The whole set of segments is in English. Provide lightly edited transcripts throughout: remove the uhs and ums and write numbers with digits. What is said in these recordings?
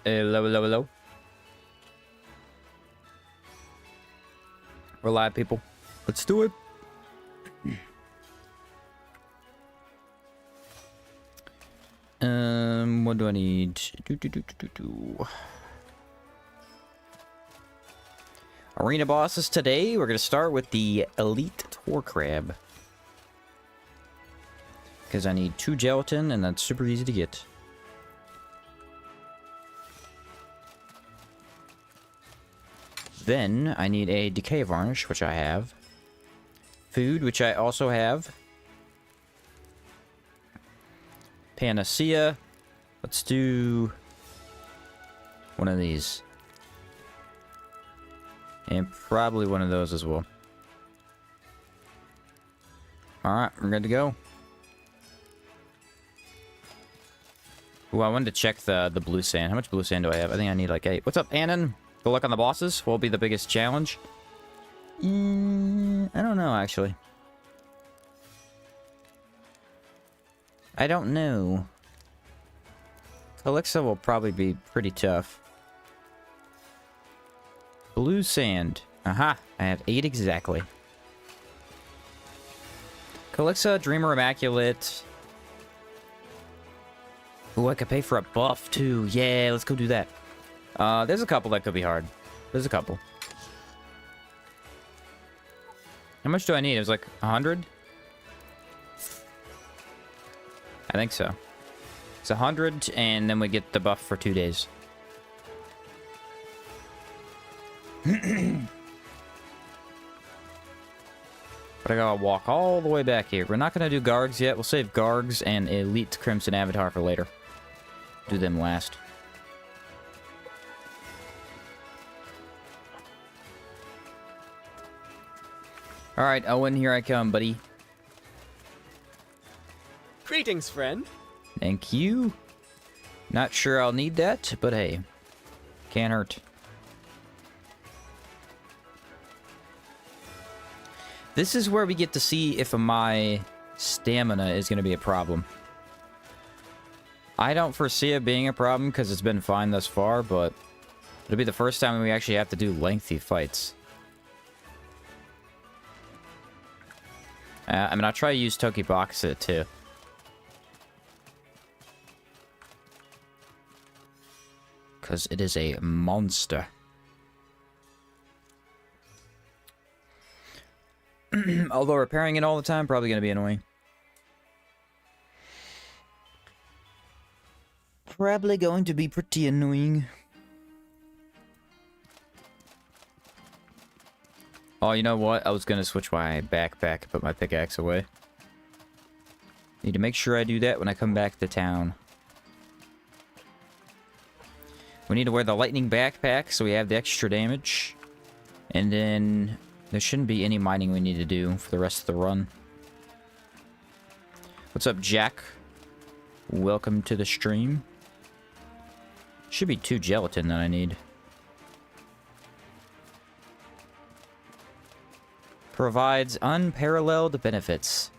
Hello, hello, hello. We're live, people. Let's do it. What do I need? Arena bosses today. We're gonna start with the Elite Tor Crab. Because I need 2 gelatin, and that's super easy to get. Then, I need a Decay Varnish, which I have. Food, which I also have. Panacea. Let's do one of these. And probably one of those as well. Alright, we're good to go. Ooh, I wanted to check the blue sand. How much blue sand do I have? I think I need like 8. What's up, Annan? Good luck on the bosses. What will be the biggest challenge? I don't know, actually. I don't know. Alexa will probably be pretty tough. Blue sand. Aha, I have 8 exactly. Calixa, Dreamer Immaculate. Ooh, I could pay for a buff too. Yeah, let's go do that. There's a couple that could be hard. There's a couple. How much do I need? It was like 100? I think so. It's 100, and then we get the buff for 2 days. But I gotta walk all the way back here. We're not gonna do Gargs yet. We'll save Gargs and Elite Crimson Avatar for later. Do them last. Alright, Owen, here I come, buddy. Greetings, friend. Thank you. Not sure I'll need that, but hey. Can't hurt. This is where we get to see if my stamina is going to be a problem. I don't foresee it being a problem because it's been fine thus far, but it'll be the first time we actually have to do lengthy fights. I mean, I'll try to use Tokiboxit too. Because it is a monster. Although repairing it all the time, probably going to be annoying. Probably going to be pretty annoying. Oh, you know what? I was going to switch my backpack and put my pickaxe away. Need to make sure I do that when I come back to town. We need to wear the lightning backpack so we have the extra damage. And then there shouldn't be any mining we need to do for the rest of the run. What's up, Jack? Welcome to the stream. Should be 2 gelatin that I need. Provides unparalleled benefits.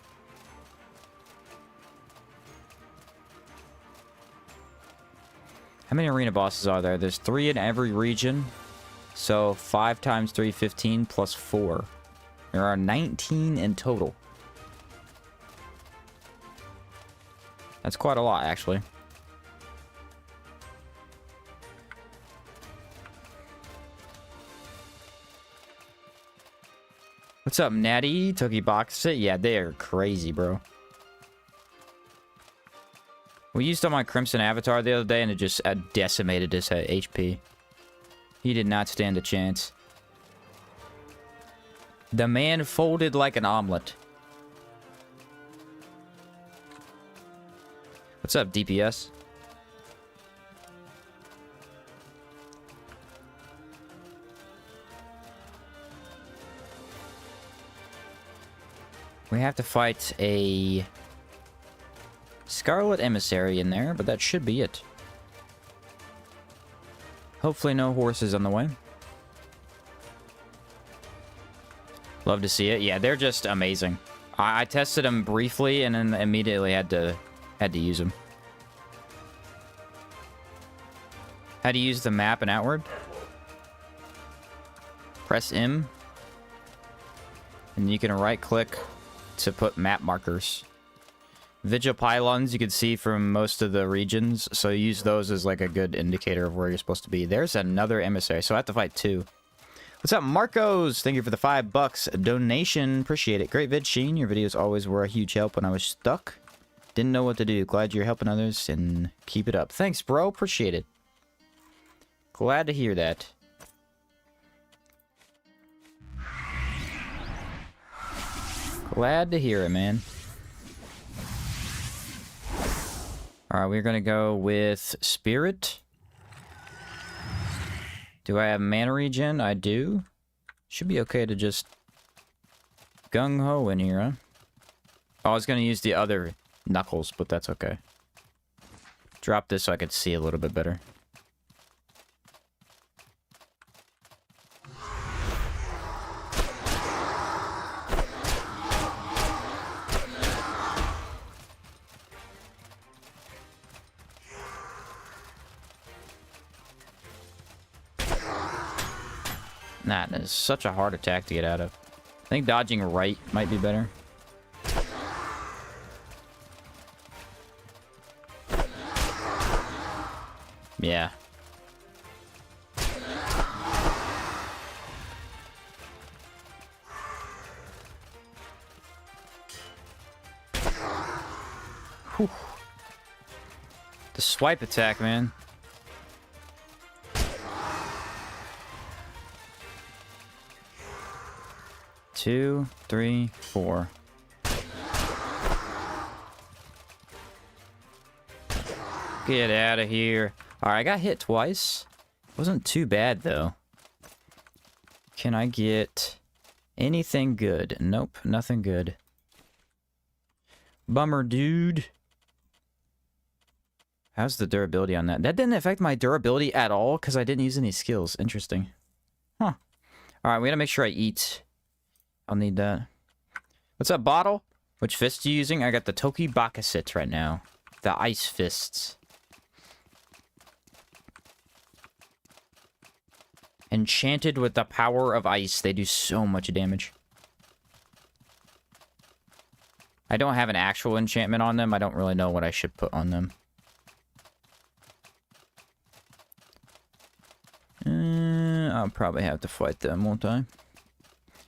How many arena bosses are there? There's 3 in every region. So 5 times 3, 15 plus 4. There are 19 in total. That's quite a lot, actually. What's up, Natty? Tokiboxit? Yeah, they are crazy, bro. We used on my Crimson Avatar the other day, and it just decimated his HP. He did not stand a chance. The man folded like an omelet. What's up, DPS? We have to fight a Scarlet Emissary in there, but that should be it. Hopefully no horses on the way. Love to see it. Yeah, they're just amazing. I tested them briefly and then immediately had to use them. How do you use the map and outward? Press M. And you can right-click to put map markers. Vigil pylons you can see from most of the regions, so use those as like a good indicator of where you're supposed to be. There's another emissary, so I have to fight 2. What's up, Marcos? Thank you for the $5 donation. Appreciate it. Great vid, Sheen. Your videos always were a huge help when I was stuck. Didn't know what to do. Glad you're helping others, and keep it up. Thanks, bro. Appreciate it. Glad to hear that. Glad to hear it, man. Alright, we're gonna go with Spirit. Do I have mana regen? I do. Should be okay to just gung-ho in here, huh? Oh, I was gonna use the other knuckles, but that's okay. Drop this so I could see a little bit better. That is such a hard attack to get out of. I think dodging right might be better. Yeah. Whew. The swipe attack, man. Two, three, four. Get out of here. Alright, I got hit twice. Wasn't too bad, though. Can I get anything good? Nope, nothing good. Bummer, dude. How's the durability on that? That didn't affect my durability at all because I didn't use any skills. Interesting. Huh. Alright, we gotta make sure I eat. I'll need that. What's up, Bottle? Which fist are you using? I got the Toki Bakasit right now. The ice fists. Enchanted with the power of ice. They do so much damage. I don't have an actual enchantment on them. I don't really know what I should put on them. I'll probably have to fight them, won't I?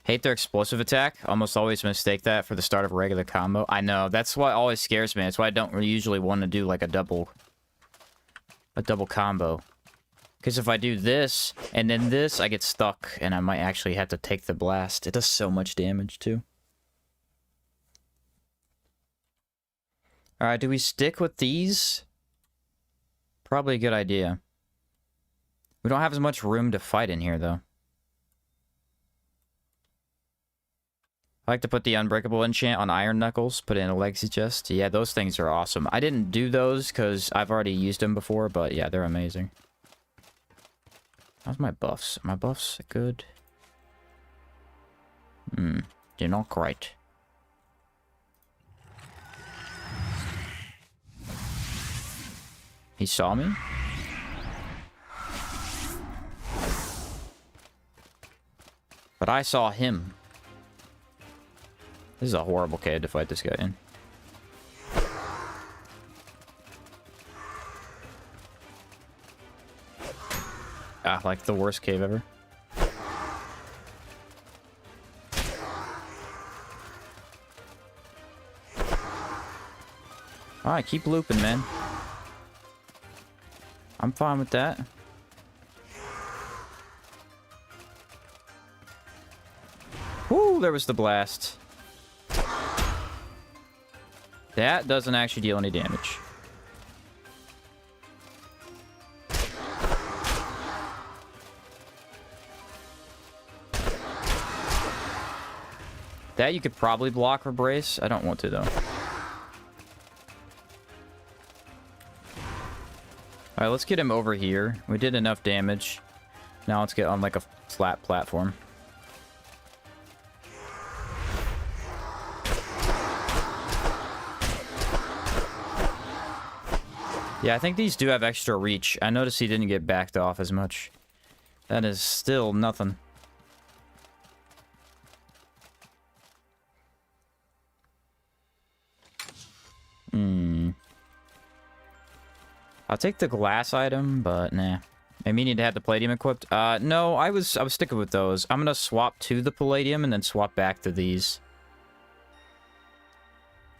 Hate their explosive attack. Almost always mistake that for the start of a regular combo. I know. That's what always scares me. That's why I don't usually want to do like a double combo. Because if I do this and then this, I get stuck and I might actually have to take the blast. It does so much damage too. Alright, do we stick with these? Probably a good idea. We don't have as much room to fight in here though. I like to put the Unbreakable enchant on Iron Knuckles, put it in a Legacy chest. Yeah, those things are awesome. I didn't do those because I've already used them before, but yeah, they're amazing. How's my buffs? Are my buffs good? They're not great. He saw me? But I saw him. This is a horrible cave to fight this guy in. Ah, like the worst cave ever. Alright, keep looping, man. I'm fine with that. Woo, there was the blast. That doesn't actually deal any damage. That you could probably block or brace. I don't want to, though. Alright, let's get him over here. We did enough damage. Now let's get on, like, a flat platform. Yeah, I think these do have extra reach. I noticed he didn't get backed off as much. That is still nothing. I'll take the glass item, but nah. Maybe you need to have the palladium equipped. No, I was sticking with those. I'm gonna swap to the palladium and then swap back to these.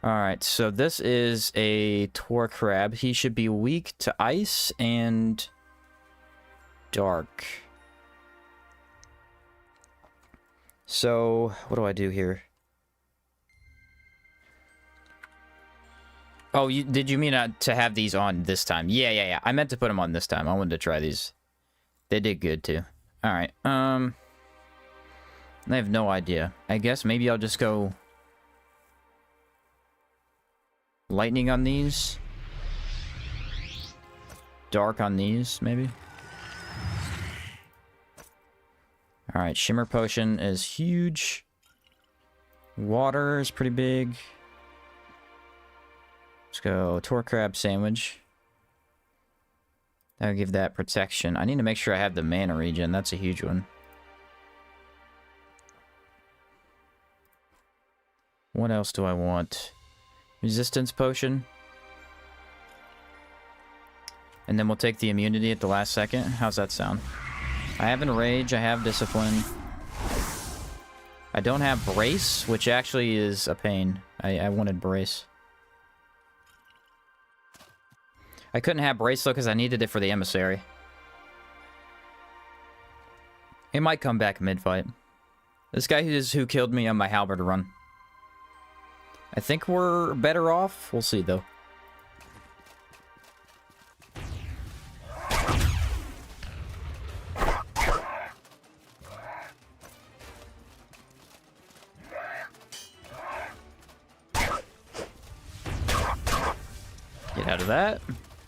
Alright, so this is a tor crab. He should be weak to ice and dark. So, what do I do here? Oh, did you mean to have these on this time? Yeah. I meant to put them on this time. I wanted to try these. They did good, too. Alright, I have no idea. I guess maybe I'll just go... lightning on these. Dark on these, maybe. Alright, Shimmer Potion is huge. Water is pretty big. Let's go Tor Crab Sandwich. That'll give that protection. I need to make sure I have the mana regen. That's a huge one. What else do I want? Resistance Potion. And then we'll take the immunity at the last second. How's that sound? I have Enrage. I have Discipline. I don't have Brace, which actually is a pain. I wanted Brace. I couldn't have Brace, though, because I needed it for the Emissary. It might come back mid-fight. This guy who killed me on my halberd run. I think we're better off. We'll see, though. Get out of that.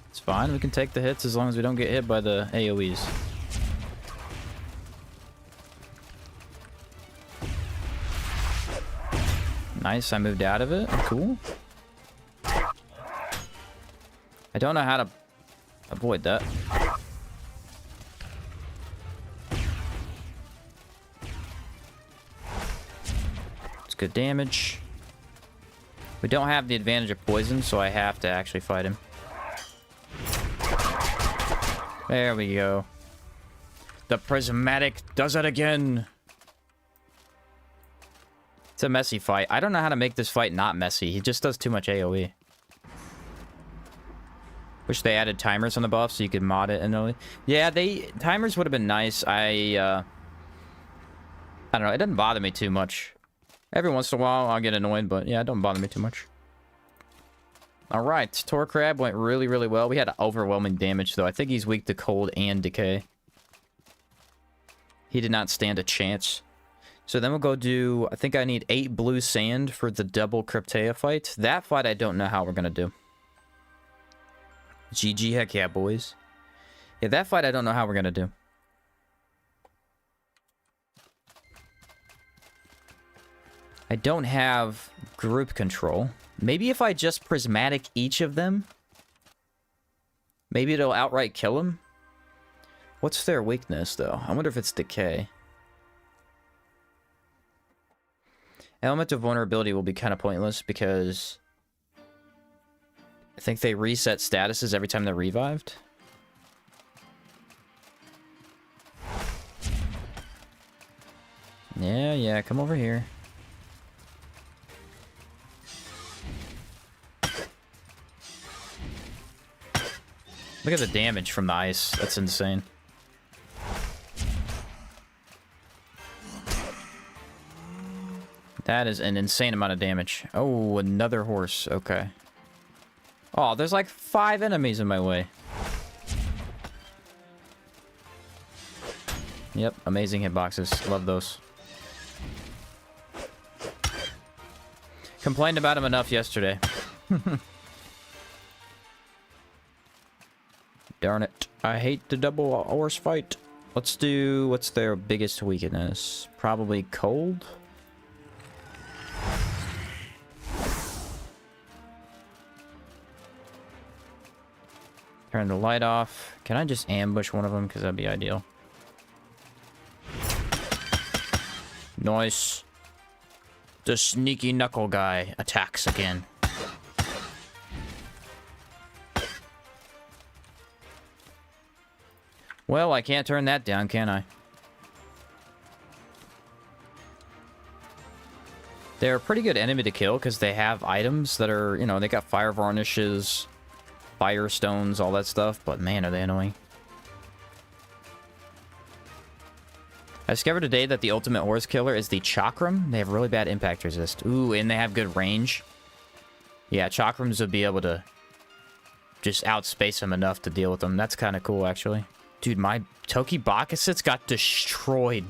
It's fine. We can take the hits as long as we don't get hit by the AoEs. Nice, I moved out of it. Cool. I don't know how to avoid that. It's good damage. We don't have the advantage of poison, so I have to actually fight him. There we go. The prismatic does it again. It's a messy fight. I don't know how to make this fight not messy. He just does too much AoE. Wish they added timers on the buff so you could mod it and yeah, timers would have been nice. I don't know. It doesn't bother me too much. Every once in a while, I'll get annoyed, but yeah, it don't bother me too much. Alright, Tor Crab went really, really well. We had overwhelming damage, though. I think he's weak to cold and decay. He did not stand a chance. So then we'll go do... I think I need 8 blue sand for the double Cryptea fight. That fight, I don't know how we're going to do. GG, heck yeah, boys. Yeah, that fight, I don't know how we're going to do. I don't have group control. Maybe if I just prismatic each of them, maybe it'll outright kill them. What's their weakness, though? I wonder if it's decay. Element of vulnerability will be kind of pointless because I think they reset statuses every time they're revived. Yeah, come over here. Look at the damage from the ice. That's insane. That is an insane amount of damage. Oh, another horse. Okay. Oh, there's like 5 enemies in my way. Yep, amazing hitboxes. Love those. Complained about him enough yesterday. Darn it. I hate the double horse fight. Let's do... what's their biggest weakness? Probably cold? Turn the light off. Can I just ambush one of them? Because that'd be ideal. Nice. The sneaky knuckle guy attacks again. Well, I can't turn that down, can I? They're a pretty good enemy to kill because they have items that are, you know, they got fire varnishes, fire stones, all that stuff, but man, are they annoying. I discovered today that the ultimate horse killer is the Chakram. They have really bad impact resist. Ooh, and they have good range. Yeah, Chakrams would be able to just outspace them enough to deal with them. That's kind of cool, actually. Dude, my Toki Bakasits got destroyed.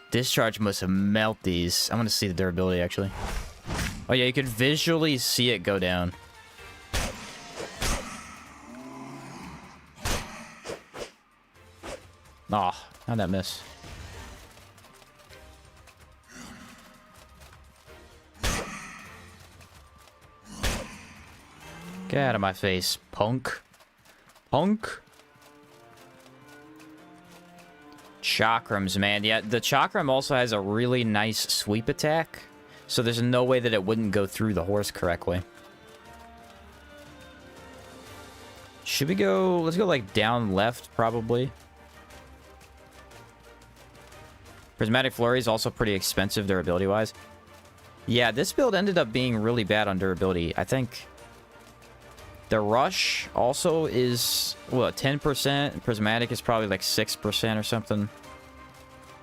Discharge must melt these. I want to see the durability, actually. Oh, yeah, you could visually see it go down. Oh, how'd that miss? Get out of my face, punk. Punk. Chakrams, man. Yeah, the Chakram also has a really nice sweep attack. So there's no way that it wouldn't go through the horse correctly. Should we go... Let's go, like, down left, probably. Prismatic Flurry is also pretty expensive durability-wise. Yeah, this build ended up being really bad on durability. I think... The Rush also is, what, 10%? Prismatic is probably like 6% or something.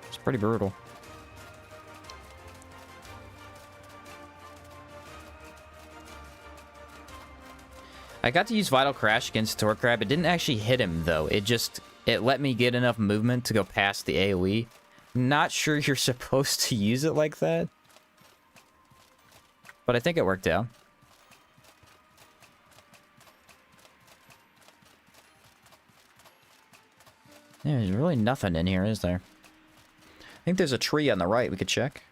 It's pretty brutal. I got to use Vital Crash against Torque Crab. It didn't actually hit him, though. It let me get enough movement to go past the AoE. Not sure you're supposed to use it like that. But I think it worked out. There's really nothing in here, is there? I think there's a tree on the right we could check.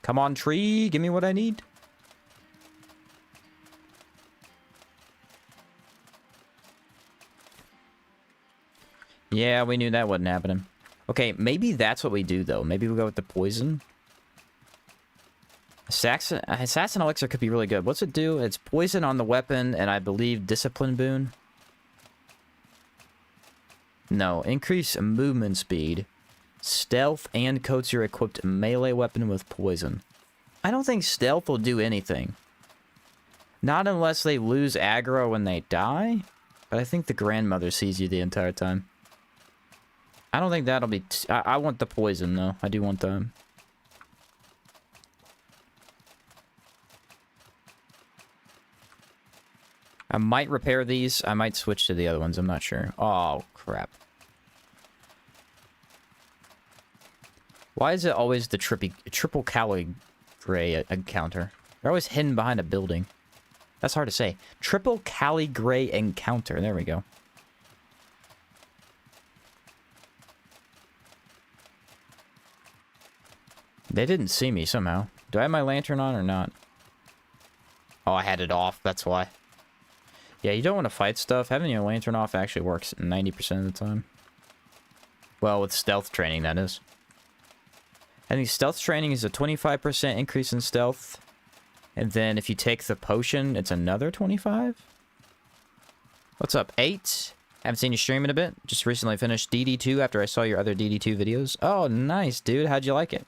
Come on, tree. Give me what I need. Yeah, we knew that wasn't happening. Okay, maybe that's what we do, though. Maybe we'll go with the poison. Assassin Elixir could be really good. What's it do? It's poison on the weapon, and I believe Discipline Boon. No, increase movement speed, stealth, and coats your equipped melee weapon with poison. I don't think stealth will do anything. Not unless they lose aggro when they die, but I think the grandmother sees you the entire time. I don't think that'll be... I want the poison, though. I do want them. I might repair these. I might switch to the other ones. I'm not sure. Oh, crap. Why is it always the triple Cali Gray encounter? They're always hidden behind a building. That's hard to say. Triple Cali Gray encounter. There we go. They didn't see me somehow. Do I have my lantern on or not? Oh, I had it off. That's why. Yeah, you don't want to fight stuff. Having your lantern off actually works 90% of the time. Well, with stealth training, that is. I think stealth training is a 25% increase in stealth. And then if you take the potion, it's another 25? What's up, 8? Haven't seen you stream in a bit. Just recently finished DD2 after I saw your other DD2 videos. Oh, nice, dude. How'd you like it?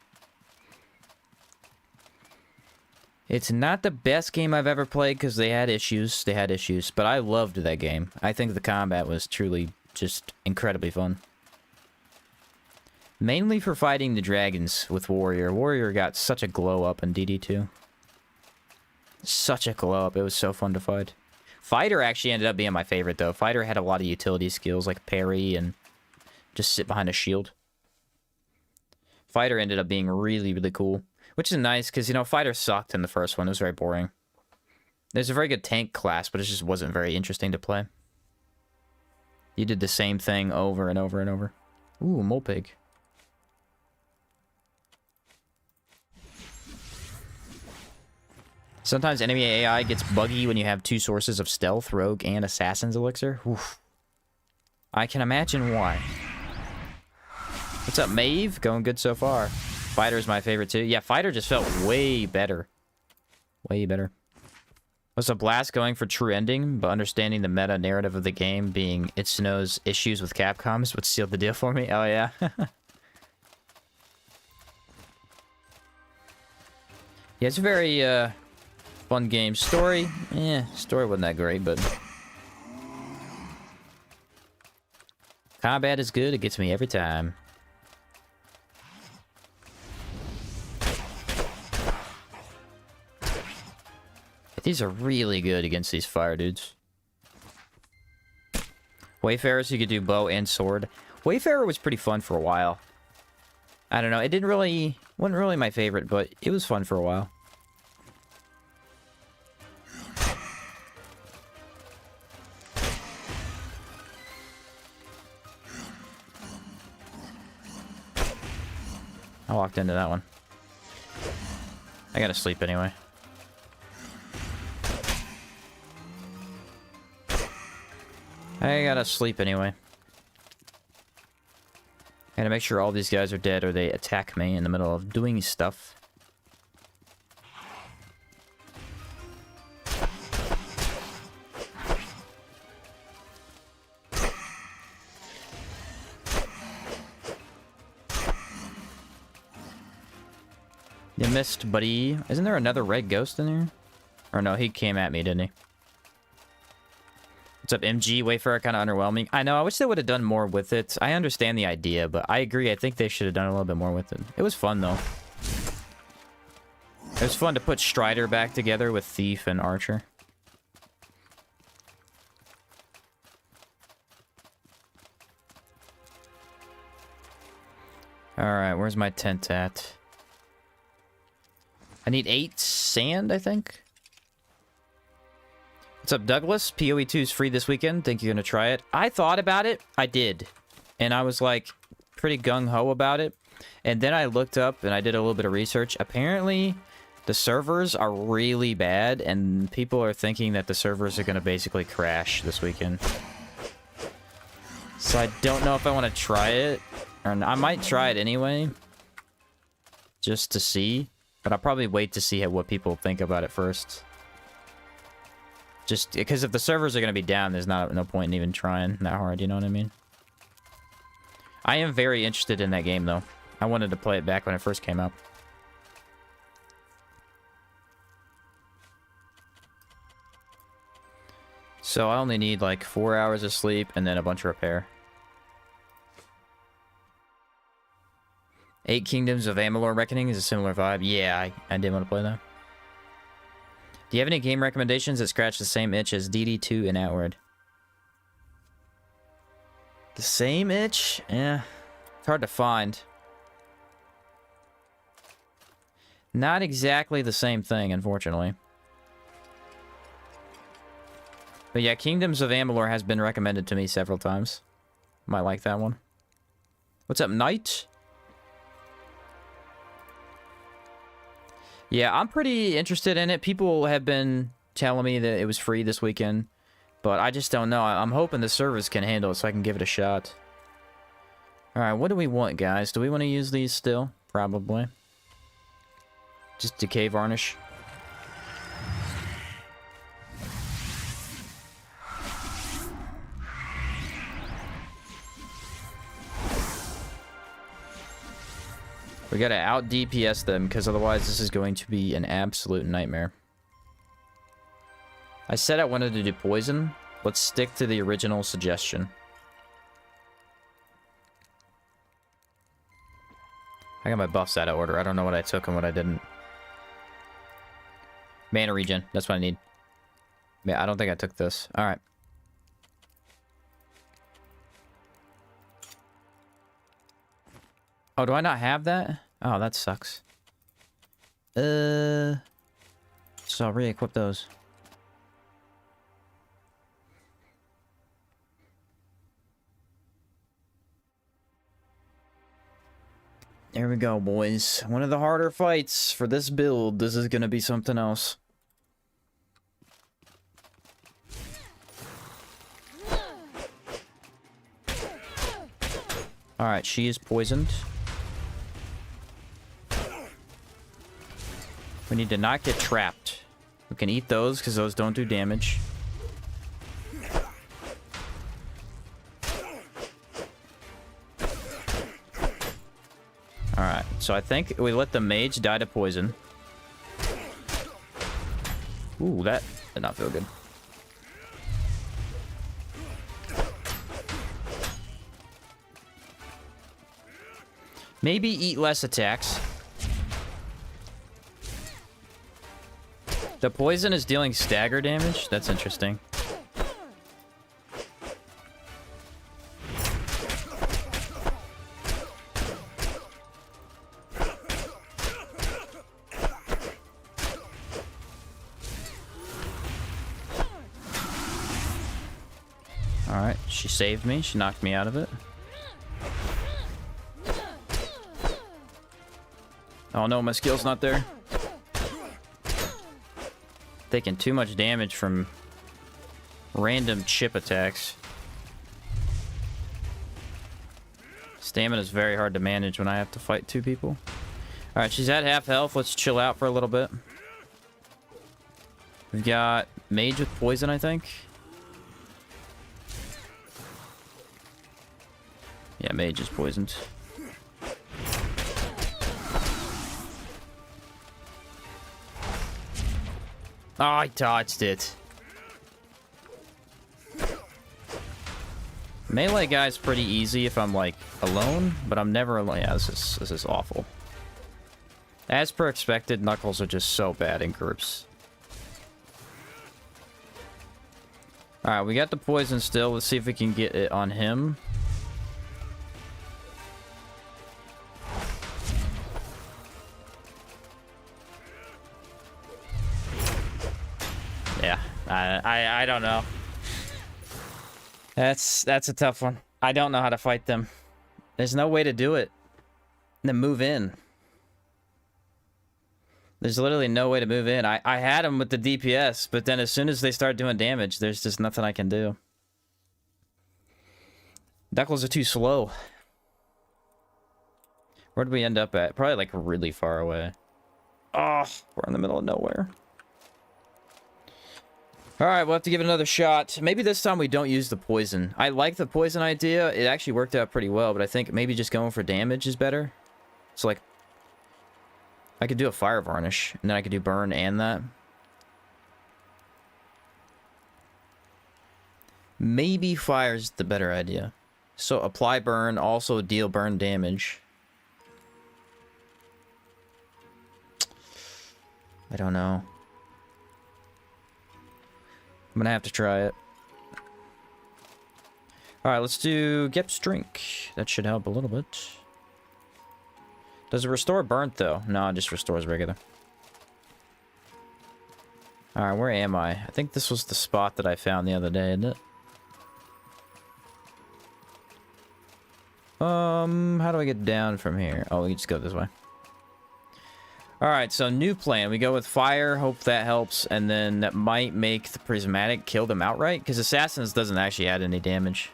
It's not the best game I've ever played because they had issues. They had issues, but I loved that game. I think the combat was truly just incredibly fun. Mainly for fighting the dragons with Warrior. Warrior got such a glow up in DD2. Such a glow up. It was so fun to fight. Fighter actually ended up being my favorite, though. Fighter had a lot of utility skills like parry and just sit behind a shield. Fighter ended up being really, really cool. Which is nice, because, you know, Fighter sucked in the first one. It was very boring. There's a very good tank class, but it just wasn't very interesting to play. You did the same thing over and over and over. Ooh, Mole Pig. Sometimes enemy AI gets buggy when you have two sources of stealth, rogue, and assassin's elixir. Oof. I can imagine why. What's up, Maeve? Going good so far. Fighter's my favorite too. Yeah, Fighter just felt way better. Way better. What's up, Blast? Going for true ending, but understanding the meta narrative of the game being Itsuno's issues with Capcom's would seal the deal for me. Oh, yeah. Yeah, it's a very fun game. Story? Story wasn't that great, but... Combat is good. It gets me every time. These are really good against these fire dudes. Wayfarers, you could do bow and sword. Wayfarer was pretty fun for a while. I don't know, it wasn't really my favorite, but it was fun for a while. I walked into that one. I gotta sleep anyway. I gotta sleep anyway. Gotta make sure all these guys are dead or they attack me in the middle of doing stuff. You missed, buddy. Isn't there another red ghost in there? Or no, he came at me, didn't he? What's up, MG? Wayfarer kind of underwhelming. I know, I wish they would have done more with it. I understand the idea, but I agree. I think they should have done a little bit more with it. It was fun, though. It was fun to put Strider back together with Thief and Archer. Alright, where's my tent at? I need 8 sand, I think. What's up, Douglas? PoE 2 is free this weekend. Think you're gonna try it? I thought about it. I did. And I was like pretty gung-ho about it. And then I looked up and I did a little bit of research. Apparently, the servers are really bad and people are thinking that the servers are gonna basically crash this weekend. So I don't know if I want to try it. Or I might try it anyway. Just to see. But I'll probably wait to see what people think about it first. Just because if the servers are going to be down, there's no point in even trying that hard, you know what I mean? I am very interested in that game, though. I wanted to play it back when it first came out. So I only need like 4 hours of sleep and then a bunch of repair. 8 Kingdoms of Amalur Reckoning is a similar vibe. Yeah, I did want to play that. Do you have any game recommendations that scratch the same itch as DD2 and Outward? The same itch? Yeah. It's hard to find. Not exactly the same thing, unfortunately. But yeah, Kingdoms of Amalur has been recommended to me several times. Might like that one. What's up, Knight? Yeah, I'm pretty interested in it. People have been telling me that it was free this weekend, but I just don't know. I'm hoping the servers can handle it so I can give it a shot. Alright, what do we want, guys? Do we want to use these still? Probably. Just decay varnish. We gotta out DPS them, because otherwise this is going to be an absolute nightmare. I said I wanted to do poison. Let's stick to the original suggestion. I got my buffs out of order. I don't know what I took and what I didn't. Mana regen. That's what I need. Yeah, I don't think I took this. Alright. Oh, do I not have that? Oh, that sucks. So I'll re-equip those. There we go, boys. One of the harder fights for this build. This is gonna be something else. Alright, she is poisoned. We need to not get trapped. We can eat those because those don't do damage. Alright, so I think we let the mage die to poison. Ooh, that did not feel good. Maybe eat less attacks. The poison is dealing stagger damage? That's interesting. Alright, she saved me. She knocked me out of it. Oh no, my skill's not there. Taking too much damage from random chip attacks. Stamina is very hard to manage when I have to fight two people. Alright, she's at half health. Let's chill out for a little bit. We've got mage with poison, I think. Yeah, mage is poisoned. Oh, I dodged it. Melee guy's pretty easy if I'm, like, alone, but I'm never alone. Yeah, this is awful. As per expected, Knuckles are just so bad in groups. Alright, we got the poison still. Let's see if we can get it on him. Yeah, I don't know. That's a tough one. I don't know how to fight them. There's no way to do it. Then move in. There's literally no way to move in. I had them with the DPS, but then as soon as they start doing damage, there's just nothing I can do. Knuckles are too slow. Where did we end up at? Probably like really far away. Oh, we're in the middle of nowhere. Alright, we'll have to give it another shot. Maybe this time we don't use the poison. I like the poison idea. It actually worked out pretty well, but I think maybe just going for damage is better. So, like, I could do a fire varnish, and then I could do burn and that. Maybe fire's the better idea. So, apply burn, also deal burn damage. I don't know. I'm gonna have to try it. Alright, let's do Gep's Drink. That should help a little bit. Does it restore burnt, though? No, it just restores regular. Alright, where am I? I think this was the spot that I found the other day, isn't it? How do I get down from here? Oh, we can just go this way. Alright, so new plan. We go with fire, hope that helps, and then that might make the prismatic kill them outright, because Assassins doesn't actually add any damage.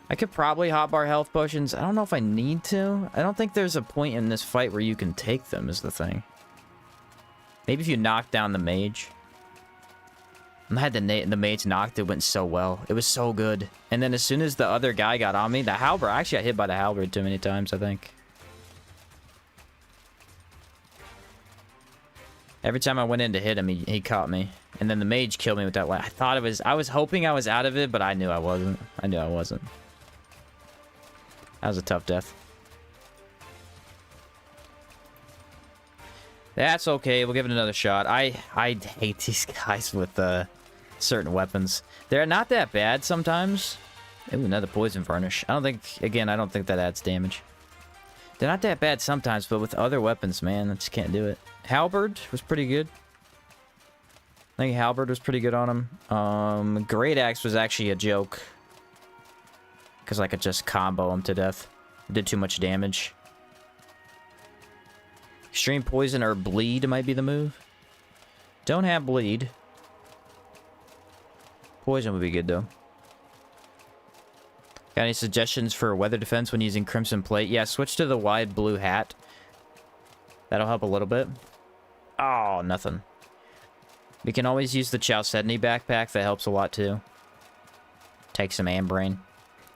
I could probably hotbar health potions. I don't know if I need to. I don't think there's a point in this fight where you can take them, is the thing. Maybe if you knock down the mage. I had the mage knocked, it went so well. It was so good. And then as soon as the other guy got on me, the halberd, I actually got hit by the halberd too many times, I think. Every time I went in to hit him, he caught me. And then the mage killed me with that. I was hoping I was out of it, but I knew I wasn't. That was a tough death. That's okay. We'll give it another shot. I hate these guys with certain weapons. They're not that bad sometimes. Ooh, another poison varnish. I don't think that adds damage. They're not that bad sometimes, but with other weapons, man, I just can't do it. Halberd was pretty good. I think halberd was pretty good on him. Great axe was actually a joke. Because I could just combo him to death. It did too much damage. Extreme poison or bleed might be the move. Don't have bleed. Poison would be good, though. Got any suggestions for weather defense when using Crimson Plate? Yeah, switch to the wide blue hat. That'll help a little bit. Oh, nothing. We can always use the Chalcedony backpack. That helps a lot, too. Take some Ambrain.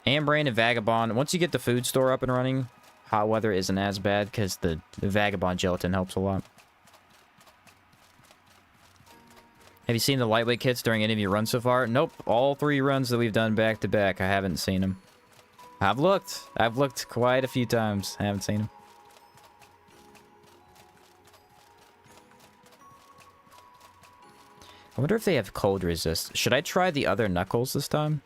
Ambrain and Vagabond. Once you get the food store up and running, hot weather isn't as bad because the Vagabond gelatin helps a lot. Have you seen the lightweight kits during any of your runs so far? Nope. All 3 runs that we've done back to back, I haven't seen them. I've looked. I've looked quite a few times. I haven't seen them. I wonder if they have cold resist. Should I try the other Knuckles this time?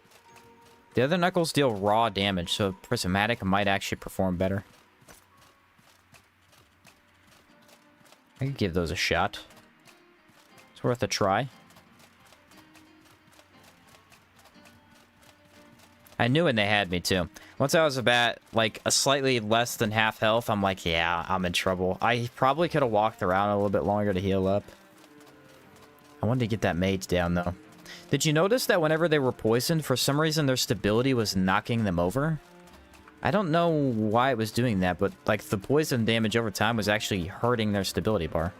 The other Knuckles deal raw damage, so Prismatic might actually perform better. I could give those a shot. It's worth a try. I knew when they had me, too. Once I was about, like, a slightly less than half health, I'm like, yeah, I'm in trouble. I probably could have walked around a little bit longer to heal up. I wanted to get that mage down, though. Did you notice that whenever they were poisoned, for some reason their stability was knocking them over? I don't know why it was doing that, but, like, the poison damage over time was actually hurting their stability bar.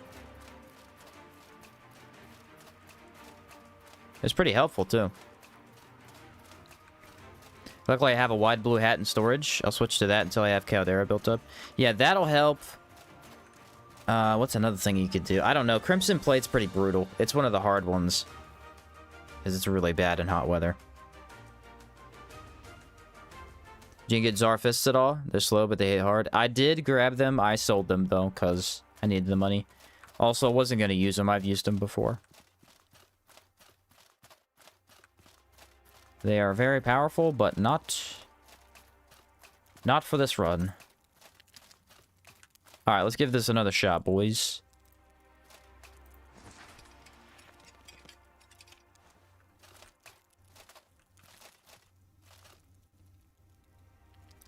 It's pretty helpful, too. Luckily, I have a wide blue hat in storage. I'll switch to that until I have Caldera built up. Yeah, that'll help. What's another thing you could do? I don't know. Crimson Plate's pretty brutal. It's one of the hard ones. Because it's really bad in hot weather. Did you get Zarfists at all? They're slow, but they hit hard. I did grab them. I sold them, though, because I needed the money. Also, wasn't going to use them. I've used them before. They are very powerful, but not for this run. Alright, let's give this another shot, boys.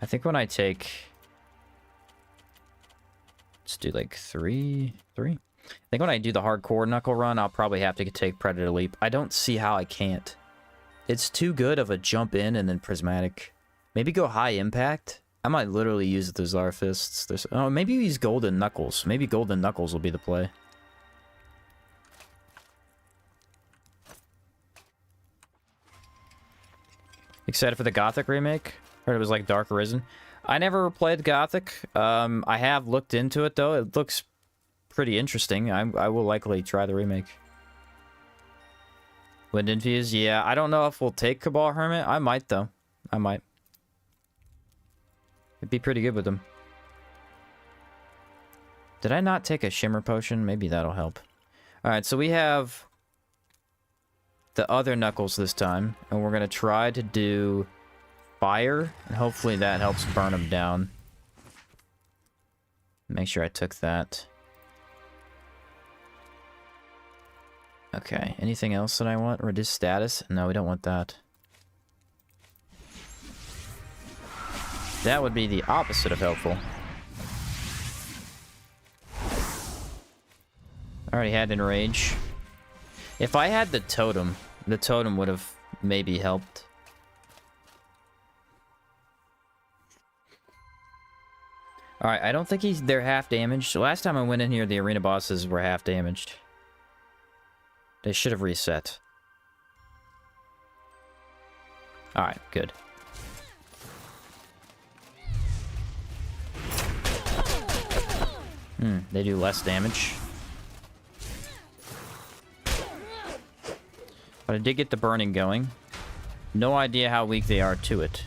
I think when I take... Let's do like three. I think when I do the hardcore knuckle run, I'll probably have to take Predator Leap. I don't see how I can't. It's too good of a jump in and then prismatic. Maybe go high impact. I might literally use the Zarfists. Oh, maybe use Golden Knuckles. Maybe Golden Knuckles will be the play. Excited for the Gothic remake? Heard it was like Dark Arisen. I never played Gothic. I have looked into it though. It looks pretty interesting. I will likely try the remake. Wind Infuse? Yeah, I don't know if we'll take Cabal Hermit. I might, though. I might. It'd be pretty good with them. Did I not take a Shimmer Potion? Maybe that'll help. Alright, so we have the other Knuckles this time. And we're going to try to do Fire. And hopefully that helps burn them down. Make sure I took that. Okay, anything else that I want? Reduce status? No, we don't want that. That would be the opposite of helpful. I already had Enrage. If I had the totem would have maybe helped. Alright, I don't think they're half damaged. Last time I went in here, the arena bosses were half damaged. They should have reset. Alright, good. They do less damage. But I did get the burning going. No idea how weak they are to it.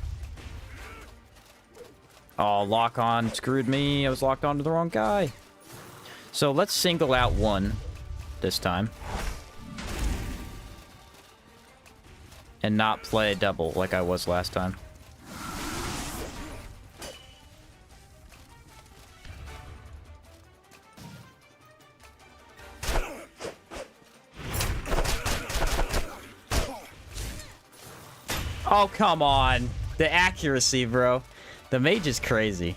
Oh, lock on screwed me. I was locked onto the wrong guy. So let's single out one this time. And not play double like I was last time. Oh, come on. The accuracy, bro. The mage is crazy.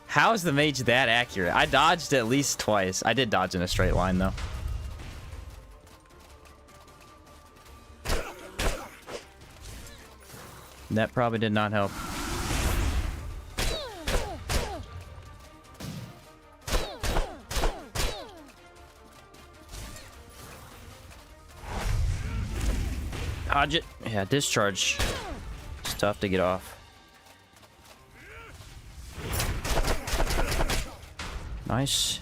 How is the mage that accurate? I dodged at least twice. I did dodge in a straight line, though. That probably did not help. Dodge it. Yeah, discharge. It's tough to get off. Nice.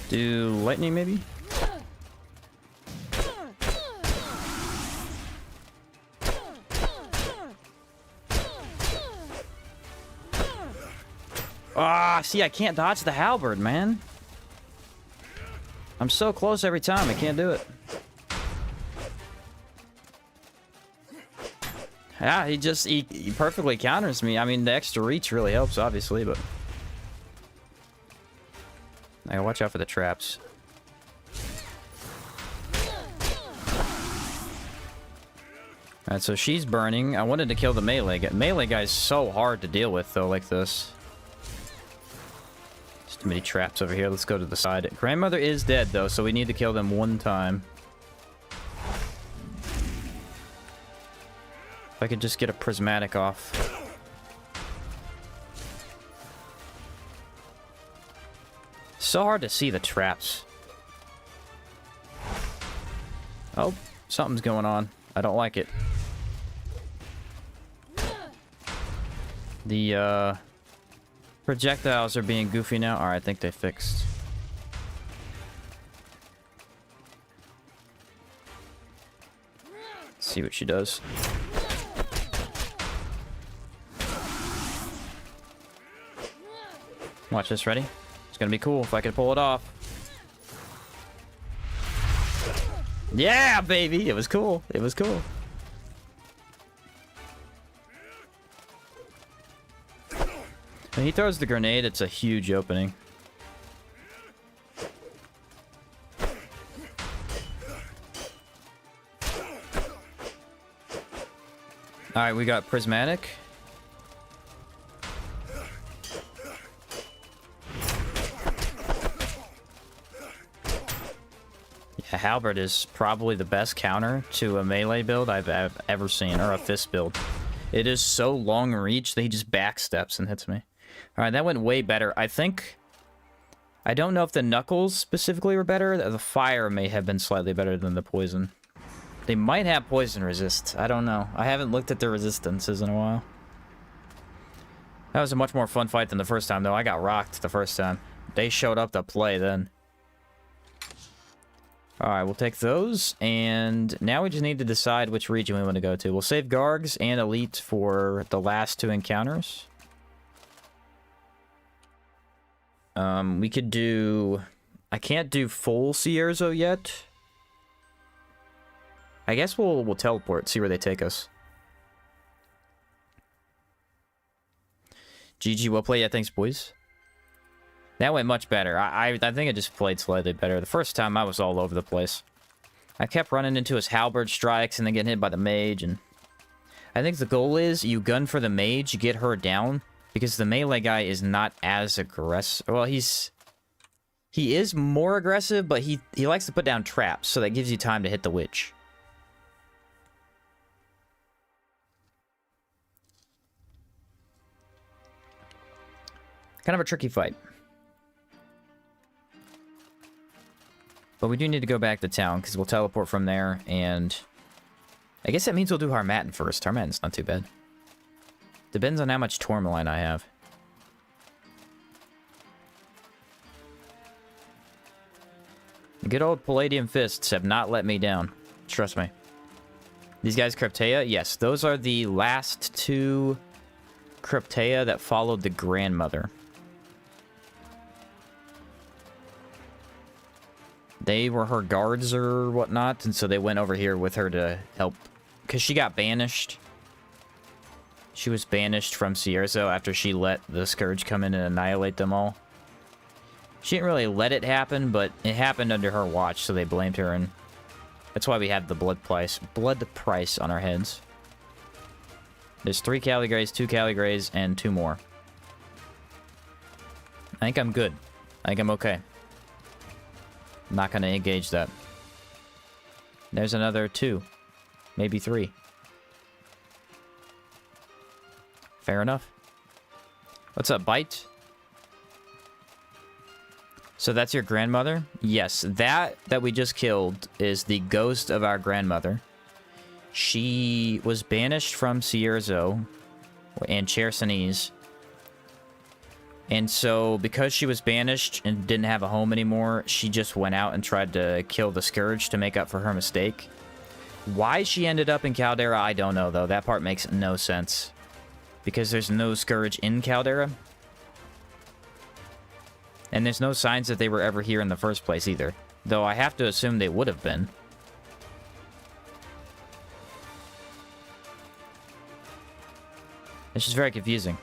Do lightning maybe? Ah, see, I can't dodge the halberd, man. I'm so close every time, I can't do it. Yeah, he perfectly counters me. I mean, the extra reach really helps, obviously, but I gotta watch out for the traps. Alright, so she's burning. I wanted to kill the melee guy. Melee guy's so hard to deal with, though, like this. There's too many traps over here. Let's go to the side. Grandmother is dead, though, so we need to kill them one time. If I could just get a prismatic off. So hard to see the traps. Oh, something's going on. I don't like it. The projectiles are being goofy now. Alright, I think they fixed. Let's see what she does. Watch this, ready? It's gonna be cool if I can pull it off. Yeah, baby! It was cool. It was cool. When he throws the grenade, it's a huge opening. Alright, we got prismatic. Yeah, halberd is probably the best counter to a melee build I've ever seen, or a fist build. It is so long reach that he just backsteps and hits me. Alright, that went way better. I don't know if the knuckles specifically were better. The fire may have been slightly better than the poison. They might have poison resist. I don't know. I haven't looked at their resistances in a while. That was a much more fun fight than the first time, though. I got rocked the first time. They showed up to play then. Alright, we'll take those. And now we just need to decide which region we want to go to. We'll save Gargs and Elite for the last two encounters. We could do... I can't do full Cierzo yet. I guess we'll teleport, see where they take us. GG, well played. Yeah, thanks, boys. That went much better. I think I just played slightly better. The first time, I was all over the place. I kept running into his halberd strikes and then getting hit by the mage. And I think the goal is you gun for the mage, you get her down. Because the melee guy is not as aggressive. Well, he is more aggressive, but he likes to put down traps, so that gives you time to hit the witch. Kind of a tricky fight. But we do need to go back to town, because we'll teleport from there, and... I guess that means we'll do Harmattan first. Harmattan's not too bad. Depends on how much tourmaline I have. The good old Palladium Fists have not let me down. Trust me. These guys, Cryptea? Yes, those are the last two Cryptea that followed the grandmother. They were her guards or whatnot, and so they went over here with her to help. Because she got banished. She was banished from Cierzo after she let the Scourge come in and annihilate them all. She didn't really let it happen, but it happened under her watch, so they blamed her, and that's why we have the blood price on our heads. There's 3 Caligrays, 2 Caligrays, and 2 more. I think I'm good. I think I'm okay. I'm not going to engage that. There's another 2. Maybe 3. Fair enough. What's up, Bite? So that's your grandmother? Yes, that we just killed is the ghost of our grandmother. She was banished from Cierzo and Chersonese. And so, because she was banished and didn't have a home anymore, she just went out and tried to kill the Scourge to make up for her mistake. Why she ended up in Caldera, I don't know, though. That part makes no sense. Because there's no Scourge in Caldera. And there's no signs that they were ever here in the first place, either. Though I have to assume they would have been. It's just very confusing.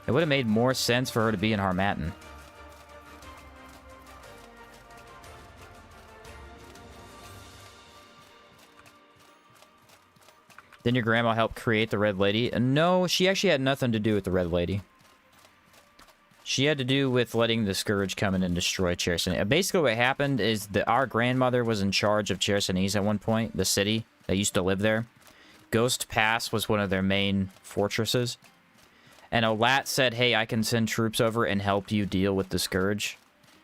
It would have made more sense for her to be in Harmattan. Then your grandma helped create the Red Lady? No, she actually had nothing to do with the Red Lady. She had to do with letting the Scourge come in and destroy Chersonese. Basically what happened is that our grandmother was in charge of Chersonese at one point, the city that used to live there. Ghost Pass was one of their main fortresses. And Olat said, hey, I can send troops over and help you deal with the Scourge.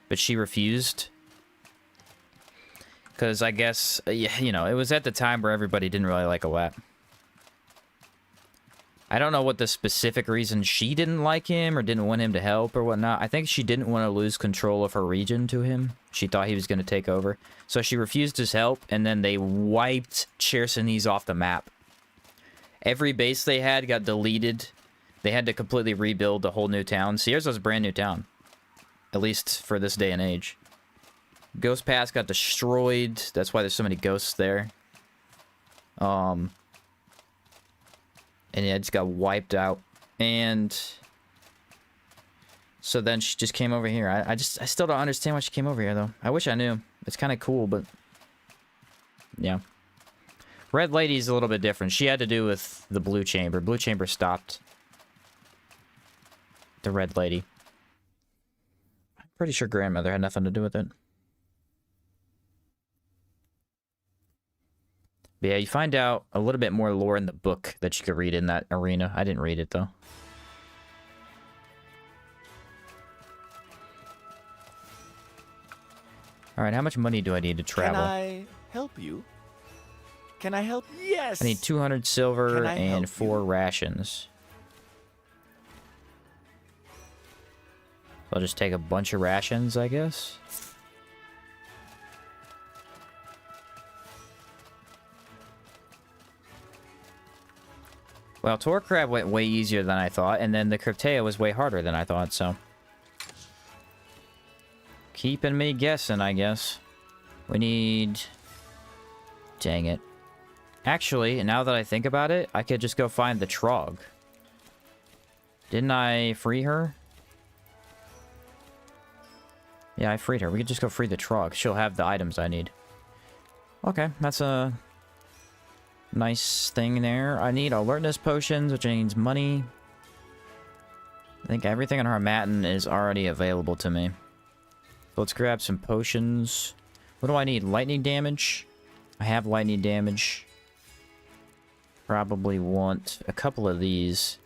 But she refused. Because I guess, you know, it was at the time where everybody didn't really like Olat. I don't know what the specific reason she didn't like him or didn't want him to help or whatnot. I think she didn't want to lose control of her region to him. She thought he was going to take over. So she refused his help, and then they wiped Chersonese off the map. Every base they had got deleted. They had to completely rebuild a whole new town. Cierzo's a brand new town. At least for this day and age. Ghost Pass got destroyed. That's why there's so many ghosts there. And yeah, it just got wiped out. And so then she just came over here. I still don't understand why she came over here, though. I wish I knew. It's kind of cool, but yeah. Red Lady's a little bit different. She had to do with the Blue Chamber. Blue Chamber stopped the Red Lady. I'm pretty sure grandmother had nothing to do with it. But yeah, you find out a little bit more lore in the book that you could read in that arena. I didn't read it, though. Alright, how much money do I need to travel? Can I help you? Can I help? Yes! I need 200 silver Can I and help 4 you? rations. I'll just take a bunch of rations, I guess. Well, Tor Crab went way easier than I thought, and then the Cryptea was way harder than I thought, so... keeping me guessing, I guess. We need... dang it. Actually, now that I think about it, I could just go find the Trog. Didn't I free her? Yeah, I freed her. We could just go free the Trog. She'll have the items I need. Okay, that's a nice thing there. I need alertness potions, which means money. I think everything in Harmattan is already available to me. So let's grab some potions. What do I need? Lightning damage? I have lightning damage. Probably want a couple of these.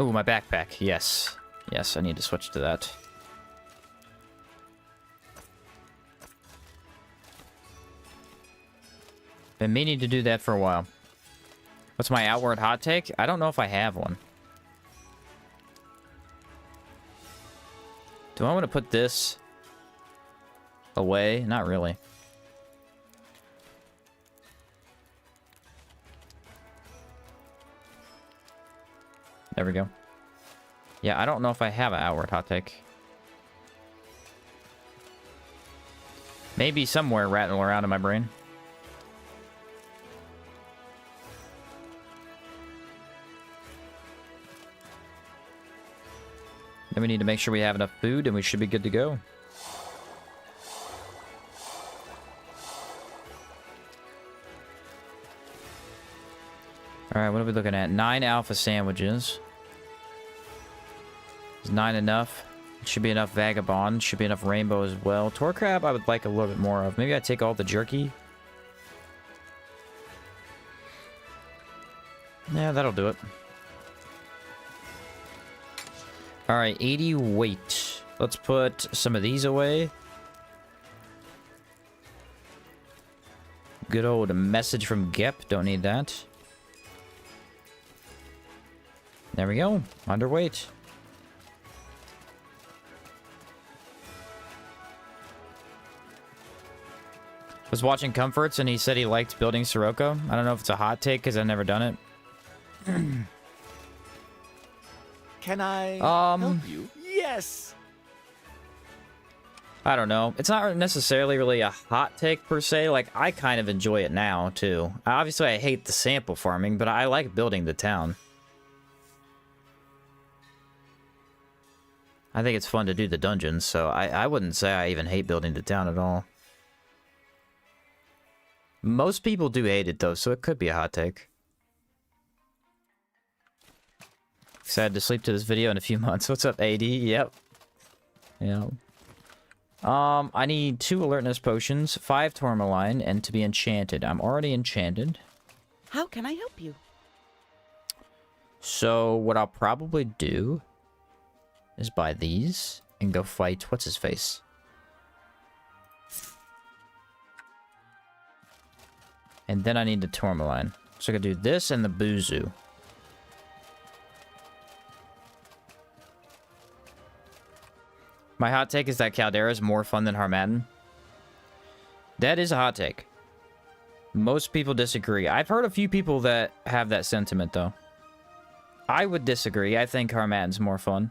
Oh, my backpack. Yes. Yes, I need to switch to that. Been meaning to do that for a while. What's my outward hot take? I don't know if I have one. Do I want to put this away? Not really. There we go. Yeah, I don't know if I have an outward hot take. Maybe somewhere rattling around in my brain. Then we need to make sure we have enough food and we should be good to go. Alright, what are we looking at? 9 alpha sandwiches. Is 9 enough? Should be enough Vagabond. Should be enough Rainbow as well. Tor Crab I would like a little bit more of. Maybe I take all the Jerky. Yeah, that'll do it. Alright, 80 weight. Let's put some of these away. Good old message from Gep. Don't need that. There we go. Underweight. Was watching Comforts and he said he liked building Sirocco. I don't know if it's a hot take because I've never done it. Can I help you? Yes. I don't know. It's not necessarily really a hot take per se. Like, I kind of enjoy it now too. Obviously, I hate the sample farming, but I like building the town. I think it's fun to do the dungeons, so I wouldn't say I even hate building the town at all. Most people do hate it though, so it could be a hot take. Excited to sleep to this video in a few months. What's up, AD? Yep. Yep. I need 2 alertness potions, 5 tourmaline, and to be enchanted. I'm already enchanted. How can I help you? So what I'll probably do is buy these and go fight what's his face. And then I need the tourmaline. So I could do this and the Buzu. My hot take is that Caldera is more fun than Harmattan. That is a hot take. Most people disagree. I've heard a few people that have that sentiment, though. I would disagree. I think Harmattan's more fun.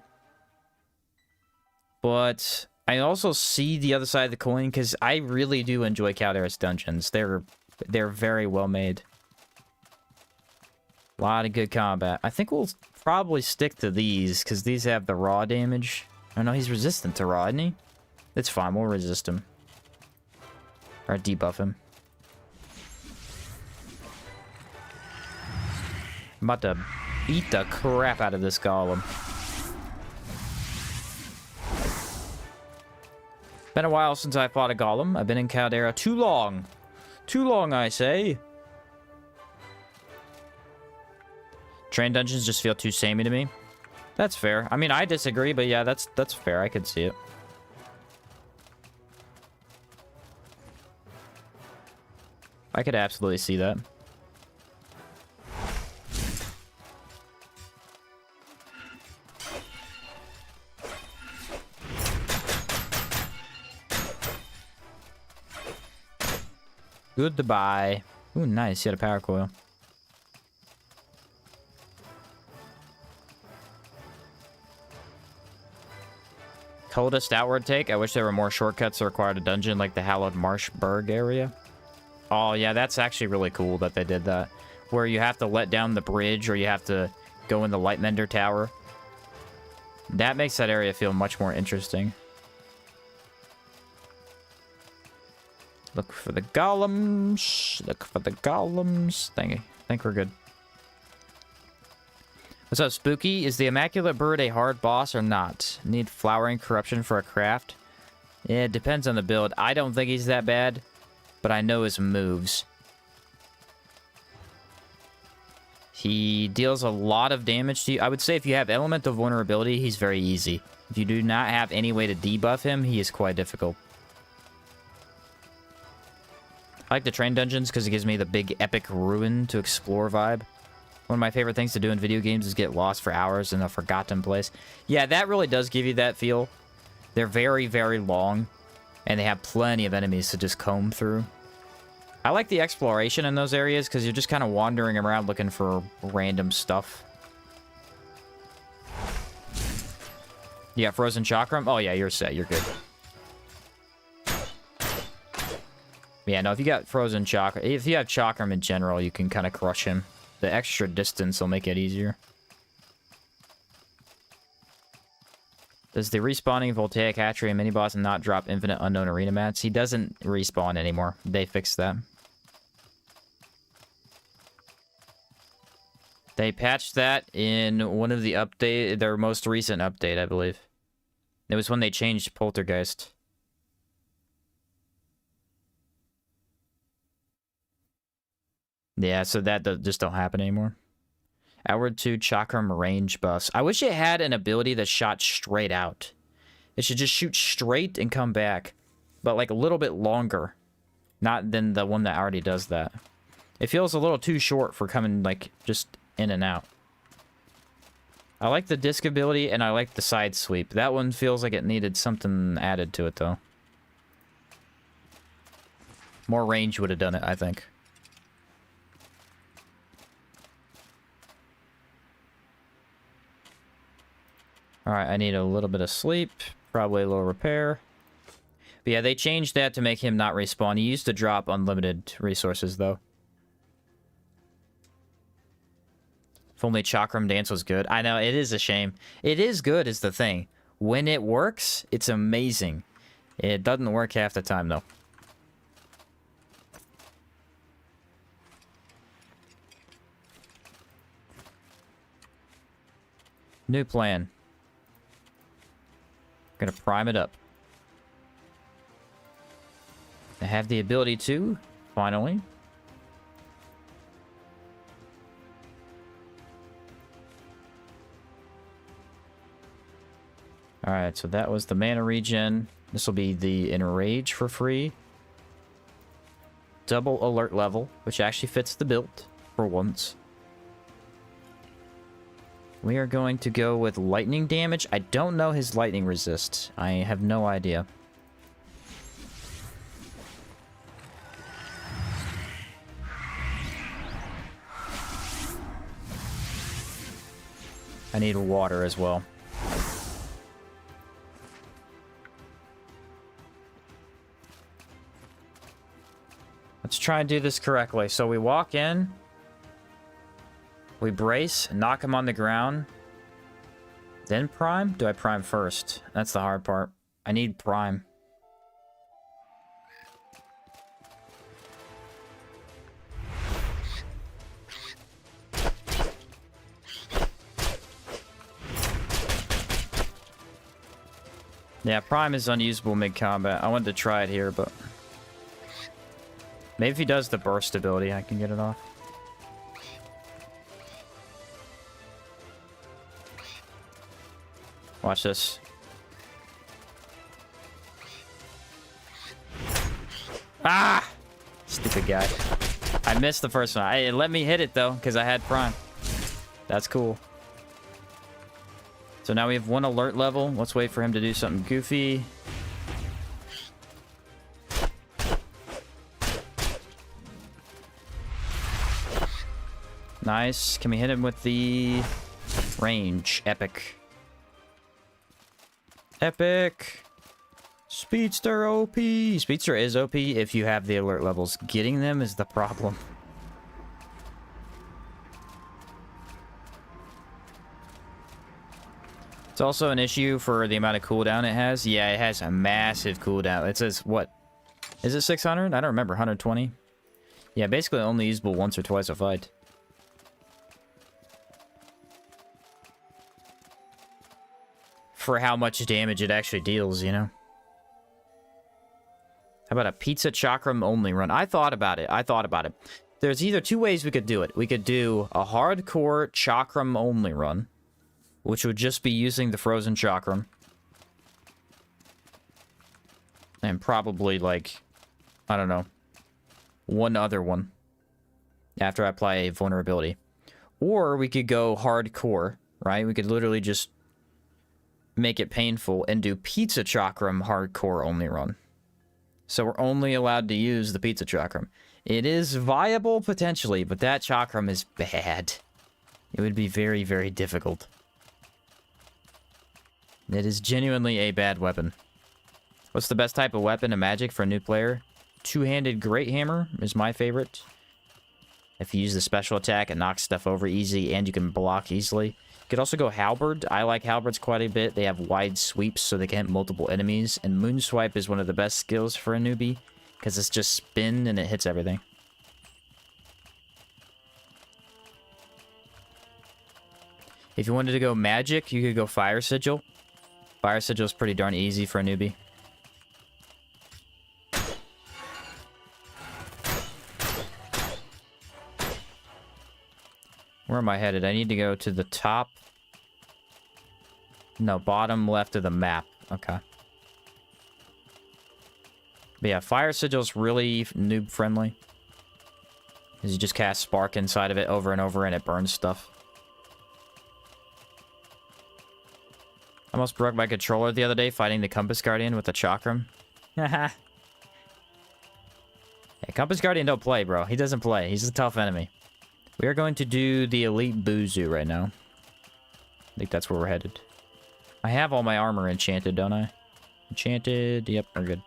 But I also see the other side of the coin, because I really do enjoy Caldera's dungeons. They're very well made. A lot of good combat. I think we'll probably stick to these, because these have the raw damage. Oh no, he's resistant to raw, isn't he? It's fine, we'll resist him. Or debuff him. I'm about to beat the crap out of this golem. Been a while since I fought a golem. I've been in Caldera too long. Too long, I say. Train dungeons just feel too samey to me. That's fair. I mean, I disagree, but yeah, that's fair. I could see it. I could absolutely see that. Goodbye. Ooh, nice. You had a power coil. Coldest outward take. I wish there were more shortcuts that required a dungeon like the Hallowed Marshburg area. Oh, yeah, that's actually really cool that they did that. Where you have to let down the bridge or you have to go in the Lightmender Tower. That makes that area feel much more interesting. Look for the golems. Look for the golems. I think we're good. What's up, Spooky? Is the Immaculate Bird a hard boss or not? Need Flowering Corruption for a craft? Yeah, it depends on the build. I don't think he's that bad, but I know his moves. He deals a lot of damage to you. I would say if you have Elemental Vulnerability, he's very easy. If you do not have any way to debuff him, he is quite difficult. I like the train dungeons because it gives me the big epic ruin to explore vibe. One of my favorite things to do in video games is get lost for hours in a forgotten place. Yeah, that really does give you that feel. They're very, very long, and they have plenty of enemies to just comb through. I like the exploration in those areas because you're just kind of wandering around looking for random stuff. Yeah, Frozen Chakram? Oh yeah, you're set. You're good. Yeah, no, if you got Frozen Chakram... If you have Chakram in general, you can kind of crush him. The extra distance will make it easier. Does the respawning Voltaic Hatchery and Mini-Boss not drop infinite unknown arena mats? He doesn't respawn anymore. They fixed that. They patched that in one of the update, their most recent update, I believe. It was when they changed Poltergeist. Yeah, so that just don't happen anymore. Outward 2 Chakram range buffs. I wish it had an ability that shot straight out. It should just shoot straight and come back. But like a little bit longer. Not than the one that already does that. It feels a little too short for coming like just in and out. I like the disc ability and I like the side sweep. That one feels like it needed something added to it though. More range would have done it, I think. Alright, I need a little bit of sleep. Probably a little repair. But yeah, they changed that to make him not respawn. He used to drop unlimited resources, though. If only Chakram Dance was good. I know, it is a shame. It is good, is the thing. When it works, it's amazing. It doesn't work half the time, though. New plan. Gonna prime it up. I have the ability to, finally. Alright, so that was the mana regen. This will be the Enrage for free. Double alert level, which actually fits the build for once. We are going to go with lightning damage. I don't know his lightning resist. I have no idea. I need water as well. Let's try and do this correctly. So we walk in. We brace, knock him on the ground. Then prime? Do I prime first? That's the hard part. I need prime. Yeah, prime is unusable mid-combat. I wanted to try it here, but... maybe if he does the burst ability, I can get it off. Watch this. Ah! Stupid guy. I missed the first one. It let me hit it, though, because I had prime. That's cool. So now we have one alert level. Let's wait for him to do something goofy. Nice. Can we hit him with the range? Epic. Epic. Speedster OP. Speedster is OP if you have the alert levels. Getting them is the problem. It's also an issue for the amount of cooldown it has. Yeah, it has a massive cooldown. It says, what? Is it 600? I don't remember. 120? Yeah, basically only usable once or twice a fight. For how much damage it actually deals, you know? How about a pizza chakram only run? I thought about it. There's either two ways we could do it. We could do a hardcore chakram only run, which would just be using the frozen chakram. And probably, like, I don't know, one other one after I apply a vulnerability. Or we could go hardcore, right? We could literally just make it painful and do pizza chakram hardcore only run. So we're only allowed to use the pizza chakram. It is viable potentially, but that chakram is bad. It would be very, very difficult. It is genuinely a bad weapon. What's the best type of weapon in Magic for a new player? Two-handed Great Hammer is my favorite. If you use the special attack, it knocks stuff over easy and you can block easily. You could also go Halberd. I like Halberds quite a bit. They have wide sweeps so they can hit multiple enemies. And Moonswipe is one of the best skills for a newbie because it's just spin and it hits everything. If you wanted to go magic, you could go Fire Sigil. Fire Sigil is pretty darn easy for a newbie. Where am I headed? I need to go to the top. No, bottom left of the map. Okay. But yeah, Fire Sigil's really noob friendly. Because you just cast Spark inside of it over and over and it burns stuff. I almost broke my controller the other day fighting the Compass Guardian with the Chakram. Haha. Yeah, Compass Guardian don't play, bro. He doesn't play. He's a tough enemy. We are going to do the Elite Buzu right now. I think that's where we're headed. I have all my armor enchanted, don't I? Enchanted. Yep, we're good.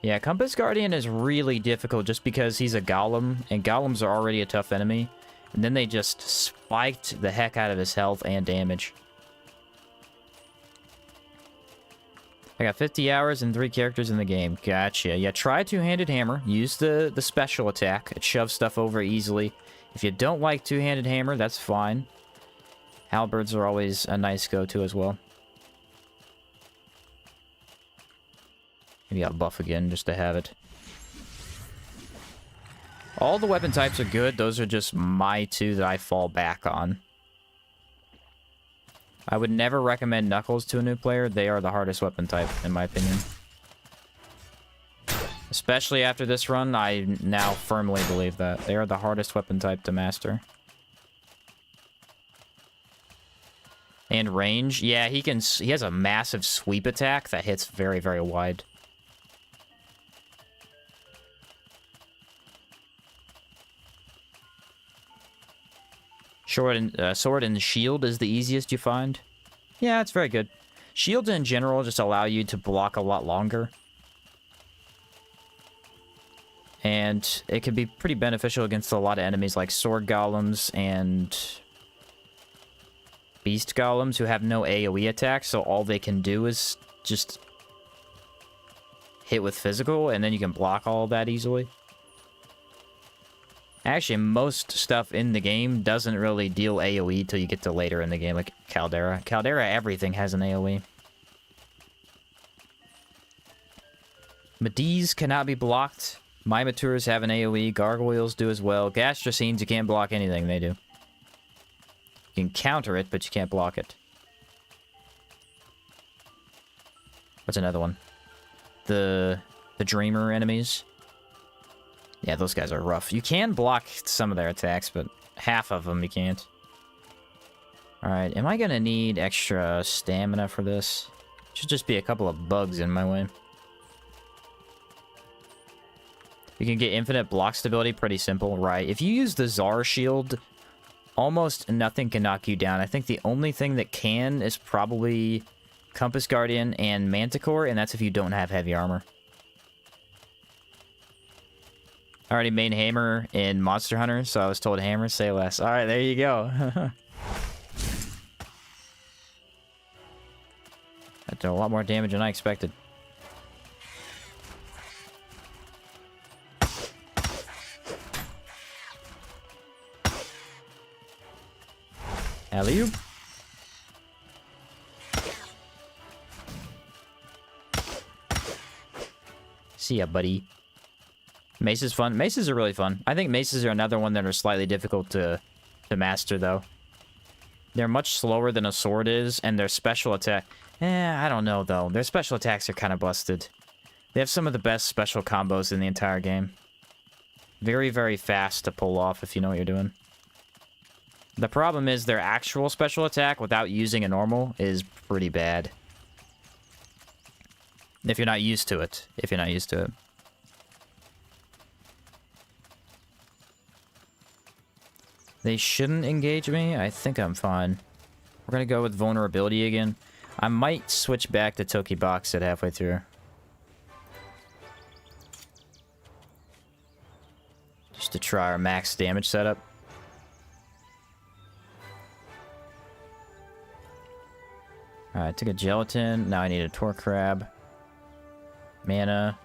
Yeah, Compass Guardian is really difficult just because he's a Golem, and Golems are already a tough enemy. And then they just spiked the heck out of his health and damage. I got 50 hours and 3 characters in the game. Gotcha. Yeah, try Two-Handed Hammer. Use the special attack. It shoves stuff over easily. If you don't like Two-Handed Hammer, that's fine. Halberds are always a nice go-to as well. Maybe I'll buff again just to have it. All the weapon types are good. Those are just my 2 that I fall back on. I would never recommend Knuckles to a new player. They are the hardest weapon type, in my opinion. Especially after this run, I now firmly believe that. They are the hardest weapon type to master. And range. Yeah, he has a massive sweep attack that hits very, very wide. Sword and shield is the easiest you find. Yeah, it's very good. Shields in general just allow you to block a lot longer. And it can be pretty beneficial against a lot of enemies like sword golems and beast golems who have no AoE attack, so all they can do is just hit with physical, and then you can block all of that easily. Actually, most stuff in the game doesn't really deal AoE till you get to later in the game, like Caldera. Caldera, everything has an AoE. Medivh cannot be blocked. Mimatours have an AoE. Gargoyles do as well. Gastrocines, you can't block anything they do. You can counter it, but you can't block it. What's another one? The Dreamer enemies. Yeah, those guys are rough. You can block some of their attacks, but half of them you can't. Alright, am I gonna need extra stamina for this? Should just be a couple of bugs in my way. You can get infinite block stability, pretty simple, right? If you use the Czar shield, almost nothing can knock you down. I think the only thing that can is probably Compass Guardian and Manticore, and that's if you don't have heavy armor. I already made Hammer in Monster Hunter, so I was told Hammer, say less. Alright, there you go. That did a lot more damage than I expected. Alley-oop. See ya, buddy. Mace is fun. Maces are really fun. I think maces are another one that are slightly difficult to master, though. They're much slower than a sword is, and their special attack... I don't know, though. Their special attacks are kind of busted. They have some of the best special combos in the entire game. Very, very fast to pull off if you know what you're doing. The problem is their actual special attack without using a normal is pretty bad. If you're not used to it. If you're not used to it. They shouldn't engage me. I think I'm fine. We're gonna go with vulnerability again. I might switch back to Toki Box at halfway through. Just to try our max damage setup. Alright, took a gelatin. Now I need a Torque Crab. Mana.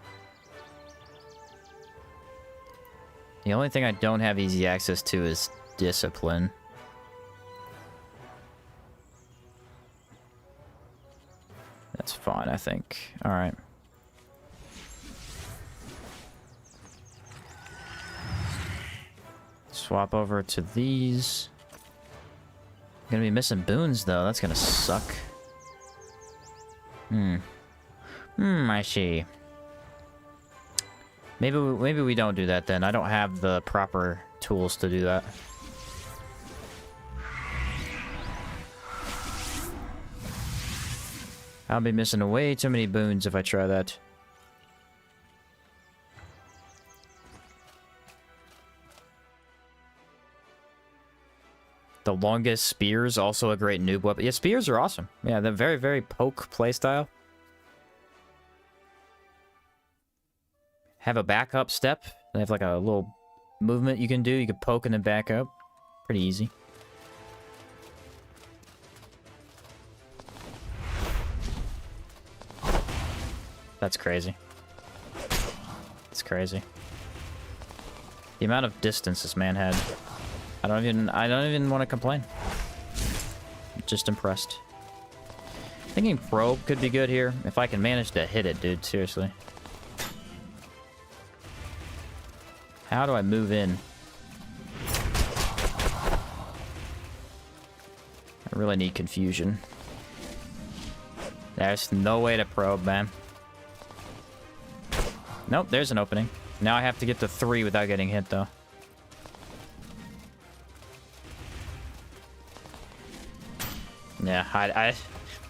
The only thing I don't have easy access to is Discipline. That's fine, I think. Alright. Swap over to these. Gonna be missing boons, though. That's gonna suck. I see. Maybe we don't do that then. I don't have the proper tools to do that. I'll be missing way too many boons if I try that. The longest spears, also a great noob weapon. Yeah, spears are awesome. Yeah, they're very, very poke playstyle. Have a backup step. They have like a little movement you can do. You can poke and then back up. Pretty easy. That's crazy. That's crazy. The amount of distance this man had. I don't even want to complain. Just impressed. Thinking probe could be good here. If I can manage to hit it, dude. Seriously. How do I move in? I really need confusion. There's no way to probe, man. Nope, there's an opening. Now I have to get to 3 without getting hit, though. Yeah, I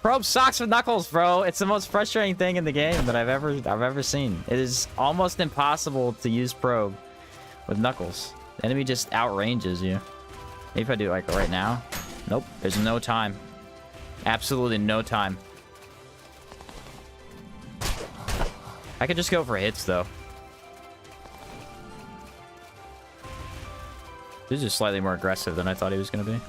probe sucks with Knuckles, bro. It's the most frustrating thing in the game that I've ever seen. It is almost impossible to use probe with Knuckles. The enemy just outranges you. Maybe if I do it like right now. Nope, there's no time. Absolutely no time. I could just go for hits though. This is slightly more aggressive than I thought he was gonna be.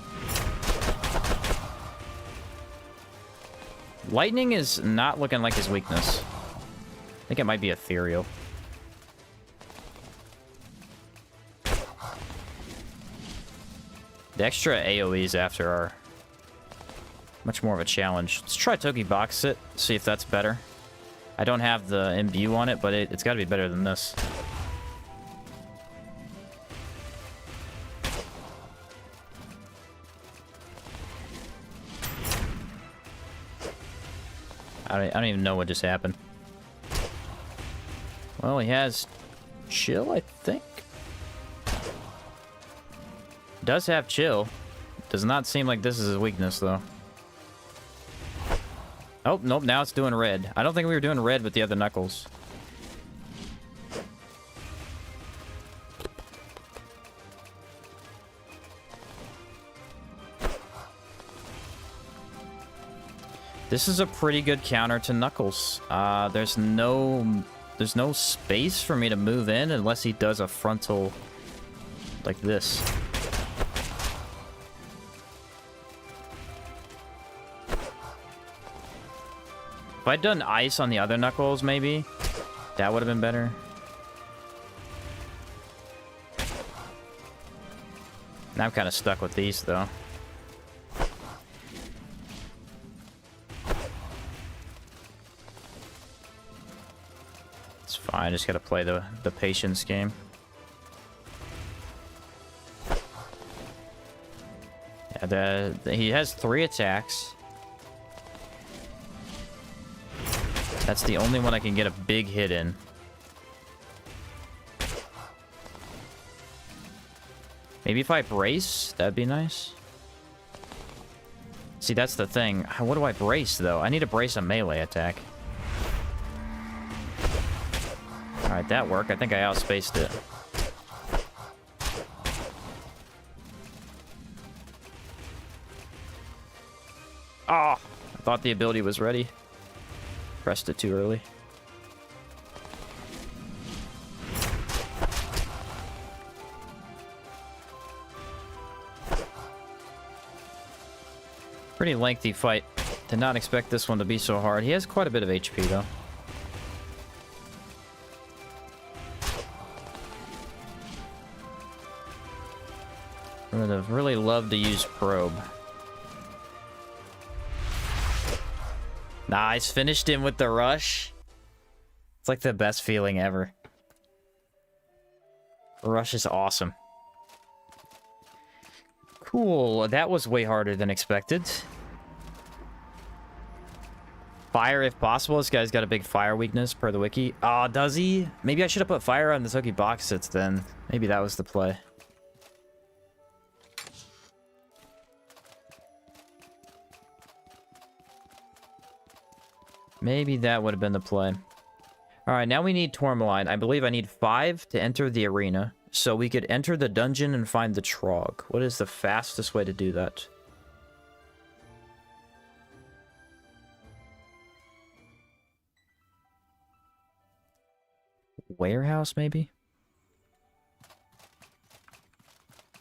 Lightning is not looking like his weakness. I think it might be ethereal. The extra AoEs after are much more of a challenge. Let's try Toki Box It, see if that's better. I don't have the imbue on it, but it's got to be better than this. I don't even know what just happened. Well, he has chill, I think. Does have chill. Does not seem like this is his weakness, though. Oh, nope, now it's doing red. I don't think we were doing red with the other Knuckles. This is a pretty good counter to Knuckles. There's no space for me to move in unless he does a frontal like this. If I'd done ice on the other Knuckles, maybe that would have been better. Now I'm kind of stuck with these though. I just gotta play the patience game. Yeah, he has 3 attacks. That's the only one I can get a big hit in. Maybe if I brace, that'd be nice. See, that's the thing. What do I brace, though? I need to brace a melee attack. Alright, that worked. I think I outspaced it. Oh! I thought the ability was ready. Pressed it too early. Pretty lengthy fight. Did not expect this one to be so hard. He has quite a bit of HP, though. I would have really loved to use probe. Nice, finished him with the rush. It's like the best feeling ever. Rush is awesome. Cool, that was way harder than expected. Fire if possible. This guy's got a big fire weakness per the wiki. Aw, does he? Maybe I should have put fire on the Soki box sets then. Maybe that was the play. Maybe that would have been the play. Alright, now we need Tourmaline. I believe I need 5 to enter the arena. So we could enter the dungeon and find the Trog. What is the fastest way to do that? Warehouse, maybe?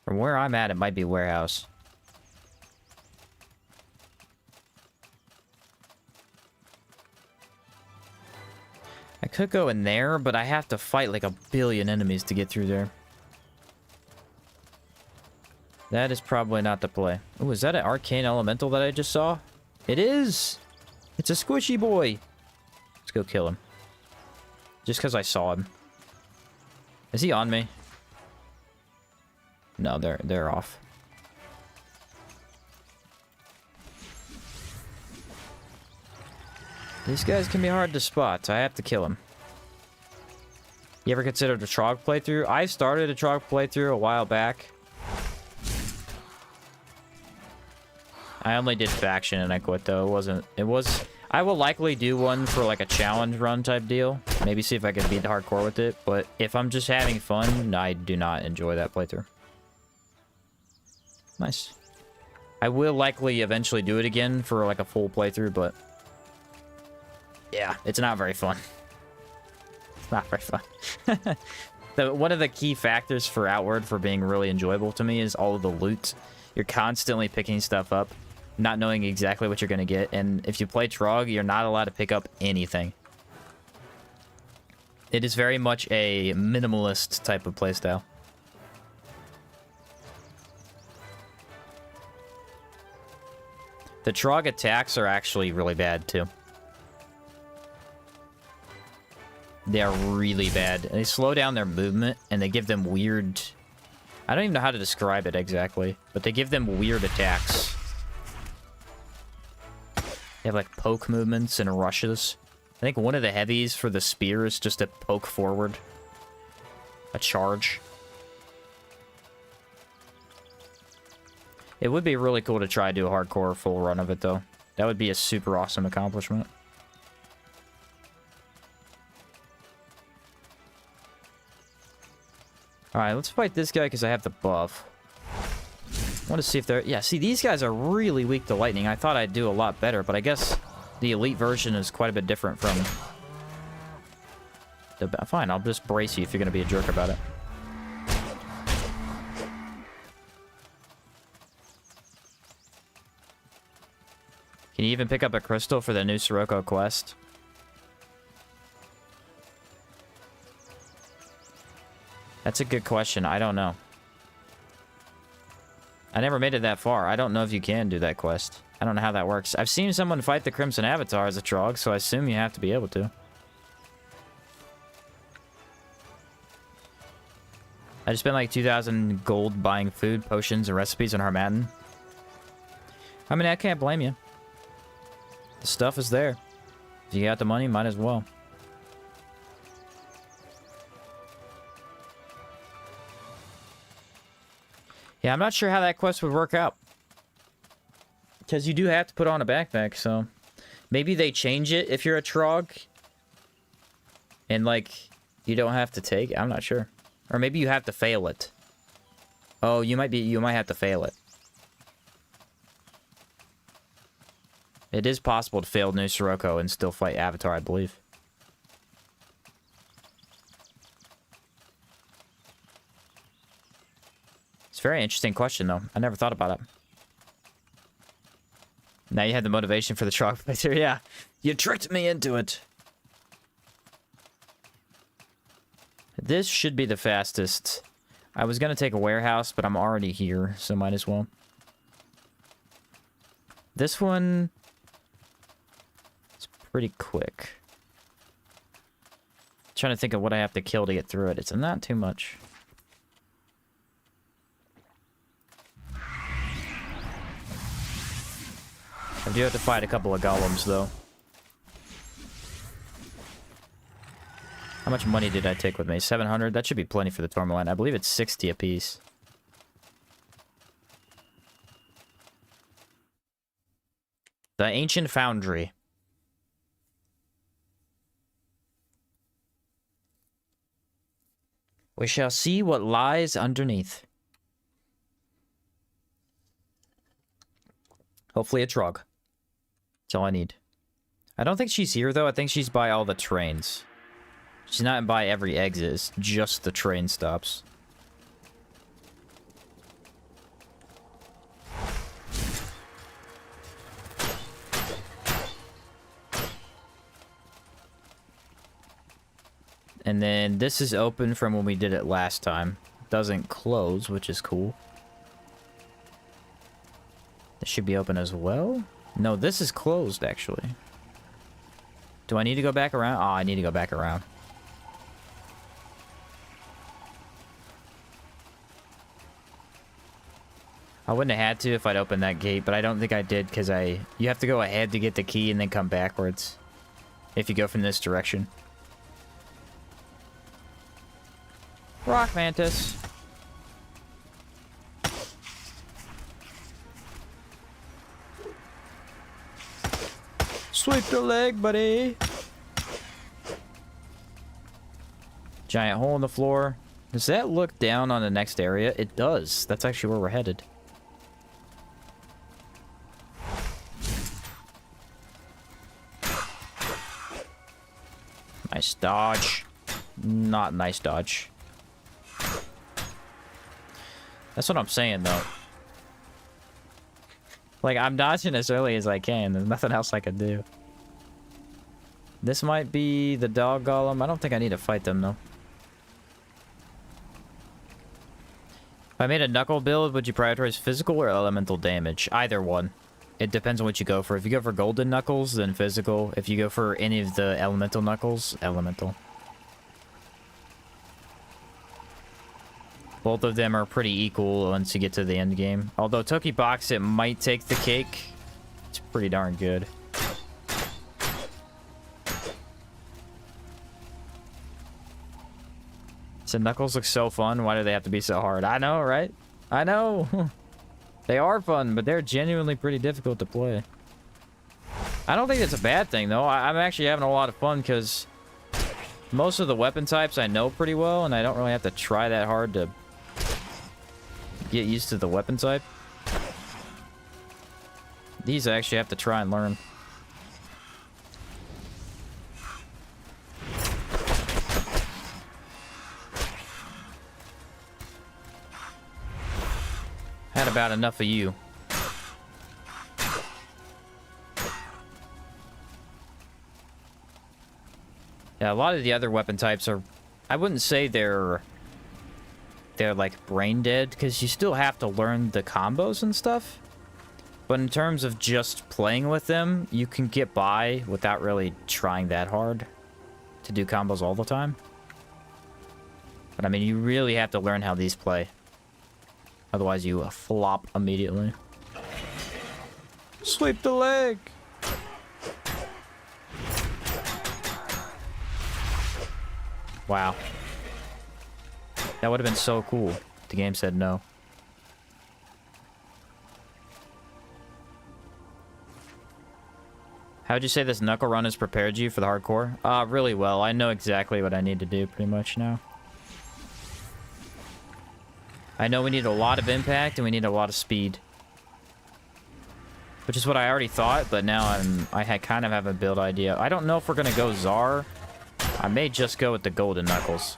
From where I'm at, it might be warehouse. I could go in there, but I have to fight like a billion enemies to get through there. That is probably not the play. Oh, is that an arcane elemental that I just saw? It is! It's a squishy boy! Let's go kill him. Just because I saw him. Is he on me? No, they're off. These guys can be hard to spot, so I have to kill him. You ever considered a Trog playthrough? I started a Trog playthrough a while back. I only did faction and I quit though. I will likely do one for like a challenge run type deal. Maybe see if I can beat the hardcore with it. But if I'm just having fun, I do not enjoy that playthrough. Nice. I will likely eventually do it again for like a full playthrough, but yeah, it's not very fun. It's not very fun. One of the key factors for Outward for being really enjoyable to me is all of the loot. You're constantly picking stuff up, not knowing exactly what you're going to get. And if you play Trog, you're not allowed to pick up anything. It is very much a minimalist type of playstyle. The Trog attacks are actually really bad, too. They are really bad. They slow down their movement, and they give them weird... I don't even know how to describe it exactly, but they give them weird attacks. They have, like, poke movements and rushes. I think one of the heavies for the spear is just a poke forward. A charge. It would be really cool to try to do a hardcore full run of it, though. That would be a super awesome accomplishment. Alright, let's fight this guy because I have the buff. I want to see if they're... Yeah, see, these guys are really weak to lightning. I thought I'd do a lot better, but I guess the elite version is quite a bit different from... Fine, I'll just brace you if you're going to be a jerk about it. Can you even pick up a crystal for the new Sirocco quest? That's a good question. I don't know. I never made it that far. I don't know if you can do that quest. I don't know how that works. I've seen someone fight the Crimson Avatar as a Trog, so I assume you have to be able to. I just spent like 2,000 gold buying food, potions, and recipes on Harmattan. I mean, I can't blame you. The stuff is there. If you got the money, might as well. Yeah, I'm not sure how that quest would work out. Because you do have to put on a backpack, so... Maybe they change it if you're a Trog. And, like, you don't have to take it. I'm not sure. Or maybe you have to fail it. Oh, you might have to fail it. It is possible to fail New Sirocco and still fight Avatar, I believe. It's a very interesting question, though. I never thought about it. Now you had the motivation for the Trog playthrough. Yeah, you tricked me into it. This should be the fastest. I was going to take a warehouse, but I'm already here, so might as well. This one... It's pretty quick. Trying to think of what I have to kill to get through it. It's not too much. I do have to fight a couple of golems, though. How much money did I take with me? 700? That should be plenty for the tourmaline. I believe it's 60 apiece. The ancient foundry. We shall see what lies underneath. Hopefully a Trog. That's all I need. I don't think she's here, though. I think she's by all the trains. She's not by every exit. It's just the train stops. And then this is open from when we did it last time. Doesn't close, which is cool. This should be open as well. No, this is closed, actually. Do I need to go back around? Oh, I need to go back around. I wouldn't have had to if I'd opened that gate, but I don't think I did because you have to go ahead to get the key and then come backwards if you go from this direction. Rock Mantis. Sweep the leg, buddy. Giant hole in the floor. Does that look down on the next area? It does. That's actually where we're headed. Nice dodge. Not nice dodge. That's what I'm saying, though. Like, I'm dodging as early as I can. There's nothing else I can do. This might be the dog golem. I don't think I need to fight them, though. If I made a knuckle build, would you prioritize physical or elemental damage? Either one. It depends on what you go for. If you go for golden knuckles, then physical. If you go for any of the elemental knuckles, elemental. Both of them are pretty equal once you get to the end game. Although Toki Box, it might take the cake. It's pretty darn good. So Knuckles look so fun. Why do they have to be so hard? I know, right? I know. They are fun, but they're genuinely pretty difficult to play. I don't think it's a bad thing, though. I'm actually having a lot of fun because most of the weapon types I know pretty well, and I don't really have to try that hard to get used to the weapon type. These I actually have to try and learn. Had about enough of you. Yeah, a lot of the other weapon types are... I wouldn't say they're like brain dead, because you still have to learn the combos and stuff. But in terms of just playing with them, you can get by without really trying that hard to do combos all the time. But I mean, you really have to learn how these play. Otherwise, you flop immediately. Sweep the leg! Wow. That would have been so cool. The game said no. How'd you say this knuckle run has prepared you for the hardcore? Really well. I know exactly what I need to do pretty much now. I know we need a lot of impact and we need a lot of speed. Which is what I already thought, but now I kind of have a build idea. I don't know if we're gonna go Czar. I may just go with the golden knuckles.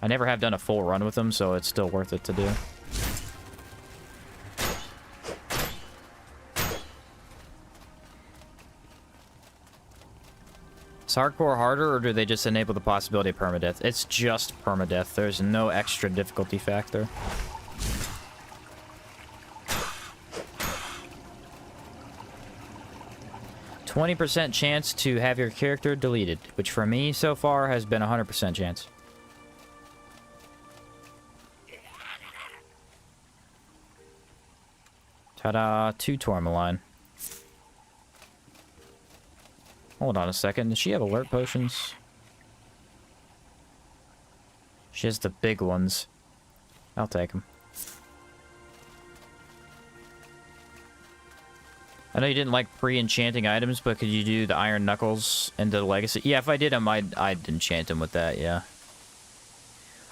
I never have done a full run with them, so it's still worth it to do. Is hardcore harder, or do they just enable the possibility of permadeath? It's just permadeath. There's no extra difficulty factor. 20% chance to have your character deleted, which for me so far has been 100% chance. Ta-da, 2 tourmaline. Hold on a second, does she have alert potions? She has the big ones. I'll take them. I know you didn't like pre-enchanting items, but could you do the Iron Knuckles into the Legacy? Yeah, if I did them, I'd enchant them with that, yeah.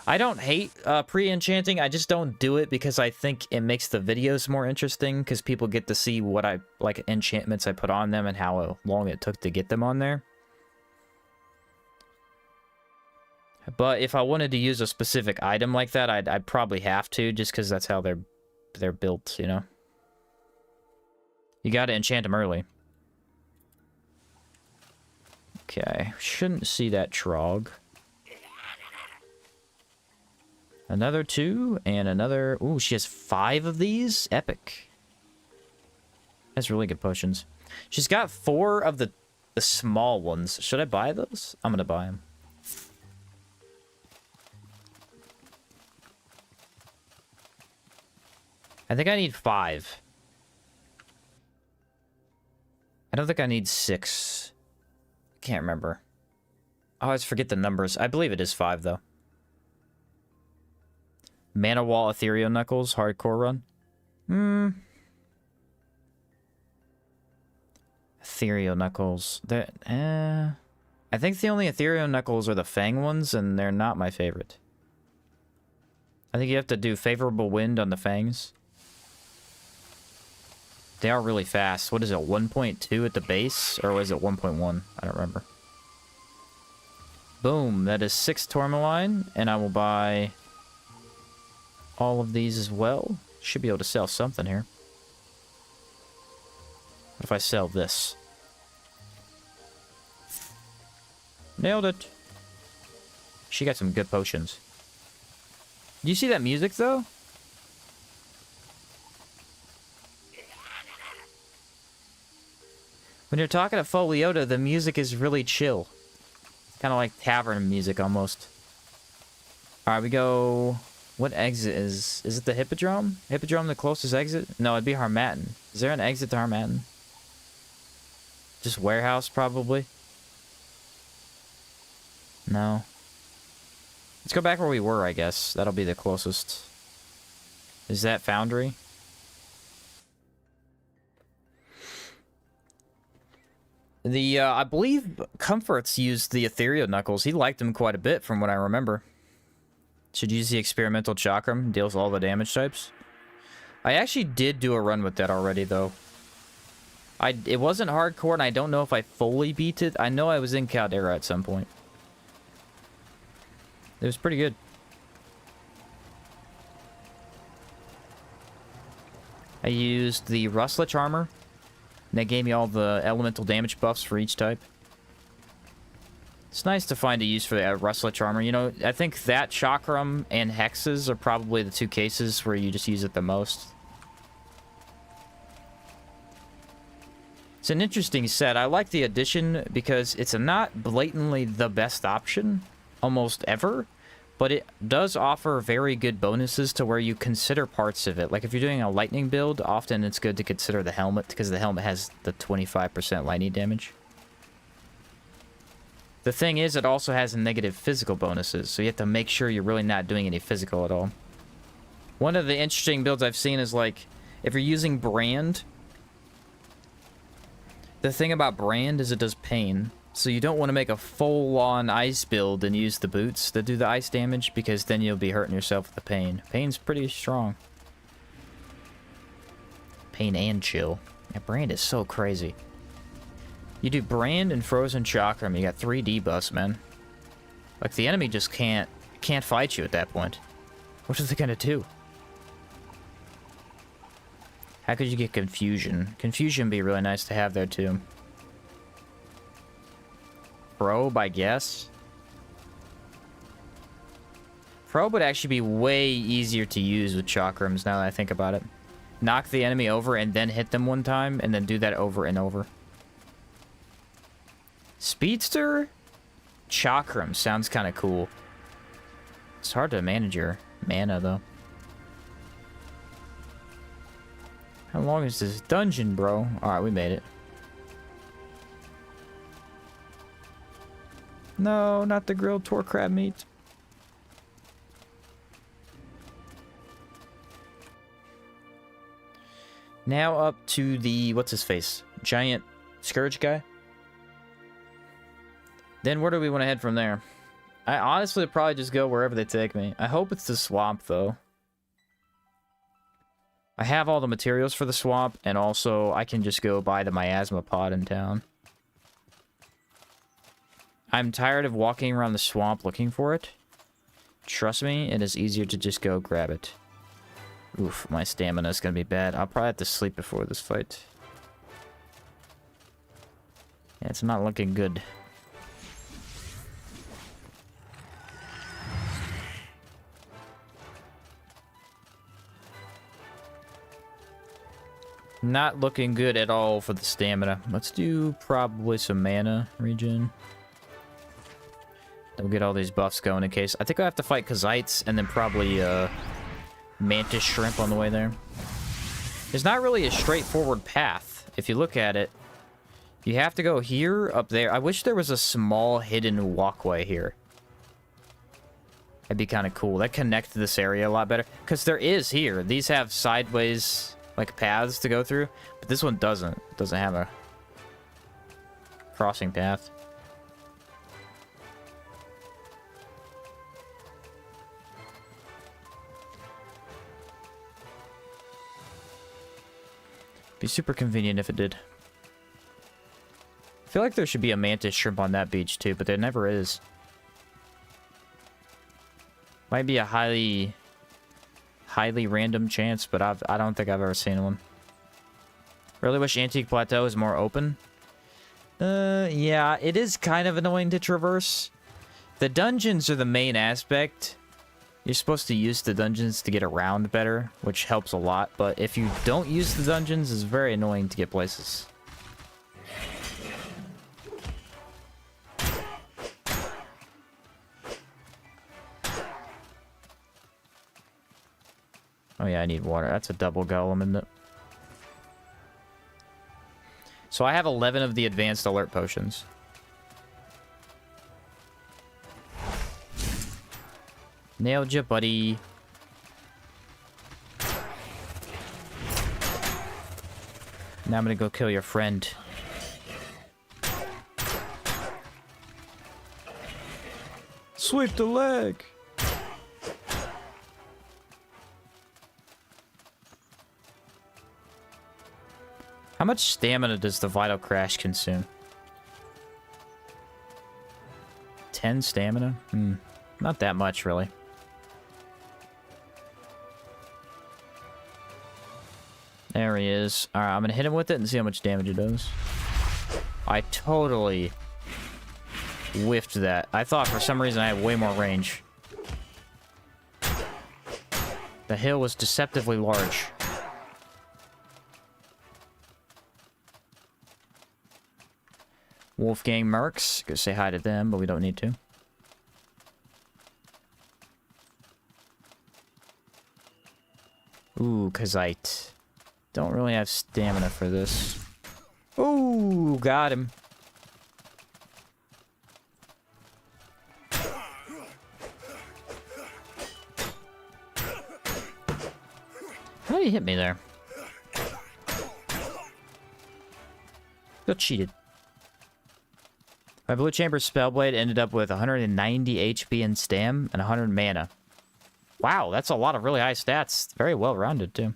I don't hate pre-enchanting, I just don't do it because I think it makes the videos more interesting, because people get to see what enchantments I put on them and how long it took to get them on there. But if I wanted to use a specific item like that, I'd probably have to, just because that's how they're built, you know? You gotta enchant them early. Okay, shouldn't see that Trog. Another 2, and another... Ooh, she has 5 of these? Epic. That's really good potions. She's got 4 of the small ones. Should I buy those? I'm gonna buy them. I think I need 5. I don't think I need 6. Can't remember. I always forget the numbers. I believe it is 5, though. Mana Wall Ethereal Knuckles, hardcore run. Ethereal Knuckles. I think the only Ethereal Knuckles are the Fang ones, and they're not my favorite. I think you have to do Favorable Wind on the Fangs. They are really fast. What is it, 1.2 at the base? Or was it 1.1? I don't remember. Boom, that is 6 tourmaline, and I will buy all of these as well. Should be able to sell something here. What if I sell this? Nailed it. She got some good potions. Do you see that music, though? When you're talking to Foliota, the music is really chill. Kind of like tavern music, almost. Alright, we go... What exit is... Is it the Hippodrome? Hippodrome the closest exit? No, it'd be Harmattan. Is there an exit to Harmattan? Just warehouse, probably? No. Let's go back where we were, I guess. That'll be the closest. Is that foundry? I believe Comforts used the Ethereal Knuckles. He liked them quite a bit, from what I remember. Should use the Experimental Chakram. Deals all the damage types. I actually did do a run with that already, though. It wasn't hardcore, and I don't know if I fully beat it. I know I was in Caldera at some point. It was pretty good. I used the Rustlich armor. And that gave me all the elemental damage buffs for each type. It's nice to find a use for the Rustlich armor. You know, I think that Chakram and Hexes are probably the 2 cases where you just use it the most. It's an interesting set. I like the addition because it's not blatantly the best option, almost ever. But it does offer very good bonuses to where you consider parts of it. Like if you're doing a lightning build, often it's good to consider the helmet because the helmet has the 25% lightning damage. The thing is, it also has negative physical bonuses, so you have to make sure you're really not doing any physical at all. One of the interesting builds I've seen is like, if you're using Brand, the thing about Brand is it does pain. So you don't want to make a full-on ice build and use the boots that do the ice damage, because then you'll be hurting yourself with the pain. Pain's pretty strong. Pain and chill. Yeah, Brand is so crazy. You do Brand and Frozen Chakram, you got 3 debuffs, man. Like, the enemy just can't fight you at that point. What are they gonna do? How could you get Confusion? Confusion would be really nice to have there, too. Probe, I guess. Probe would actually be way easier to use with Chakrams now that I think about it. Knock the enemy over and then hit them one time, and then do that over and over. Speedster Chakram sounds kind of cool. It's hard to manage your mana, though. How long is this dungeon, bro? Alright, we made it. No, not the grilled tor crab meat. Now up to the... what's his face? Giant Scourge guy? Then where do we want to head from there? I honestly would probably just go wherever they take me. I hope it's the swamp, though. I have all the materials for the swamp, and also I can just go buy the miasma pod in town. I'm tired of walking around the swamp looking for it. Trust me, it is easier to just go grab it. Oof, my stamina is going to be bad. I'll probably have to sleep before this fight. Yeah, it's not looking good. Not looking good at all for the stamina. Let's do probably some mana regen. Then we'll get all these buffs going in case. I think I have to fight Kazites and then probably Mantis Shrimp on the way there. There's not really a straightforward path. If you look at it, you have to go here, up there. I wish there was a small hidden walkway here. That'd be kind of cool. That connected this area a lot better. Because there is here. These have sideways... like paths to go through, but this one doesn't. It doesn't have a crossing path. Be super convenient if it did. I feel like there should be a mantis shrimp on that beach too, but there never is. Might be a highly random chance, but I don't think I've ever seen one. Really wish Antique Plateau is more open. Yeah, it is kind of annoying to traverse. The dungeons are the main aspect. You're supposed to use the dungeons to get around better, which helps a lot, but if you don't use the dungeons, it's very annoying to get places. Oh yeah, I need water. That's a double golem, isn't it? So I have 11 of the advanced alert potions. Nailed ya, buddy. Now I'm gonna go kill your friend. Sweep the leg! How much stamina does the Vital Crash consume? 10 stamina? Not that much, really. There he is. Alright, I'm gonna hit him with it and see how much damage it does. I totally whiffed that. I thought for some reason I had way more range. The hill was deceptively large. Wolfgang Mercs. Go say hi to them, but we don't need to. Ooh, Kazite. Don't really have stamina for this. Ooh, got him. How did he hit me there? Got cheated. My Blue Chamber Spellblade ended up with 190 HP and stam and 100 mana. Wow, that's a lot of really high stats. Very well rounded, too.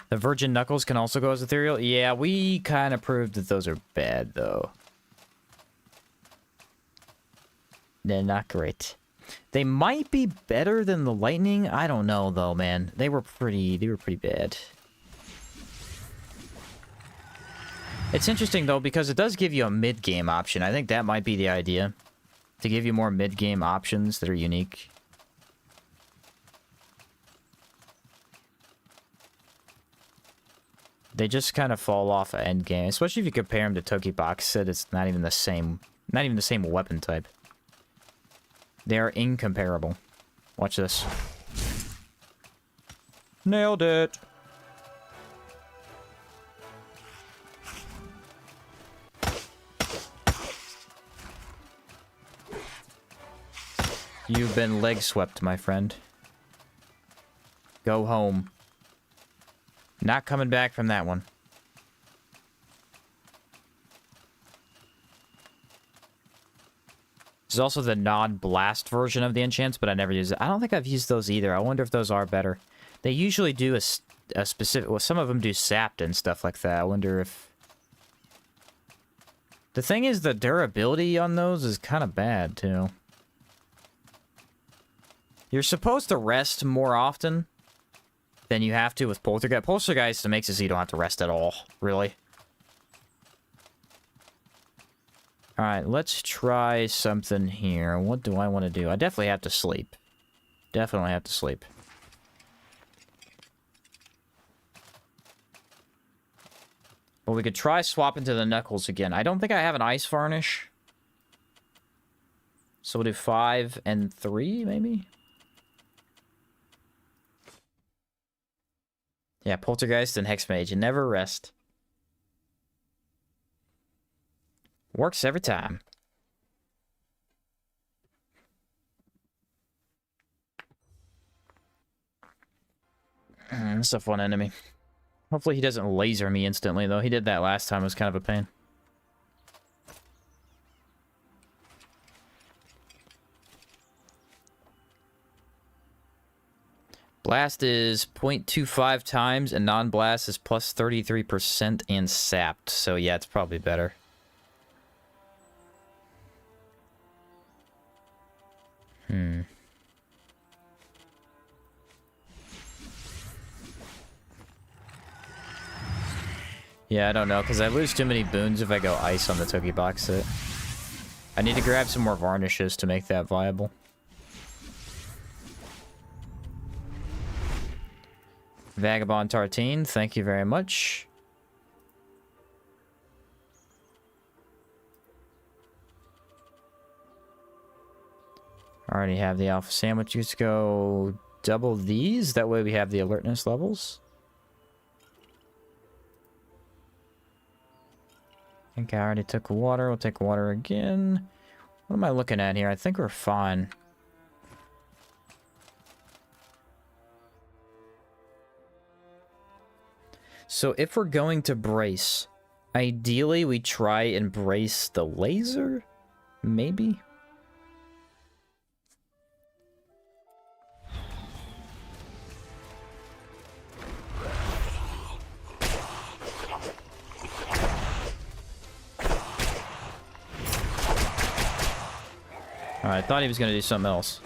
The Virgin Knuckles can also go as ethereal. Yeah, we kind of proved that those are bad, though. They're not great. They might be better than the Lightning. I don't know, though, man. They were pretty bad. It's interesting, though, because it does give you a mid-game option. I think that might be the idea. To give you more mid-game options that are unique. They just kind of fall off at endgame, especially if you compare them to Tokiboxit. It's not even the same weapon type. They are incomparable. Watch this. Nailed it. You've been leg swept, my friend. Go home. Not coming back from that one. There's also the non-blast version of the enchants, but I never use it. I don't think I've used those either. I wonder if those are better. They usually do a specific... Well, some of them do sapped and stuff like that. I wonder if... The thing is, the durability on those is kind of bad, too. You're supposed to rest more often than you have to with Poltergeist. Poltergeist makes it so you don't have to rest at all, really. Alright, let's try something here. What do I want to do? I definitely have to sleep. Definitely have to sleep. But we could try swapping to the Knuckles again. I don't think I have an Ice Varnish. So we'll do 5 and 3, maybe? Yeah, Poltergeist and Hexmage. Never rest. Works every time. That's a fun enemy. Hopefully he doesn't laser me instantly, though. He did that last time. It was kind of a pain. Blast is 0.25 times, and non-blast is plus 33% and sapped. So yeah, it's probably better. Yeah, I don't know, because I lose too many boons if I go ice on the Tokiboxit. I need to grab some more varnishes to make that viable. Vagabond Tartine, thank you very much. I already have the alpha sandwich. Let's go double these. That way we have the alertness levels. I think I already took water. We'll take water again. What am I looking at here? I think we're fine. So if we're going to brace, ideally we try and brace the laser? Maybe? Alright, I thought he was going to do something else.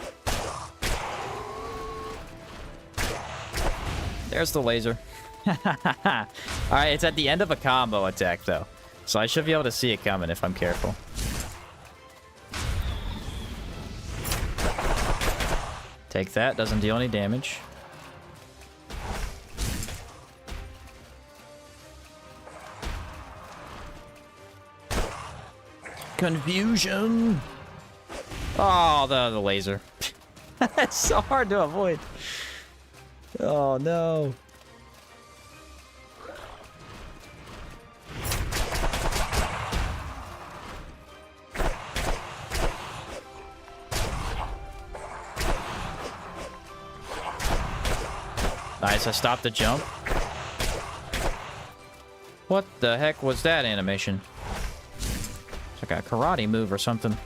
There's the laser. Alright, it's at the end of a combo attack, though. So I should be able to see it coming if I'm careful. Take that, doesn't deal any damage. Confusion! Oh, the laser. It's so hard to avoid. Oh, no. Nice, I stopped the jump. What the heck was that animation? It's like a karate move or something.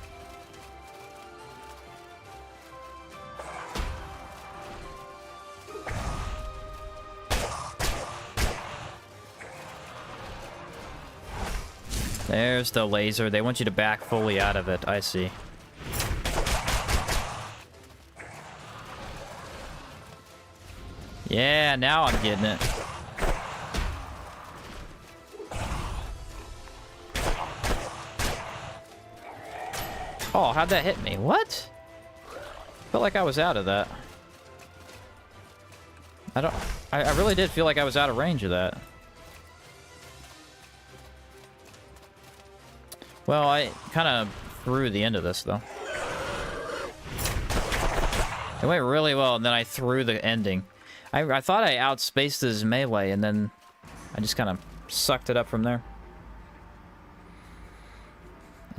There's the laser. They want you to back fully out of it. I see. Yeah, now I'm getting it. Oh, how'd that hit me? What? Felt like I was out of that. I really did feel like I was out of range of that. Well, I kind of threw the end of this, though. It went really well, and then I threw the ending. I thought I outspaced his melee, and then I just kind of sucked it up from there.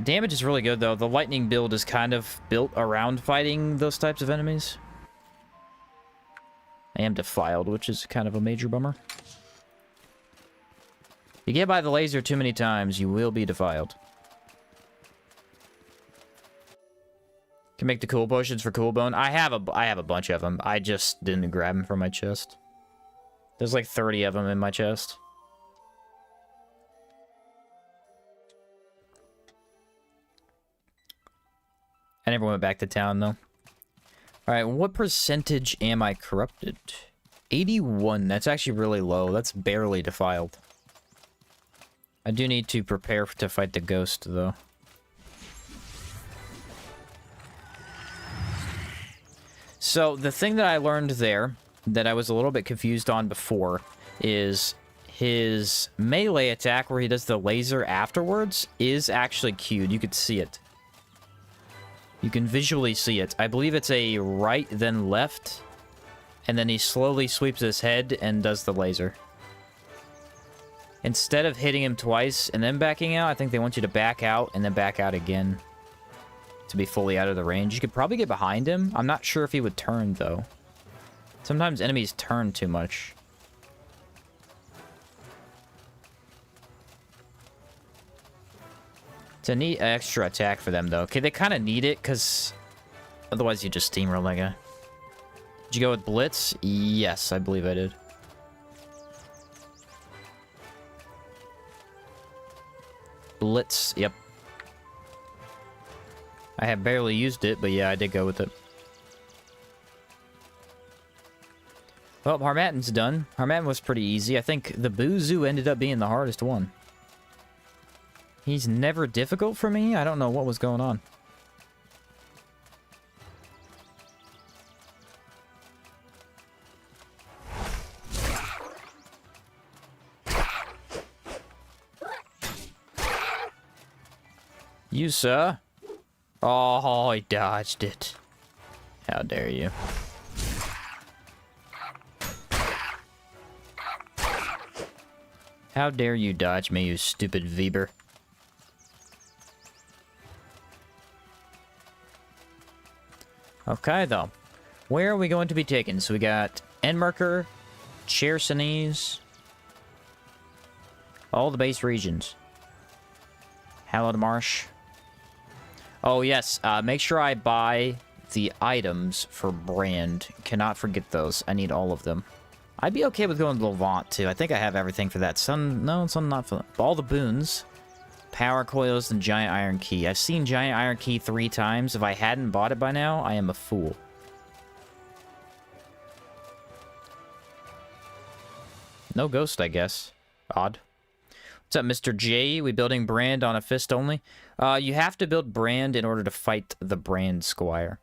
Damage is really good, though. The lightning build is kind of built around fighting those types of enemies. I am defiled, which is kind of a major bummer. You get by the laser too many times, you will be defiled. Can make the cool potions for cool bone. I have a bunch of them. I just didn't grab them from my chest. There's like 30 of them in my chest. I never went back to town though. Alright, what percentage am I corrupted? 81. That's actually really low. That's barely defiled. I do need to prepare to fight the ghost though. So, the thing that I learned there, that I was a little bit confused on before, is his melee attack, where he does the laser afterwards, is actually queued. You could see it. You can visually see it. I believe it's a right, then left, and then he slowly sweeps his head and does the laser. Instead of hitting him twice and then backing out, I think they want you to back out and then back out again to be fully out of the range. You could probably get behind him. I'm not sure if he would turn, though. Sometimes enemies turn too much. It's a neat extra attack for them, though. Okay, they kind of need it, because otherwise you just steamroll that guy. Did you go with Blitz? Yes, I believe I did. Blitz, yep. I have barely used it, but yeah, I did go with it. Well, Harmattan's done. Harmattan was pretty easy. I think the Boozoo ended up being the hardest one. He's never difficult for me? I don't know what was going on. You, sir? Oh, I dodged it. How dare you. How dare you dodge me, you stupid Weber. Okay, though. Where are we going to be taken? So we got Enmerker, Chersonese, all the base regions. Hallowed Marsh. Oh, yes. Make sure I buy the items for Brand. Cannot forget those. I need all of them. I'd be okay with going to Levant, too. I think I have everything for that. No, some not for all the boons. Power coils and Giant Iron Key. I've seen Giant Iron Key 3 times. If I hadn't bought it by now, I am a fool. No ghost, I guess. Odd. What's up, Mr. J? We building Brand on a fist only? You have to build Brand in order to fight the Brand Squire.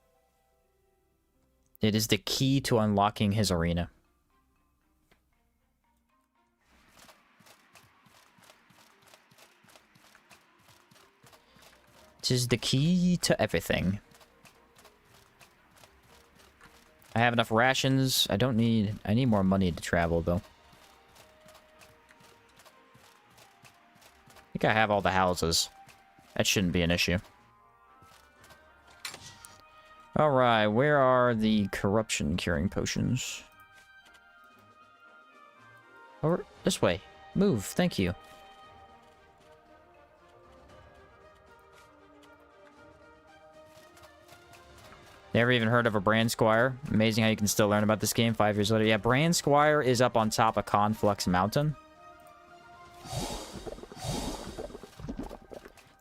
It is the key to unlocking his arena. It is the key to everything. I have enough rations. I need more money to travel, though. I think I have all the houses. That shouldn't be an issue. Alright, where are the corruption curing potions? Over this way. Move, thank you. Never even heard of a Brand Squire. Amazing how you can still learn about this game 5 years later. Yeah, Brand Squire is up on top of Conflux Mountain.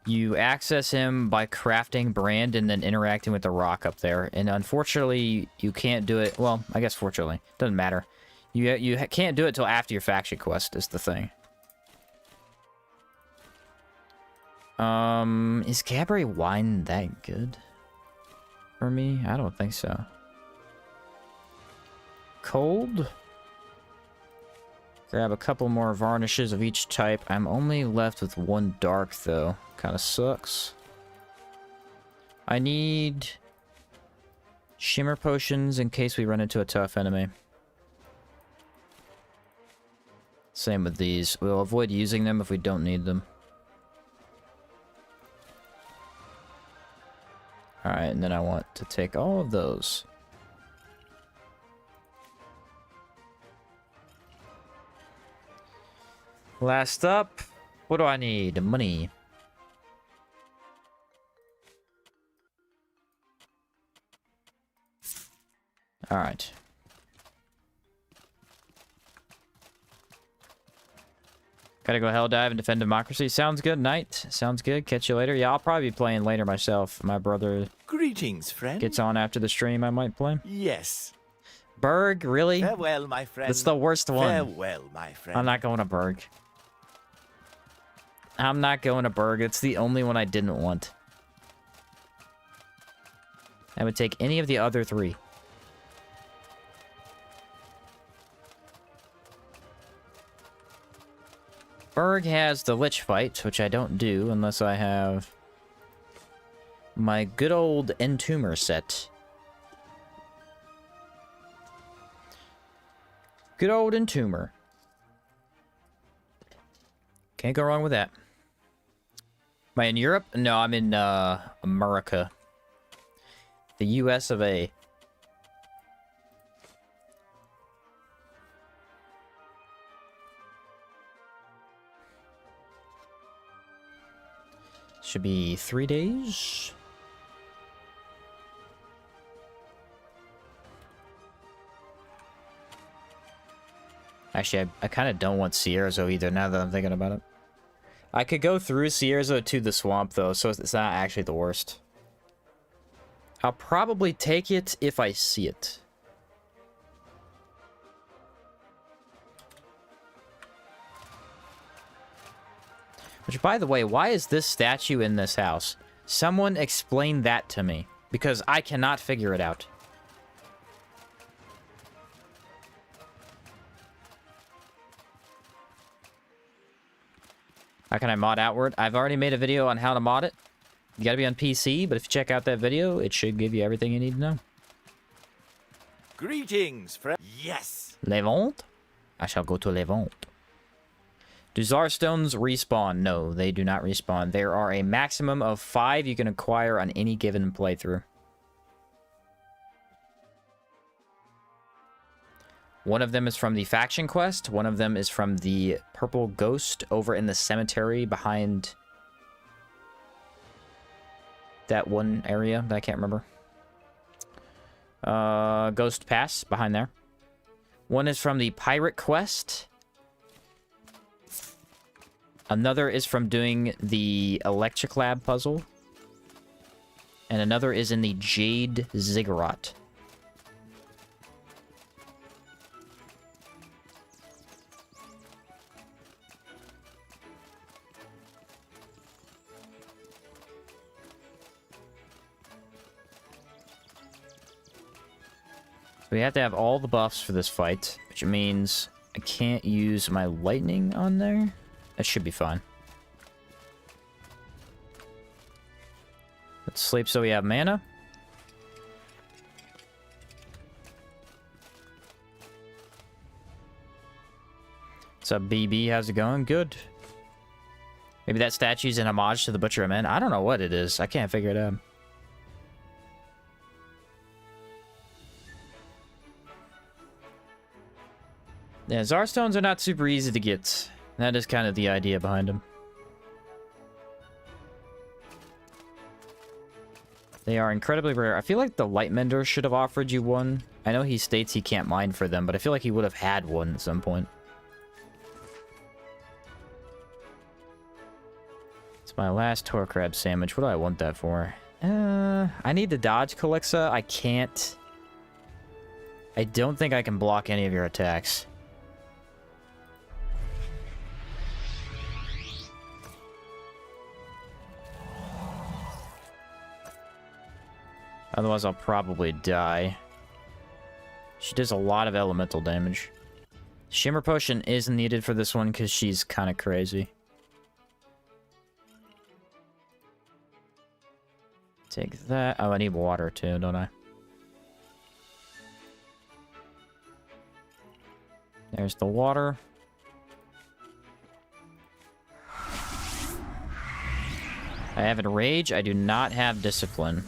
You access him by crafting Brand and then interacting with the rock up there. And unfortunately, you can't do it. Well, I guess fortunately. Doesn't matter. You can't do it till after your faction quest is the thing. Is Cabaret wine that good for me? I don't think so. Cold? Grab a couple more varnishes of each type. I'm only left with one dark, though. Kind of sucks. I need shimmer potions in case we run into a tough enemy. Same with these. We'll avoid using them if we don't need them. Alright, and then I want to take all of those. Last up, what do I need? Money. Alright. Gotta go hell dive and defend democracy. Sounds good, Knight. Sounds good. Catch you later. Yeah, I'll probably be playing later myself. My brother Greetings, friend. gets on after the stream. I might play. Yes. Berg, really? Farewell, my friend. That's the worst one. Farewell, my friend. I'm not going to Berg. I'm not going to Berg. It's the only one I didn't want. I would take any of the other three. Berg has the Lich fight, which I don't do unless I have my good old Entomber set. Good old Entomber. Can't go wrong with that. Am I in Europe? No, I'm in America. The US of A. Should be 3 days. Actually, I kind of don't want Cierzo either, now that I'm thinking about it. I could go through Cierzo to the swamp, though, so it's not actually the worst. I'll probably take it if I see it. Which, by the way, why is this statue in this house? Someone explain that to me, because I cannot figure it out. How can I mod Outward? I've already made a video on how to mod it. You gotta be on PC, but if you check out that video, it should give you everything you need to know. Greetings, friend. Yes. Levant? I shall go to Levant. Do Zarstones respawn? No, they do not respawn. There are a maximum of 5 you can acquire on any given playthrough. One of them is from the faction quest. One of them is from the purple ghost over in the cemetery behind that one area that I can't remember. Ghost Pass behind there. One is from the pirate quest. Another is from doing the Electric Lab puzzle. And another is in the Jade Ziggurat. So we have to have all the buffs for this fight, which means I can't use my lightning on there. That should be fine. Let's sleep so we have mana. What's up, BB? How's it going? Good. Maybe that statue's an homage to the Butcher of Men. I don't know what it is. I can't figure it out. Yeah, Zarstones are not super easy to get. That is kind of the idea behind them. They are incredibly rare. I feel like the Lightmender should have offered you one. I know he states he can't mine for them, but I feel like he would have had one at some point. It's my last Tor Crab sandwich. What do I want that for? I need the Dodge Calixa. I can't. I don't think I can block any of your attacks. Otherwise, I'll probably die. She does a lot of elemental damage. Shimmer Potion is needed for this one because she's kind of crazy. Take that. Oh, I need water too, don't I? There's the water. I have Enrage. I do not have Discipline.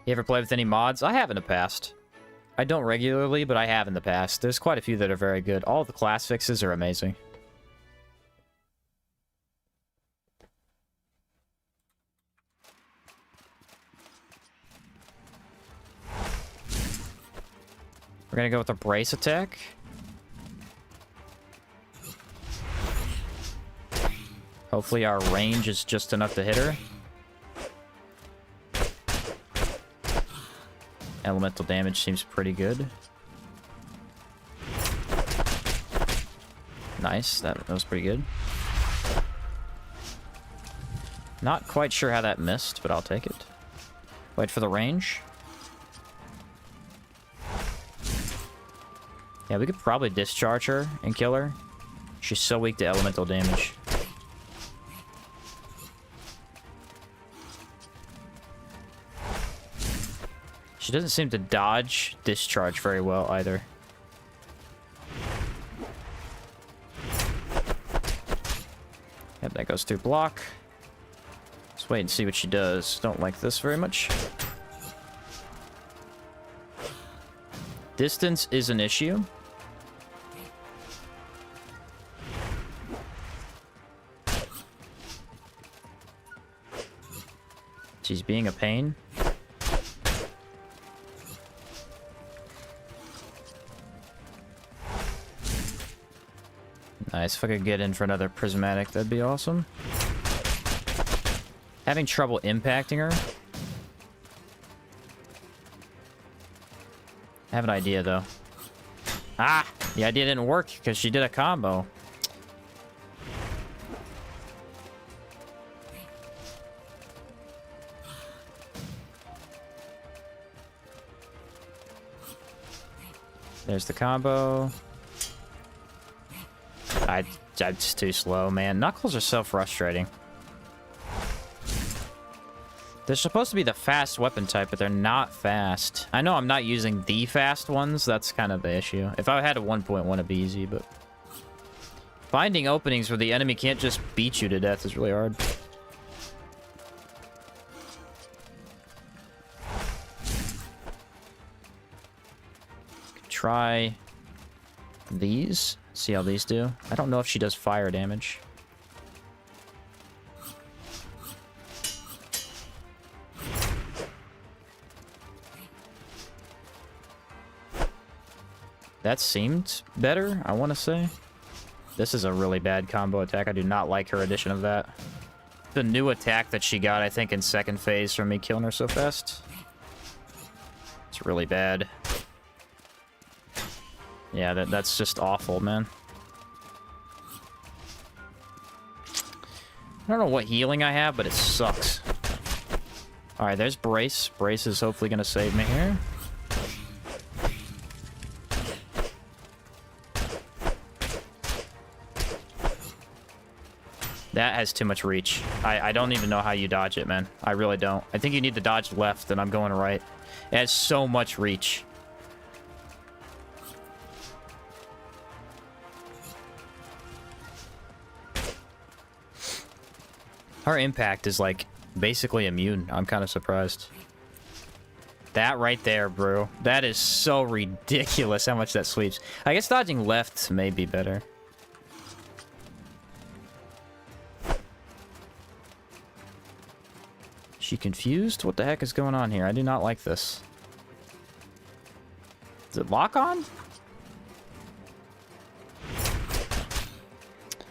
You ever play with any mods? I have in the past. I don't regularly, but I have in the past. There's quite a few that are very good. All the class fixes are amazing. We're gonna go with a brace attack. Hopefully our range is just enough to hit her. Elemental damage seems pretty good. Nice, that was pretty good. Not quite sure how that missed, but I'll take it. Wait for the range. Yeah, we could probably discharge her and kill her. She's so weak to elemental damage. She doesn't seem to dodge discharge very well either. Yep, that goes through block. Let's wait and see what she does. Don't like this very much. Distance is an issue. She's being a pain. Nice. If I could get in for another prismatic, that'd be awesome. Having trouble impacting her. I have an idea, though. Ah! The idea didn't work because she did a combo. There's the combo. I'm just too slow, man. Knuckles are so frustrating. They're supposed to be the fast weapon type, but they're not fast. I know I'm not using the fast ones. That's kind of the issue. If I had a 1.1, it'd be easy, but... finding openings where the enemy can't just beat you to death is really hard. Try these. See how these do. I don't know if she does fire damage. That seemed better, I want to say. This is a really bad combo attack. I do not like her addition of that. The new attack that she got, I think, in second phase from me killing her so fast. It's really bad. Yeah, that's just awful, man. I don't know what healing I have, but it sucks. Alright, there's Brace. Brace is hopefully going to save me here. That has too much reach. I don't even know how you dodge it, man. I really don't. I think you need to dodge left, and I'm going right. It has so much reach. Her impact is, like, basically immune. I'm kind of surprised. That right there, bro. That is so ridiculous how much that sweeps. I guess dodging left may be better. She confused? What the heck is going on here? I do not like this. Is it lock on?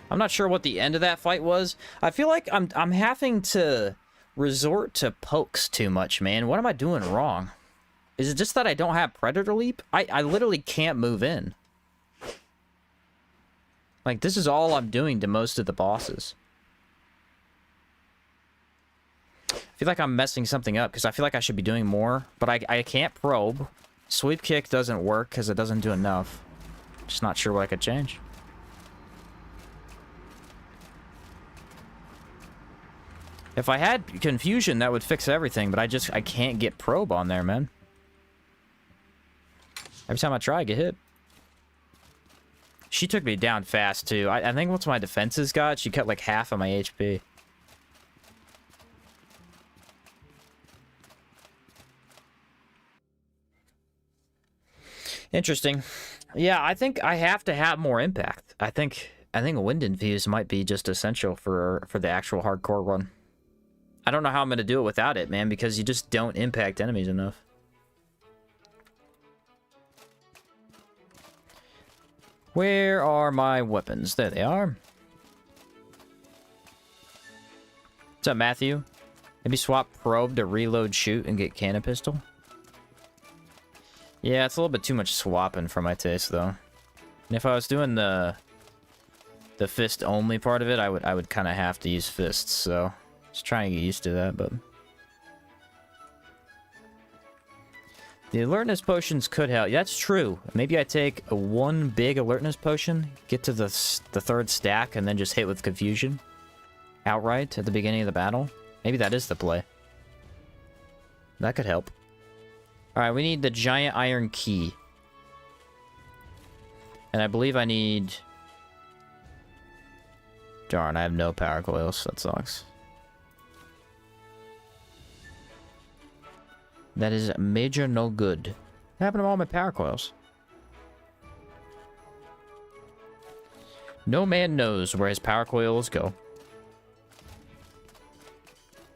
I'm not sure what the end of that fight was. I feel like I'm having to resort to pokes too much, man. What am I doing wrong? Is it just that I don't have Predator Leap? I literally can't move in. Like, this is all I'm doing to most of the bosses. feel like I'm messing something up because I feel like I should be doing more, but I can't probe. Sweep kick doesn't work because it doesn't do enough. Just not sure what I could change. If I had confusion, that would fix everything, but I can't get probe on there, man. Every time I try, I get hit. She took me down fast, too. I think once my defenses got, she cut like half of my HP. Interesting. Yeah, I think I have to have more impact. I think Wind Infuse might be just essential for the actual hardcore run. I don't know how I'm going to do it without it, man, because you just don't impact enemies enough. Where are my weapons? There they are. What's up, Matthew? Maybe swap probe to reload shoot and get cannon pistol? Yeah, it's a little bit too much swapping for my taste, though. And if I was doing the fist only part of it, I would kind of have to use fists, so just trying to get used to that, but the alertness potions could help. Yeah, that's true. Maybe I take one big alertness potion, get to the third stack, and then just hit with confusion outright at the beginning of the battle. Maybe that is the play. That could help. Alright, we need the giant iron key. And I believe I need... Darn, I have no power coils. That sucks. That is major no good. What happened to all my power coils? No man knows where his power coils go.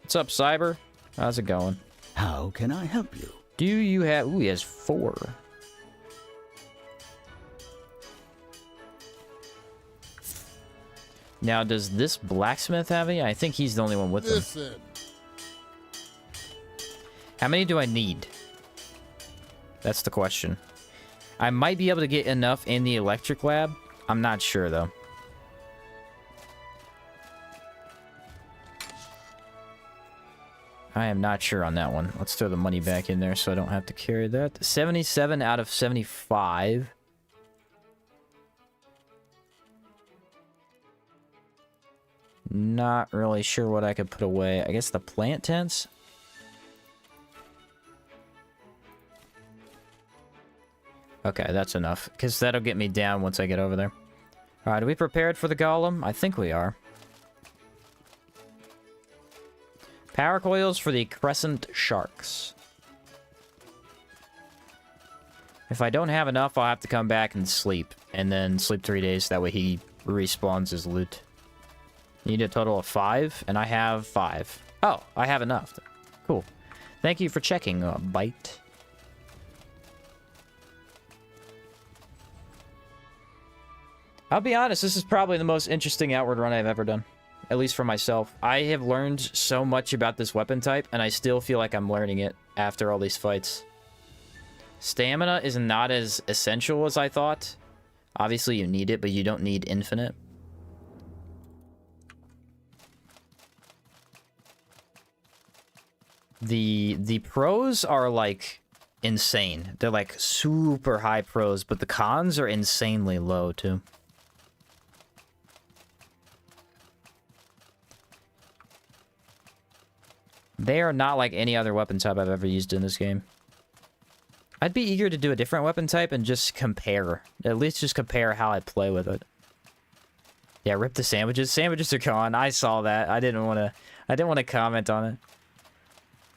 What's up, Cyber? How's it going? How can I help you? Do you have... Ooh, he has 4. Now, does this blacksmith have any? I think he's the only one with them. Listen. How many do I need? That's the question. I might be able to get enough in the electric lab. I'm not sure, though. I am not sure on that one. Let's throw the money back in there so I don't have to carry that. 77 out of 75. Not really sure what I could put away. I guess the plant tents? Okay, that's enough. Because that'll get me down once I get over there. Alright, are we prepared for the golem? I think we are. Power coils for the crescent sharks. If I don't have enough, I'll have to come back and sleep. And then sleep 3 days. That way he respawns his loot. Need a total of 5, and I have 5. Oh, I have enough. Cool. Thank you for checking, Bite. I'll be honest, this is probably the most interesting outward run I've ever done. At least for myself. I have learned so much about this weapon type, and I still feel like I'm learning it after all these fights. Stamina is not as essential as I thought. Obviously, you need it, but you don't need infinite. The pros are, like, insane. They're, like, super high pros, but the cons are insanely low, too. They are not like any other weapon type I've ever used in this game. I'd be eager to do a different weapon type and just compare. At least just compare how I play with it. Yeah, rip the sandwiches. Sandwiches are gone. I saw that. I didn't want to comment on it.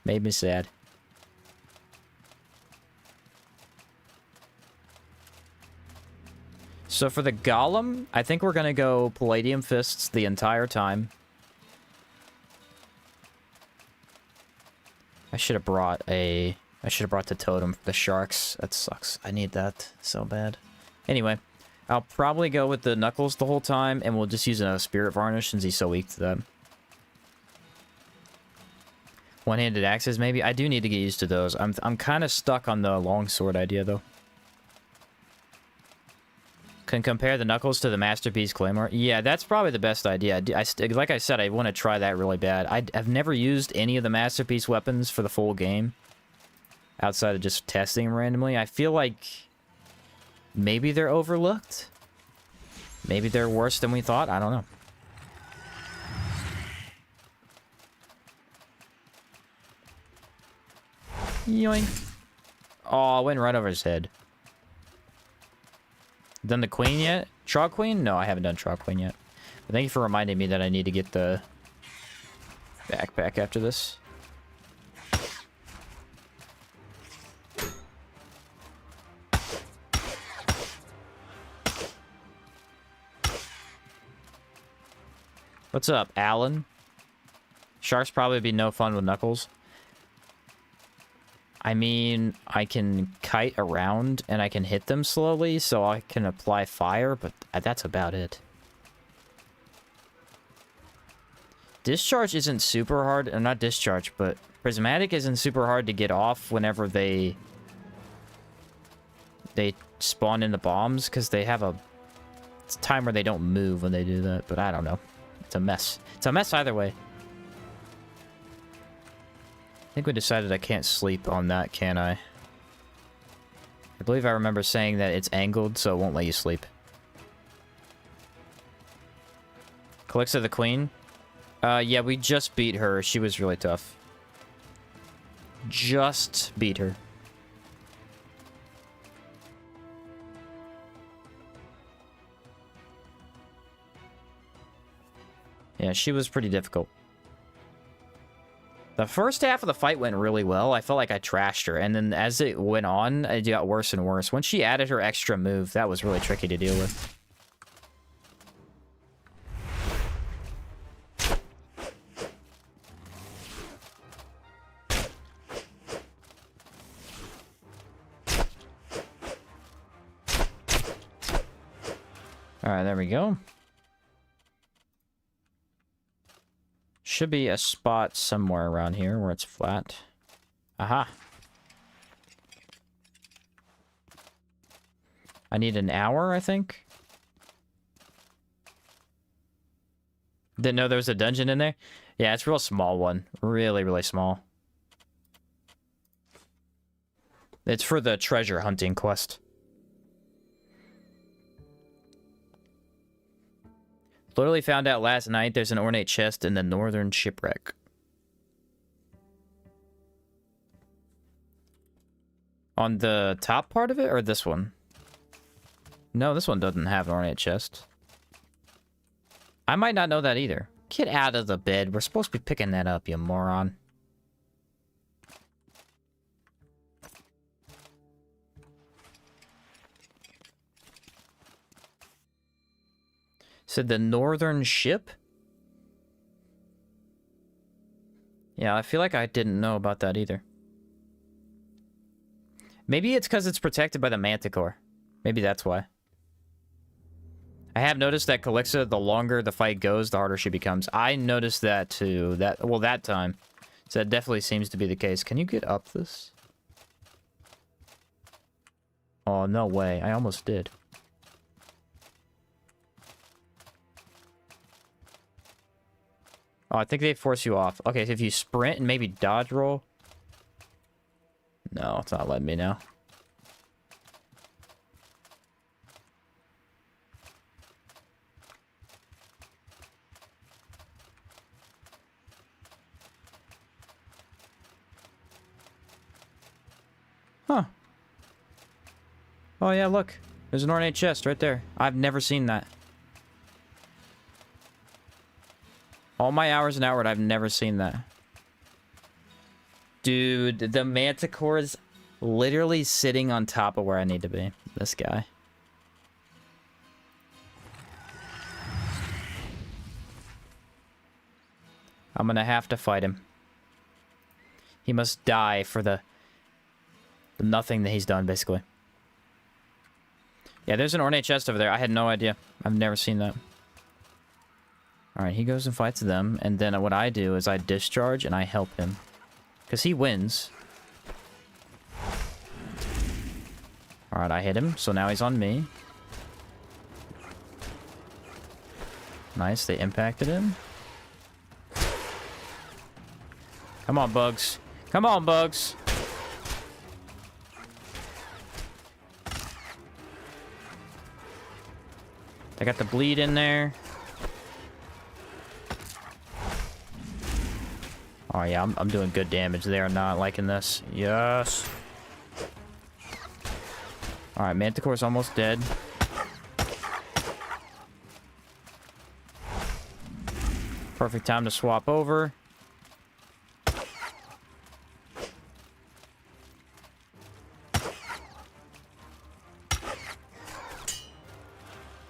Made me sad. So for the golem, I think we're going to go Palladium Fists the entire time. I should have brought the totem for the sharks. That sucks. I need that so bad. Anyway, I'll probably go with the knuckles the whole time, and we'll just use a spirit varnish since he's so weak to that. One-handed axes, maybe? I do need to get used to those. I'm kind of stuck on the longsword idea, though. Can compare the Knuckles to the Masterpiece Claymore. Yeah, that's probably the best idea. Like I said, I want to try that really bad. I've never used any of the Masterpiece weapons for the full game. Outside of just testing randomly. I feel like maybe they're overlooked. Maybe they're worse than we thought. I don't know. Yoink. Oh, went right over his head. Done the Queen yet? Trog Queen? No, I haven't done Trog Queen yet. But thank you for reminding me that I need to get the backpack after this. What's up, Alan? Sharks probably be no fun with Knuckles. I mean, I can kite around and I can hit them slowly, so I can apply fire, but that's about it. Discharge isn't super hard, or not discharge, but prismatic isn't super hard to get off whenever they spawn in the bombs, because they have a time where they don't move when they do that, but I don't know. It's a mess. It's a mess either way. I think we decided I can't sleep on that, can I? I believe I remember saying that it's angled, so it won't let you sleep. Calixa the Queen? Yeah, we just beat her. She was really tough. Just beat her. Yeah, she was pretty difficult. The first half of the fight went really well. I felt like I trashed her, and then as it went on, it got worse and worse. When she added her extra move, that was really tricky to deal with. Alright, there we go. Should be a spot somewhere around here where it's flat. Aha. I need an hour, I think. Didn't know there was a dungeon in there. Yeah, it's a real small one. Really, really small. It's for the treasure hunting quest. Literally found out last night there's an ornate chest in the northern shipwreck. On the top part of it, or this one? No, this one doesn't have an ornate chest. I might not know that either. Get out of the bed. We're supposed to be picking that up, you moron. Said the northern ship? Yeah, I feel like I didn't know about that either. Maybe it's because it's protected by the manticore. Maybe that's why. I have noticed that Calixa, the longer the fight goes, the harder she becomes. I noticed that too. That time. So that definitely seems to be the case. Can you get up this? Oh, no way. I almost did. Oh, I think they force you off. Okay, so if you sprint and maybe dodge roll. No, it's not letting me now. Huh. Oh yeah, look. There's an ornate chest right there. I've never seen that. All my hours in Outward, I've never seen that. Dude, the manticore is literally sitting on top of where I need to be. This guy. I'm gonna have to fight him. He must die for the nothing that he's done, basically. Yeah, there's an ornate chest over there. I had no idea. I've never seen that. Alright, he goes and fights them, and then what I do is I discharge and I help him. Because he wins. Alright, I hit him, so now he's on me. Nice, they impacted him. Come on, bugs. Come on, bugs. I got the bleed in there. Oh yeah, I'm doing good damage there. I'm not liking this. Yes. Alright, Manticore's almost dead. Perfect time to swap over.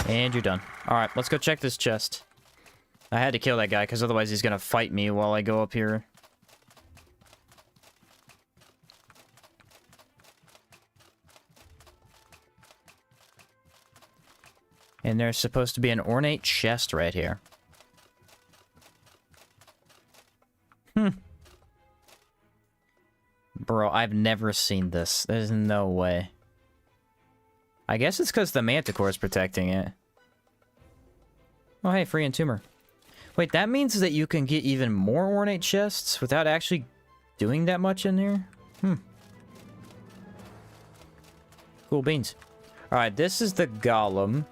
And you're done. Alright, let's go check this chest. I had to kill that guy, because otherwise he's going to fight me while I go up here. And there's supposed to be an ornate chest right here. Bro, I've never seen this. There's no way. I guess it's because the Manticore is protecting it. Oh, hey, free entomber. Wait, that means that you can get even more ornate chests without actually doing that much in here? Cool beans. Alright, this is the Golem.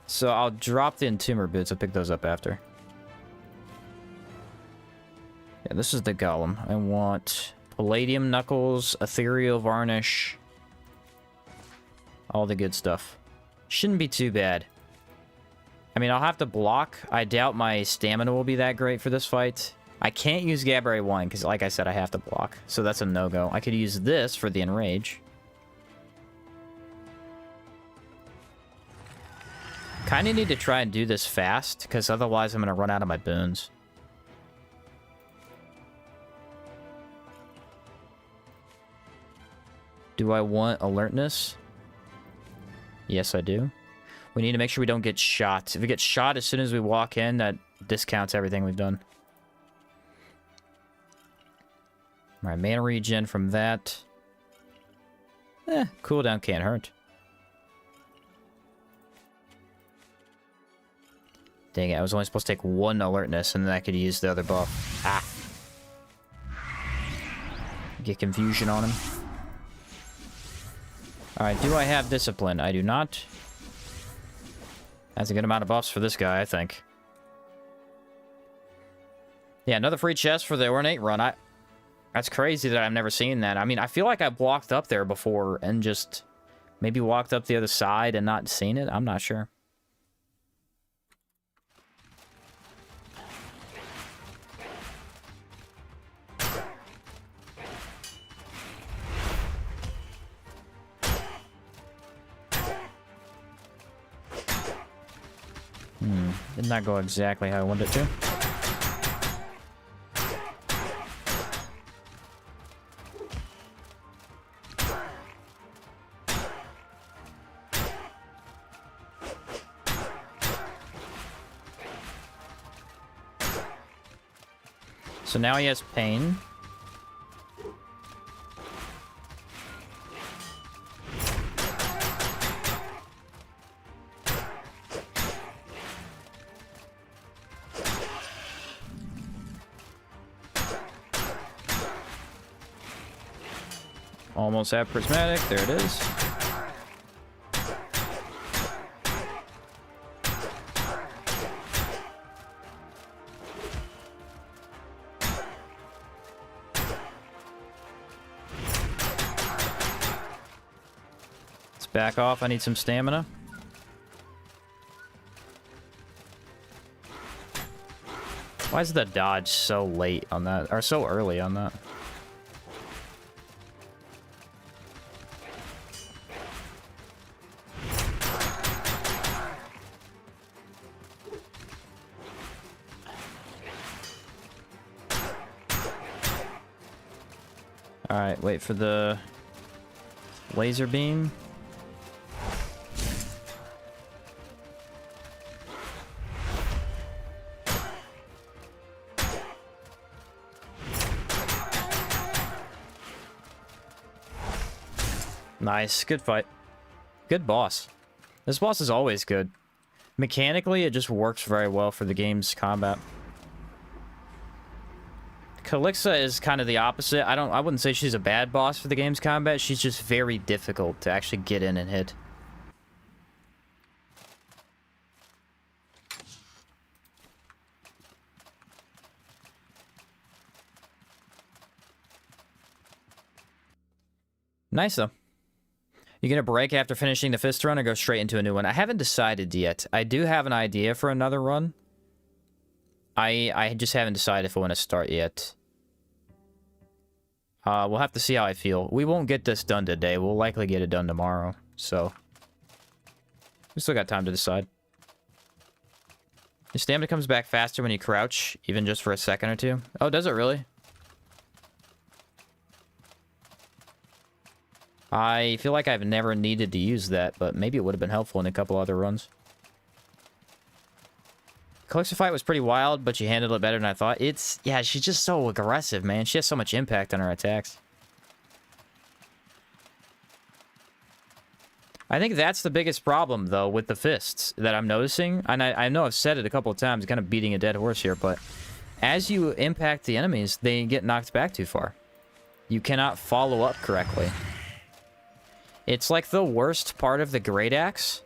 So I'll drop the entomber boots. I'll pick those up after. Yeah, this is the Golem. I want palladium knuckles, ethereal varnish, all the good stuff. Shouldn't be too bad. I mean, I'll have to block. I doubt my stamina will be that great for this fight. I can't use Gabbray 1 because, like I said, I have to block. So that's a no-go. I could use this for the enrage. Kind of need to try and do this fast because otherwise I'm going to run out of my boons. Do I want alertness? Yes, I do. We need to make sure we don't get shot. If we get shot as soon as we walk in, that discounts everything we've done. Alright, mana regen from that. Cooldown can't hurt. Dang it, I was only supposed to take one alertness, and then I could use the other buff. Ah! Get confusion on him. Alright, do I have discipline? I do not. That's a good amount of buffs for this guy, I think. Yeah, another free chest for the ornate run. That's crazy that I've never seen that. I mean, I feel like I've walked up there before and just maybe walked up the other side and not seen it. I'm not sure. Did not go exactly how I wanted it to. So now he has pain. Almost have prismatic. There it is. Let's back off. I need some stamina. Why is the dodge so late on that, or so early on that? Alright, wait for the laser beam. Nice, good fight. Good boss. This boss is always good. Mechanically, it just works very well for the game's combat. Calixa is kind of the opposite. I wouldn't say she's a bad boss for the game's combat. She's just very difficult to actually get in and hit. Nice, though. You gonna break after finishing the fist run or go straight into a new one? I haven't decided yet. I do have an idea for another run. I just haven't decided if I want to start yet. We'll have to see how I feel. We won't get this done today. We'll likely get it done tomorrow. So, we still got time to decide. Your stamina comes back faster when you crouch, even just for a second or two. Oh, does it really? I feel like I've never needed to use that, but maybe it would have been helpful in a couple other runs. Calixa fight was pretty wild, but she handled it better than I thought. Yeah, she's just so aggressive, man. She has so much impact on her attacks. I think that's the biggest problem, though, with the fists that I'm noticing. And I know I've said it a couple of times, kind of beating a dead horse here, but as you impact the enemies, they get knocked back too far. You cannot follow up correctly. It's like the worst part of the Great Axe,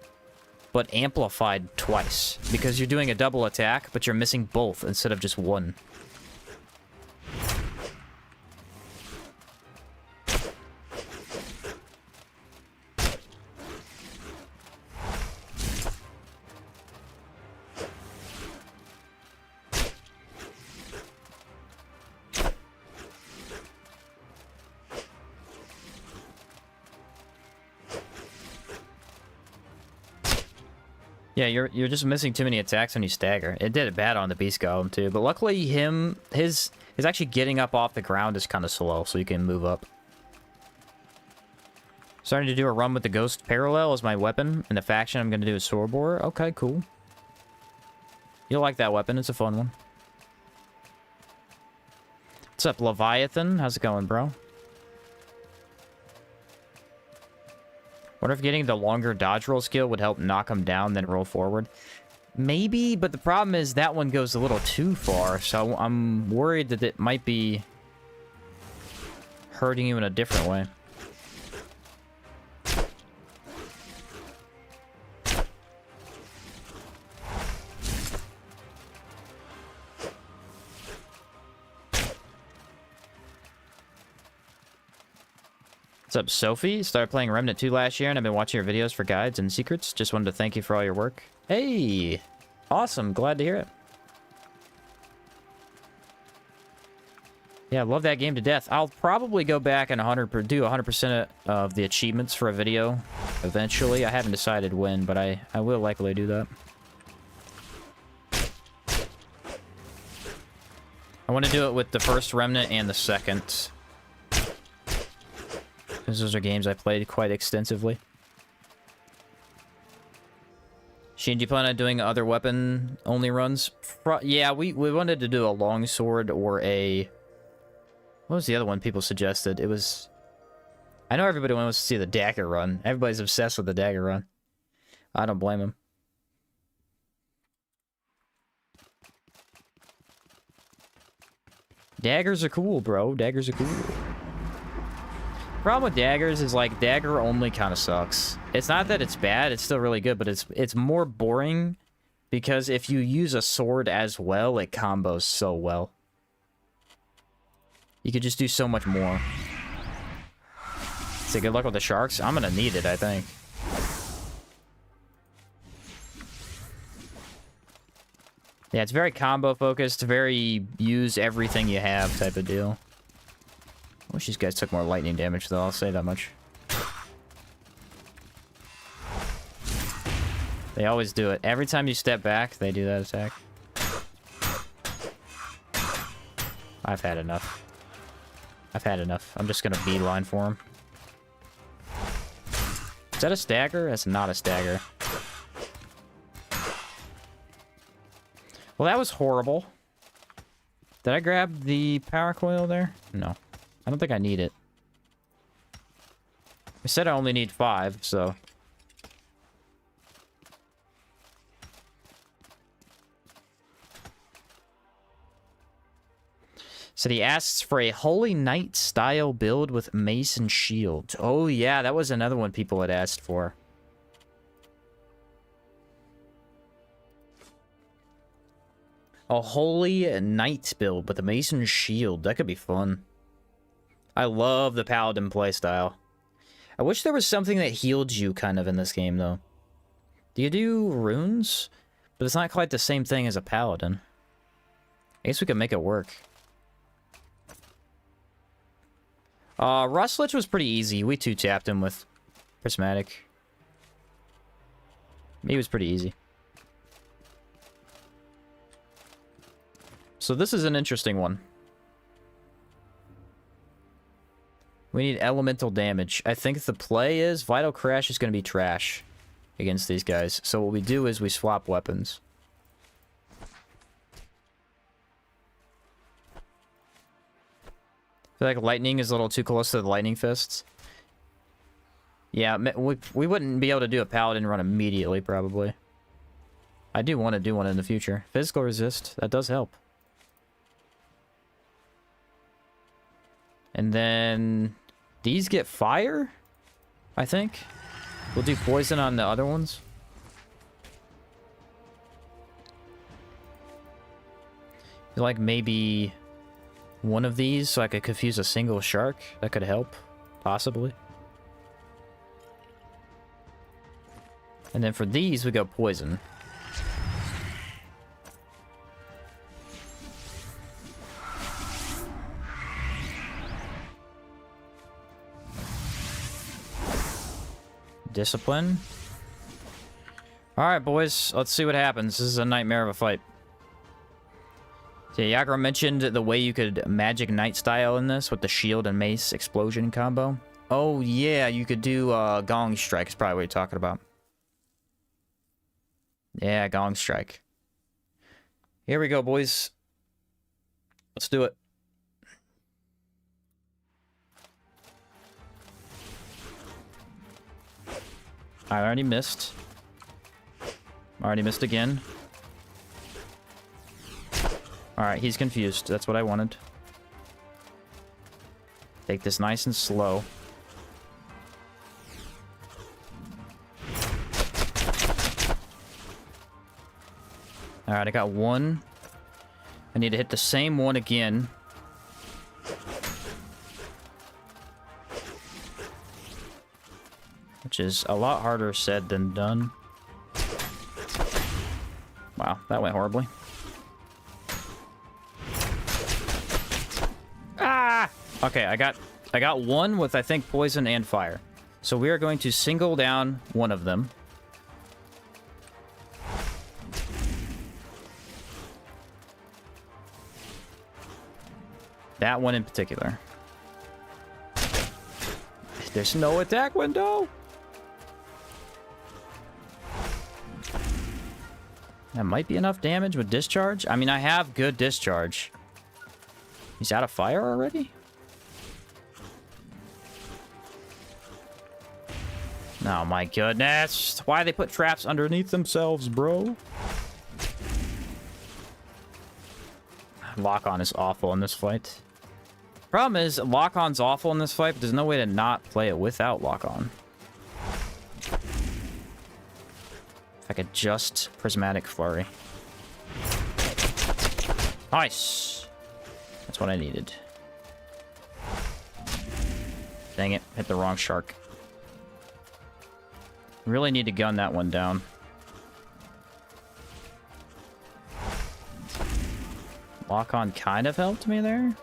but amplified twice. Because you're doing a double attack, but you're missing both instead of just one. Yeah, you're just missing too many attacks when you stagger. It did it bad on the Beast Golem too, but luckily his actually getting up off the ground is kind of slow, so you can move up. Starting to do a run with the Ghost Parallel as my weapon, and the faction I'm going to do is Sword Borer. Okay, cool. You'll like that weapon, it's a fun one. What's up, Leviathan? How's it going, bro? Wonder if getting the longer dodge roll skill would help knock him down, then roll forward. Maybe, but the problem is that one goes a little too far, so I'm worried that it might be hurting you in a different way. What's up, Sophie? Started playing Remnant 2 last year, and I've been watching your videos for guides and secrets. Just wanted to thank you for all your work. Hey! Awesome. Glad to hear it. Yeah, I love that game to death. I'll probably go back and do 100% of the achievements for a video eventually. I haven't decided when, but I will likely do that. I want to do it with the first Remnant and the second, because those are games I played quite extensively. Sheen, do you plan on doing other weapon-only runs? Yeah, we wanted to do a longsword or a... What was the other one people suggested? It was... I know everybody wants to see the dagger run. Everybody's obsessed with the dagger run. I don't blame them. Daggers are cool, bro. Daggers are cool. Problem with daggers is, like, dagger only kind of sucks. It's not that it's bad, it's still really good, but it's more boring because if you use a sword as well, it combos so well. You could just do so much more. Say good luck with the sharks. I'm gonna need it, I think. Yeah, it's very combo focused, very use everything you have type of deal. I wish these guys took more lightning damage, though. I'll say that much. They always do it. Every time you step back, they do that attack. I've had enough. I've had enough. I'm just gonna beeline for him. Is that a stagger? That's not a stagger. Well, that was horrible. Did I grab the power coil there? No. I don't think I need it. I said I only need 5, so... So he asks for a Holy Knight style build with mace and shield. Oh yeah, that was another one people had asked for. A Holy Knight build with a mace and shield. That could be fun. I love the Paladin playstyle. I wish there was something that healed you kind of in this game though. Do you do runes? But it's not quite the same thing as a Paladin. I guess we could make it work. Rustlich was pretty easy. We two-tapped him with Prismatic. He was pretty easy. So this is an interesting one. We need elemental damage. I think the play is Vital Crash is going to be trash against these guys. So what we do is we swap weapons. I feel like lightning is a little too close to the lightning fists. Yeah, we wouldn't be able to do a paladin run immediately, probably. I do want to do one in the future. Physical resist, that does help. And then these get fire, I think. We'll do poison on the other ones. I feel like maybe one of these so I could confuse a single shark. That could help, possibly. And then for these, we go poison. Discipline. Alright, boys. Let's see what happens. This is a nightmare of a fight. So, Yagro mentioned the way you could Magic Knight style in this with the shield and mace explosion combo. Oh, yeah. You could do Gong Strike is probably what you're talking about. Yeah, Gong Strike. Here we go, boys. Let's do it. I already missed. Already missed again. Alright, he's confused. That's what I wanted. Take this nice and slow. Alright, I got one. I need to hit the same one again. Which is a lot harder said than done. Wow, that went horribly. Ah! Okay, I got one with, I think, poison and fire. So we are going to single down one of them. That one in particular. There's no attack window. That might be enough damage with discharge. I mean, I have good discharge. He's out of fire already? Oh my goodness. Why they put traps underneath themselves, bro? Lock-on is awful in this fight. Problem is, lock-on's awful in this fight, but there's no way to not play it without lock-on. If I could just Prismatic Flurry. Nice! That's what I needed. Dang it, hit the wrong shark. Really need to gun that one down. Lock-on kind of helped me there.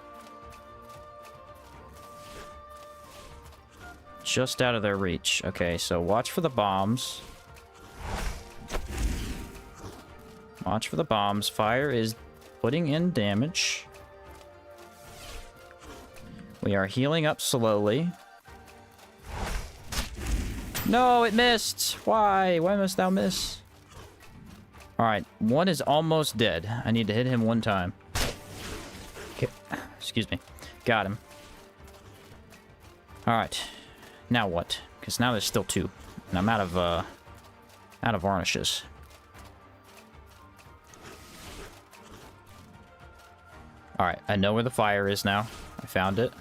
Just out of their reach. Okay, so watch for the bombs. Watch for the bombs. Fire is putting in damage. We are healing up slowly. No, it missed. Why? Why must thou miss? Alright, one is almost dead. I need to hit him one time. Okay. Excuse me. Got him. Alright. Now what? Because now there's still two. And I'm out of varnishes. Alright, I know where the fire is now. I found it.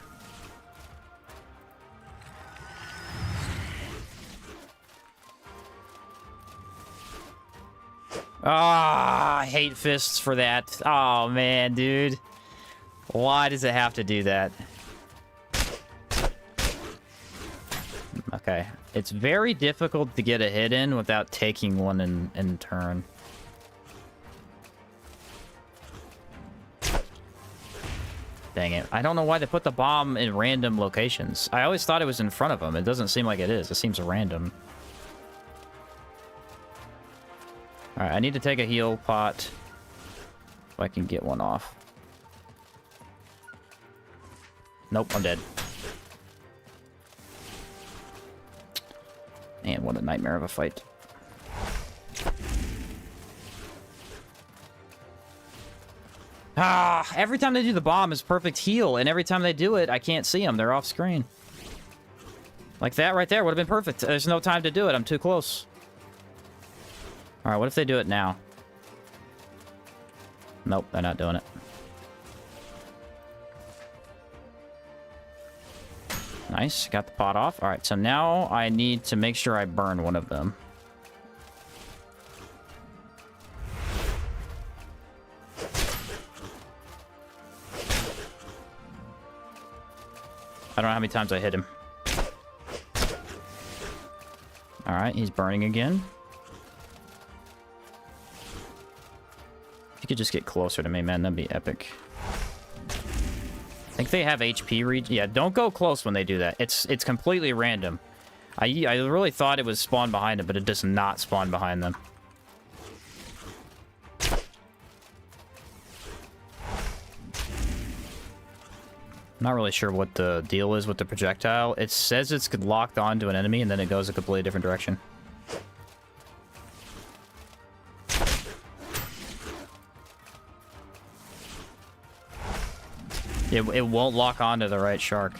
Ah, I hate fists for that. Oh, man, dude. Why does it have to do that? Okay. It's very difficult to get a hit in without taking one in turn. Dang it. I don't know why they put the bomb in random locations. I always thought it was in front of them. It doesn't seem like it is. It seems random. Alright, I need to take a heal pot. If I can get one off. Nope, I'm dead. Man, what a nightmare of a fight. Ah, every time they do the bomb is perfect heal, and every time they do it, I can't see them. They're off screen. Like that right there would have been perfect. There's no time to do it. I'm too close. Alright, what if they do it now? Nope, they're not doing it. Nice, got the pot off. Alright, so now I need to make sure I burn one of them. I don't know how many times I hit him. Alright, he's burning again. If you could just get closer to me, man, that'd be epic. I think they have HP regen. Yeah, don't go close when they do that. It's completely random. I really thought it was spawned behind them, but it does not spawn behind them. I'm not really sure what the deal is with the projectile. It says it's locked onto an enemy, and then it goes a completely different direction. It won't lock onto the right shark.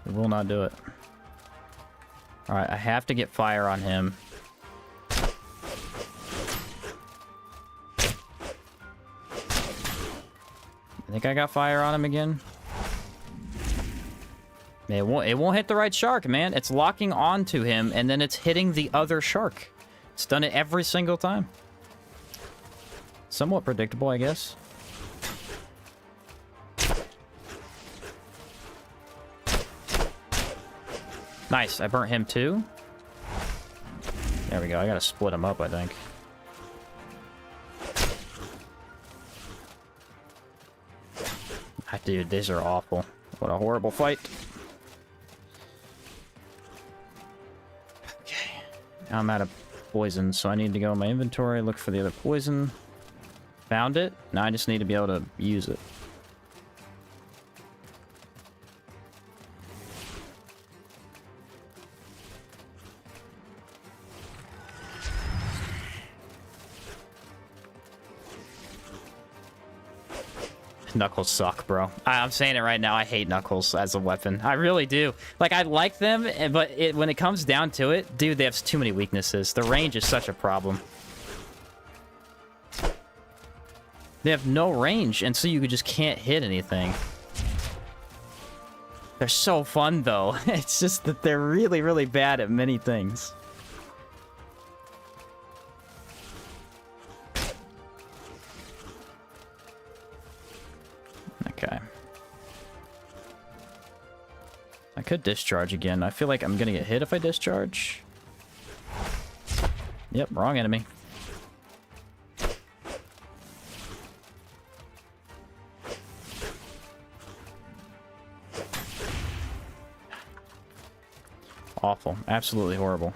It will not do it. Alright, I have to get fire on him. I think I got fire on him again. It won't hit the right shark, man. It's locking onto him, and then it's hitting the other shark. It's done it every single time. Somewhat predictable, I guess. Nice, I burnt him too. There we go, I gotta split him up, I think. Ah, dude, these are awful. What a horrible fight. Okay, now I'm out of poison, so I need to go in my inventory, look for the other poison. Found it. Now I just need to be able to use it. Knuckles suck, bro. I'm saying it right now. I hate Knuckles as a weapon. I really do. Like, I like them, but when it comes down to it, dude, they have too many weaknesses. The range is such a problem. They have no range, and so you just can't hit anything. They're so fun, though. It's just that they're really, really bad at many things. Okay. I could discharge again. I feel like I'm gonna get hit if I discharge. Yep, wrong enemy. Awful. Absolutely horrible.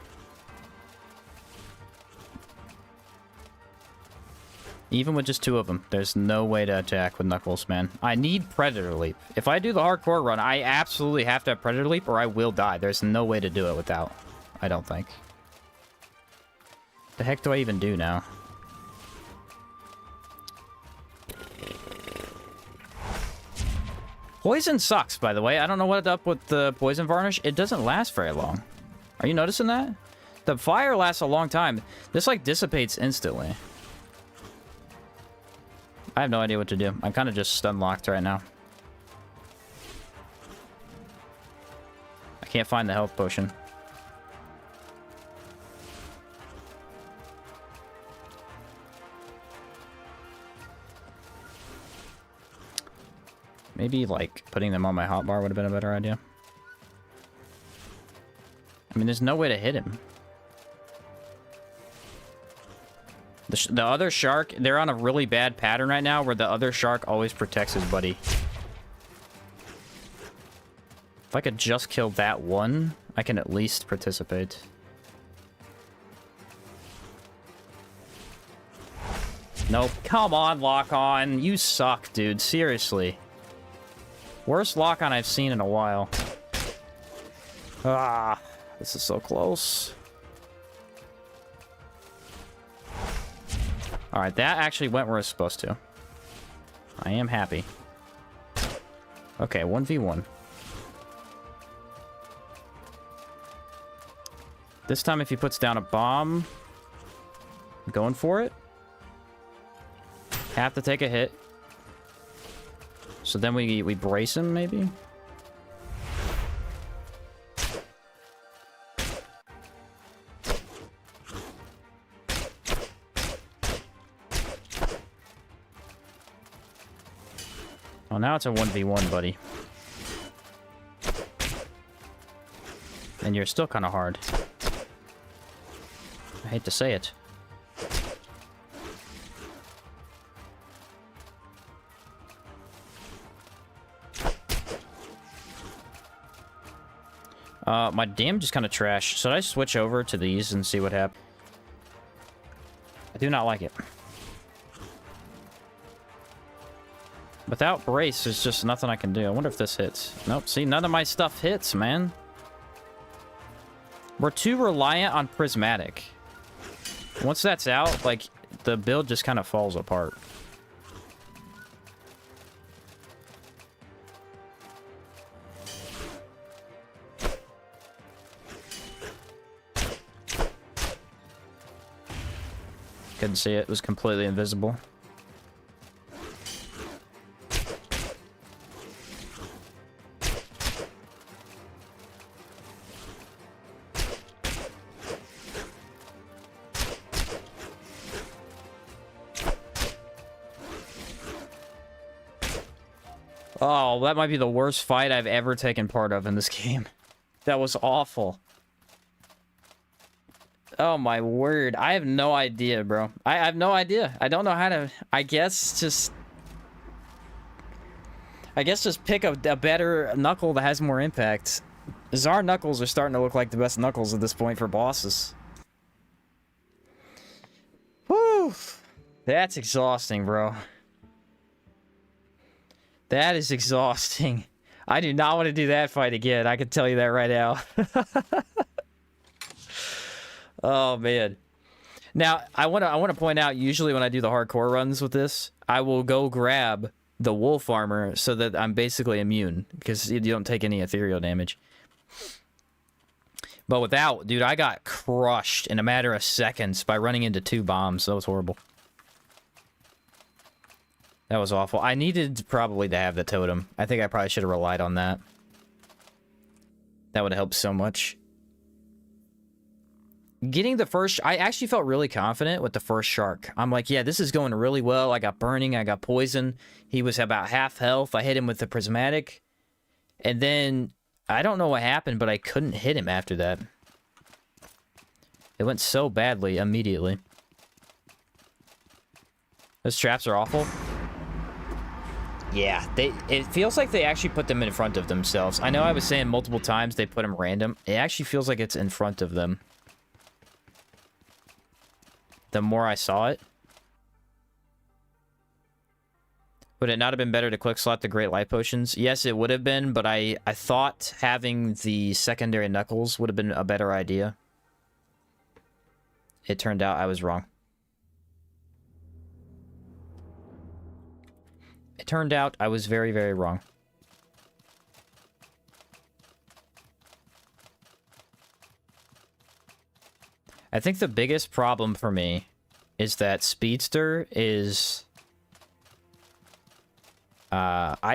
Even with just two of them, there's no way to attack with Knuckles, man. I need Predator Leap. If I do the hardcore run, I absolutely have to have Predator Leap or I will die. There's no way to do it without. I don't think. The heck do I even do now? Poison sucks, by the way. I don't know what's up with the poison varnish. It doesn't last very long. Are you noticing that? The fire lasts a long time. This, like, dissipates instantly. I have no idea what to do. I'm kind of just stun locked right now. I can't find the health potion. Maybe, like, putting them on my hotbar would have been a better idea. I mean, there's no way to hit him. The other shark, they're on a really bad pattern right now where the other shark always protects his buddy. If I could just kill that one, I can at least participate. Nope. Come on, lock-on. You suck, dude. Seriously. Worst lock-on I've seen in a while. Ah, this is so close. Alright, that actually went where it's supposed to. I am happy. Okay, 1v1. This time if he puts down a bomb... I'm going for it. Have to take a hit. So then we brace him, maybe? Oh, now it's a 1v1, buddy. And you're still kind of hard. I hate to say it. My damage is kind of trash. Should I switch over to these and see what happens? I do not like it. Without brace, there's just nothing I can do. I wonder if this hits. Nope, see, none of my stuff hits, man. We're too reliant on prismatic. Once that's out, like, the build just kind of falls apart. Couldn't see it. It was completely invisible. Oh, that might be the worst fight I've ever taken part of in this game. That was awful. Oh my word. I have no idea, bro. I have no idea. I don't know how to... I guess just pick a better knuckle that has more impact. Czar knuckles are starting to look like the best knuckles at this point for bosses. Whew. That's exhausting, bro. That is exhausting. I do not want to do that fight again. I can tell you that right now. Oh, man. Now, I want to point out, usually when I do the hardcore runs with this, I will go grab the wolf armor so that I'm basically immune, because you don't take any ethereal damage. But without, dude, I got crushed in a matter of seconds by running into 2 bombs. That was horrible. That was awful. I needed probably to have the totem. I think I probably should have relied on that. That would have helped so much. Getting the first... I actually felt really confident with the first shark. I'm like, yeah, this is going really well. I got burning. I got poison. He was about half health. I hit him with the prismatic. And then... I don't know what happened, but I couldn't hit him after that. It went so badly immediately. Those traps are awful. Yeah, it feels like they actually put them in front of themselves. I know I was saying multiple times they put them random. It actually feels like it's in front of them. The more I saw it. Would it not have been better to quick slot the Great Life Potions? Yes, it would have been, but I thought having the secondary knuckles would have been a better idea. It turned out I was wrong. It turned out I was very, very wrong. I think the biggest problem for me is that Speedster is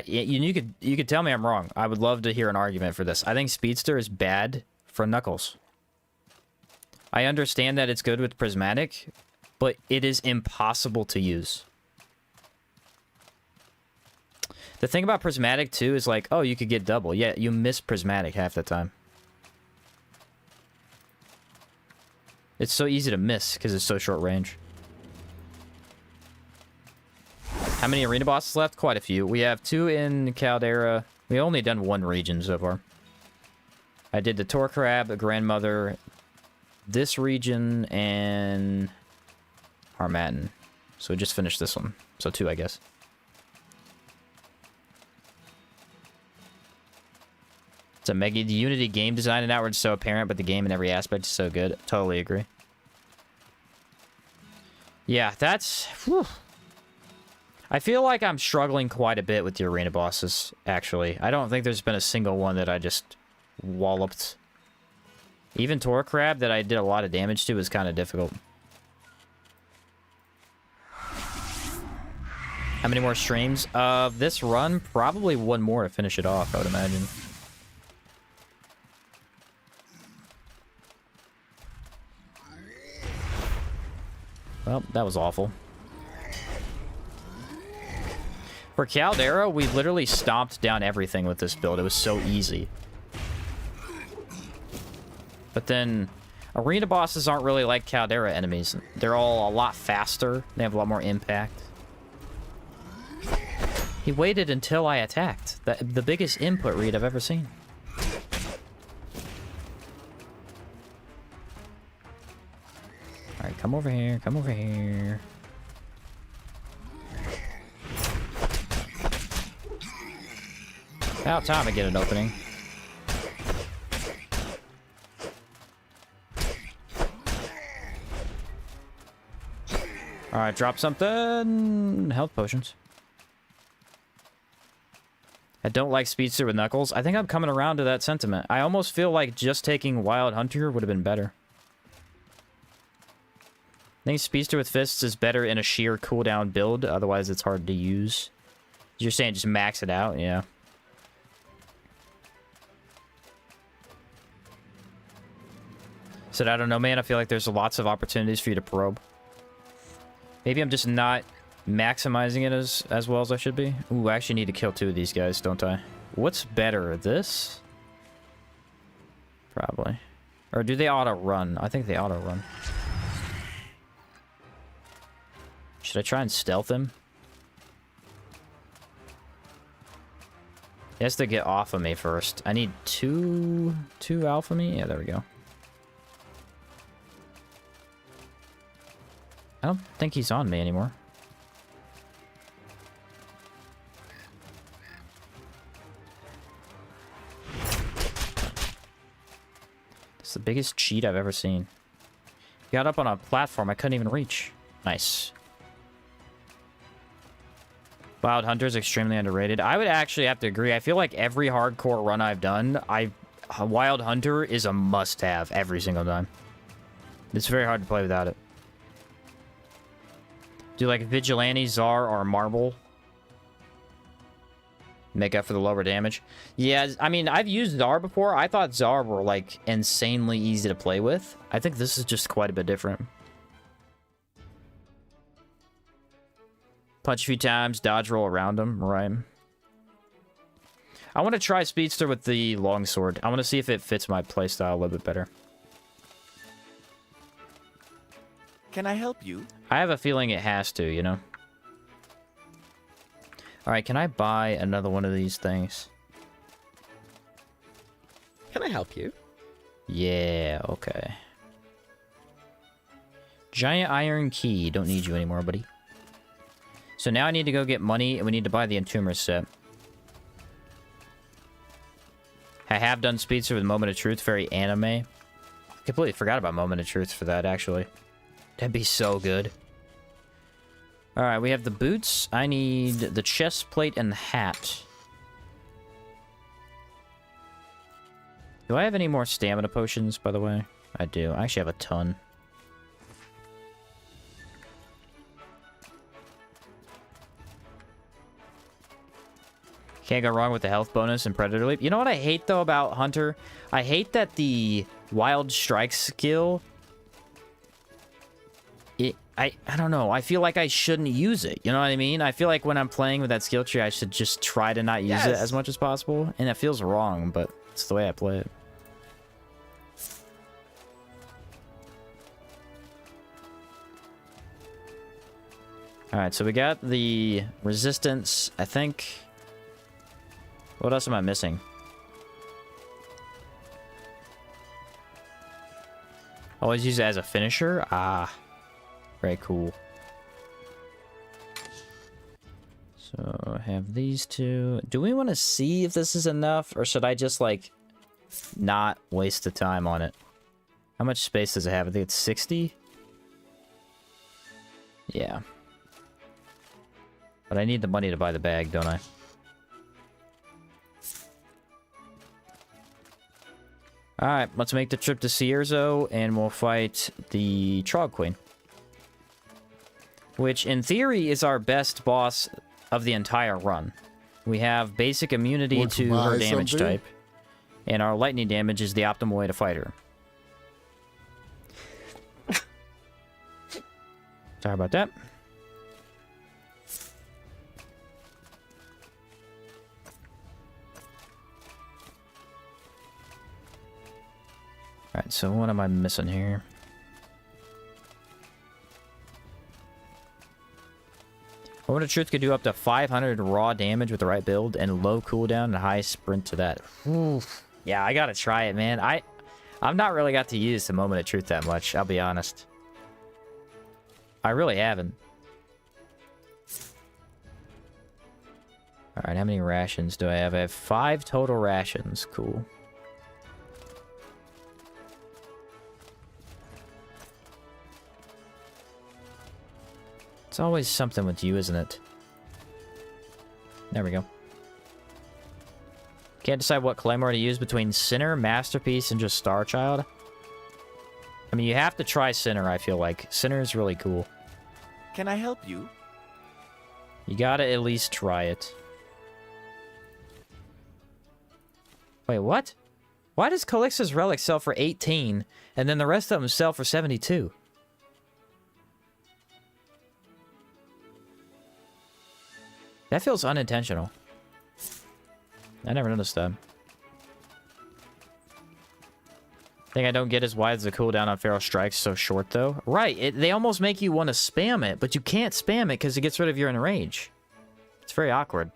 You could tell me I'm wrong. I would love to hear an argument for this. I think Speedster is bad for Knuckles. I understand that it's good with Prismatic, but it is impossible to use. The thing about Prismatic, too, is like, oh, you could get double. Yeah, you miss Prismatic half the time. It's so easy to miss because it's so short range. How many arena bosses left? Quite a few. We have 2 in Caldera. We've only done 1 region so far. I did the Tor Crab, the Grandmother, this region, and Harmattan. So we just finished this one. So 2, I guess. So Meggy, the Unity game design and outward is so apparent, but the game in every aspect is so good. Totally agree. Yeah, that's... Whew. I feel like I'm struggling quite a bit with the arena bosses, actually. I don't think there's been a single one that I just walloped. Even Tor Crab, that I did a lot of damage to, was kind of difficult. How many more streams? This run, probably 1 more to finish it off, I would imagine. Well, that was awful. For Caldera, we literally stomped down everything with this build. It was so easy. But then, arena bosses aren't really like Caldera enemies. They're all a lot faster. They have a lot more impact. He waited until I attacked. The biggest input read I've ever seen. Alright, come over here. Come over here. About time I get an opening. Alright, drop something. Health potions. I don't like Speedster with Knuckles. I think I'm coming around to that sentiment. I almost feel like just taking Wild Hunter would have been better. I think Speedster with Fists is better in a sheer cooldown build. Otherwise, it's hard to use. You're saying just max it out? Yeah. Said, I don't know, man. I feel like there's lots of opportunities for you to probe. Maybe I'm just not maximizing it as well as I should be. Ooh, I actually need to kill 2 of these guys, don't I? What's better, this? Probably. Or do they auto-run? I think they auto-run. Should I try and stealth him? He has to get off of me first. I need two alpha me? Yeah, there we go. I don't think he's on me anymore. It's the biggest cheat I've ever seen. Got up on a platform I couldn't even reach. Nice. Wild Hunter is extremely underrated. I would actually have to agree. I feel like every hardcore run I've done, Wild Hunter is a must-have every single time. It's very hard to play without it. Do like Vigilante, Czar, or Marble make up for the lower damage? Yeah, I mean, I've used Czar before. I thought Czar were, like, insanely easy to play with. I think this is just quite a bit different. Punch a few times, dodge roll around him, right? I want to try Speedster with the longsword. I want to see if it fits my playstyle a little bit better. Can I help you? I have a feeling it has to, you know? Alright, can I buy another one of these things? Can I help you? Yeah, okay. Giant iron key. Don't need you anymore, buddy. So now I need to go get money, and we need to buy the Entomber set. I have done Speedster with Moment of Truth, very anime. Completely forgot about Moment of Truth for that, actually. That'd be so good. Alright, we have the boots. I need the chest plate and the hat. Do I have any more stamina potions, by the way? I do. I actually have a ton. Can't go wrong with the health bonus and Predator Leap. You know what I hate, though, about Hunter? I hate that the Wild Strike skill... I don't know. I feel like I shouldn't use it. You know what I mean? I feel like when I'm playing with that skill tree, I should just try to not use it as much as possible. And it feels wrong, but it's the way I play it. Alright, so we got the resistance, I think. What else am I missing? Always use it as a finisher? Ah. Very cool. So, I have these two. Do we want to see if this is enough? Or should I just, like, not waste the time on it? How much space does it have? I think it's 60? Yeah. But I need the money to buy the bag, don't I? Alright, let's make the trip to Cierzo, and we'll fight the Trog Queen. Which, in theory, is our best boss of the entire run. We have basic immunity to her damage type. And our lightning damage is the optimal way to fight her. Sorry about that. Alright, so what am I missing here? Moment of Truth could do up to 500 raw damage with the right build and low cooldown and high sprint to that. Oof. Yeah, I gotta try it, man. I've not really got to use the Moment of Truth that much, I'll be honest. I really haven't. Alright, how many rations do I have? I have 5 total rations. Cool. It's always something with you, isn't it? There we go. Can't decide what Claymore to use between Sinner, Masterpiece, and just Star Child. I mean, you have to try Sinner, I feel like. Sinner is really cool. Can I help you? You gotta at least try it. Wait, what? Why does Calix's Relic sell for 18, and then the rest of them sell for 72? That feels unintentional. I never noticed that. Thing I don't get is why is the cooldown on Feral Strikes so short, though? Right, they almost make you want to spam it, but you can't spam it because it gets rid of your enrage. It's very awkward.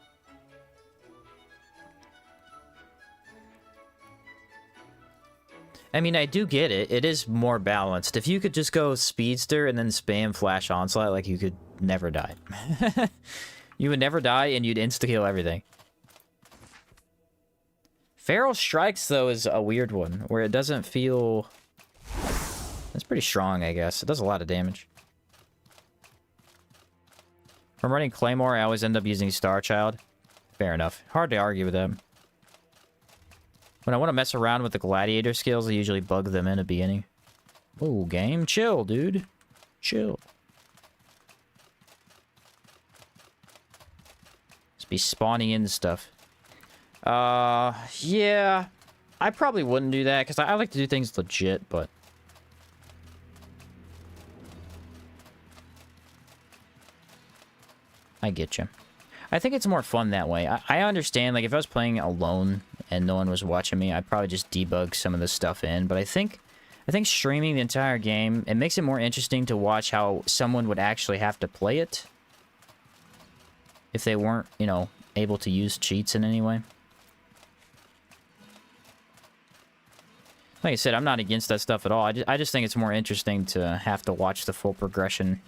I mean, I do get it. It is more balanced. If you could just go Speedster and then spam Flash Onslaught, like, you could never die. You would never die, and you'd insta-kill everything. Feral Strikes, though, is a weird one, where it doesn't feel... It's pretty strong, I guess. It does a lot of damage. If I'm running Claymore, I always end up using Star Child. Fair enough. Hard to argue with them. When I want to mess around with the Gladiator skills, I usually bug them in at the beginning. Oh, game. Chill, dude. Chill. Be spawning in stuff. Yeah. I probably wouldn't do that, because I like to do things legit, but... I get you. I think it's more fun that way. I understand, like, if I was playing alone and no one was watching me, I'd probably just debug some of this stuff in, but I think streaming the entire game, it makes it more interesting to watch how someone would actually have to play it. If they weren't, you know, able to use cheats in any way. Like I said, I'm not against that stuff at all. I just think it's more interesting to have to watch the full progression.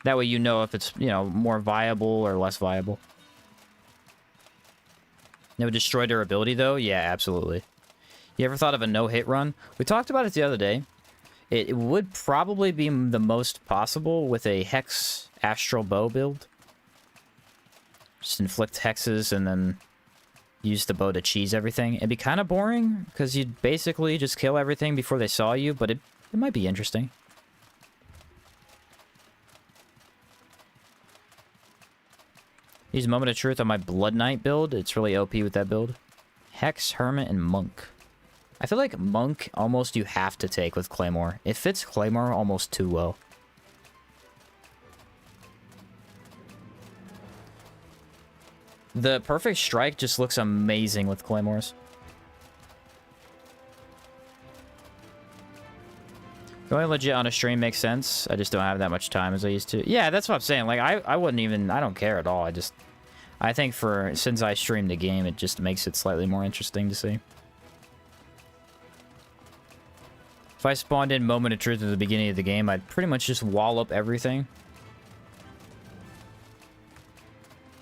That way you know if it's, you know, more viable or less viable. It would destroy durability, though? Yeah, absolutely. You ever thought of a no-hit run? We talked about it the other day. It would probably be the most possible with a Hex Astral Bow build. Just inflict hexes and then use the bow to cheese everything. It'd be kind of boring, because you'd basically just kill everything before they saw you, but it might be interesting. Use Moment of Truth on my Blood Knight build. It's really OP with that build. Hex, Hermit, and Monk. I feel like Monk almost you have to take with Claymore. It fits Claymore almost too well. The Perfect Strike just looks amazing with Claymores. Going legit on a stream makes sense. I just don't have that much time as I used to. Yeah, that's what I'm saying. Like, I wouldn't even... I don't care at all. I think since I stream the game, it just makes it slightly more interesting to see. If I spawned in Moment of Truth at the beginning of the game, I'd pretty much just wall up everything.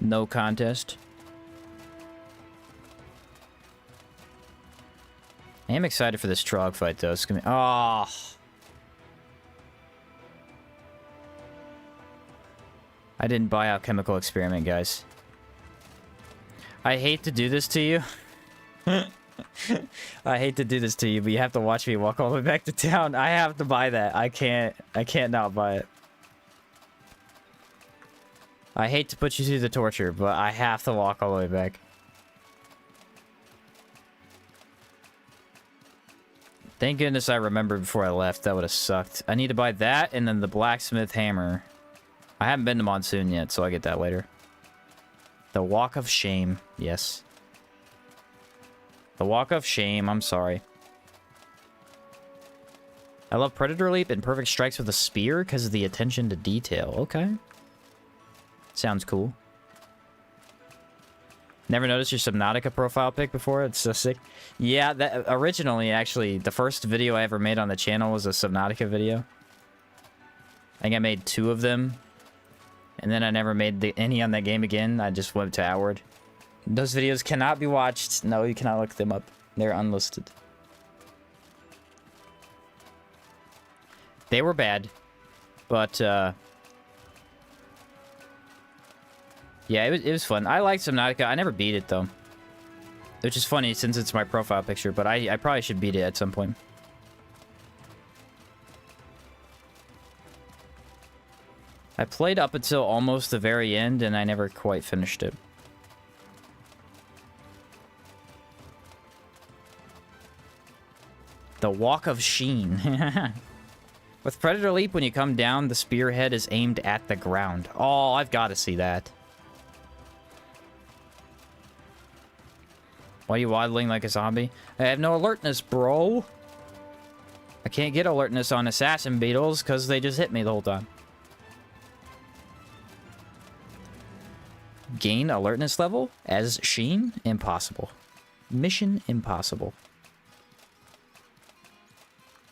No contest. I am excited for this Trog fight, though. It's gonna be... Oh! I didn't buy out Chemical Experiment, guys. I hate to do this to you. I hate to do this to you, but you have to watch me walk all the way back to town. I have to buy that. I can't not buy it. I hate to put you through the torture, but I have to walk all the way back. Thank goodness I remembered before I left. That would have sucked. I need to buy that and then the blacksmith hammer. I haven't been to Monsoon yet, so I'll get that later. The Walk of Shame. Yes. The Walk of Shame. I'm sorry. I love Predator Leap and Perfect Strikes with a Spear because of the attention to detail. Okay. Sounds cool. Never noticed your Subnautica profile pic before? It's so sick. Yeah, that originally, actually, the first video I ever made on the channel was a Subnautica video. I think I made 2 of them. And then I never made any on that game again. I just went to Outward. Those videos cannot be watched. No, you cannot look them up. They're unlisted. They were bad. But, yeah, it was fun. I liked Subnautica. I never beat it, though. Which is funny, since it's my profile picture. But I probably should beat it at some point. I played up until almost the very end, and I never quite finished it. The Walk of Sheen. With Predator Leap, when you come down, the spearhead is aimed at the ground. Oh, I've got to see that. Why are you waddling like a zombie? I have no alertness, bro. I can't get alertness on assassin beetles because they just hit me the whole time. Gain alertness level as Sheen? Impossible. Mission impossible.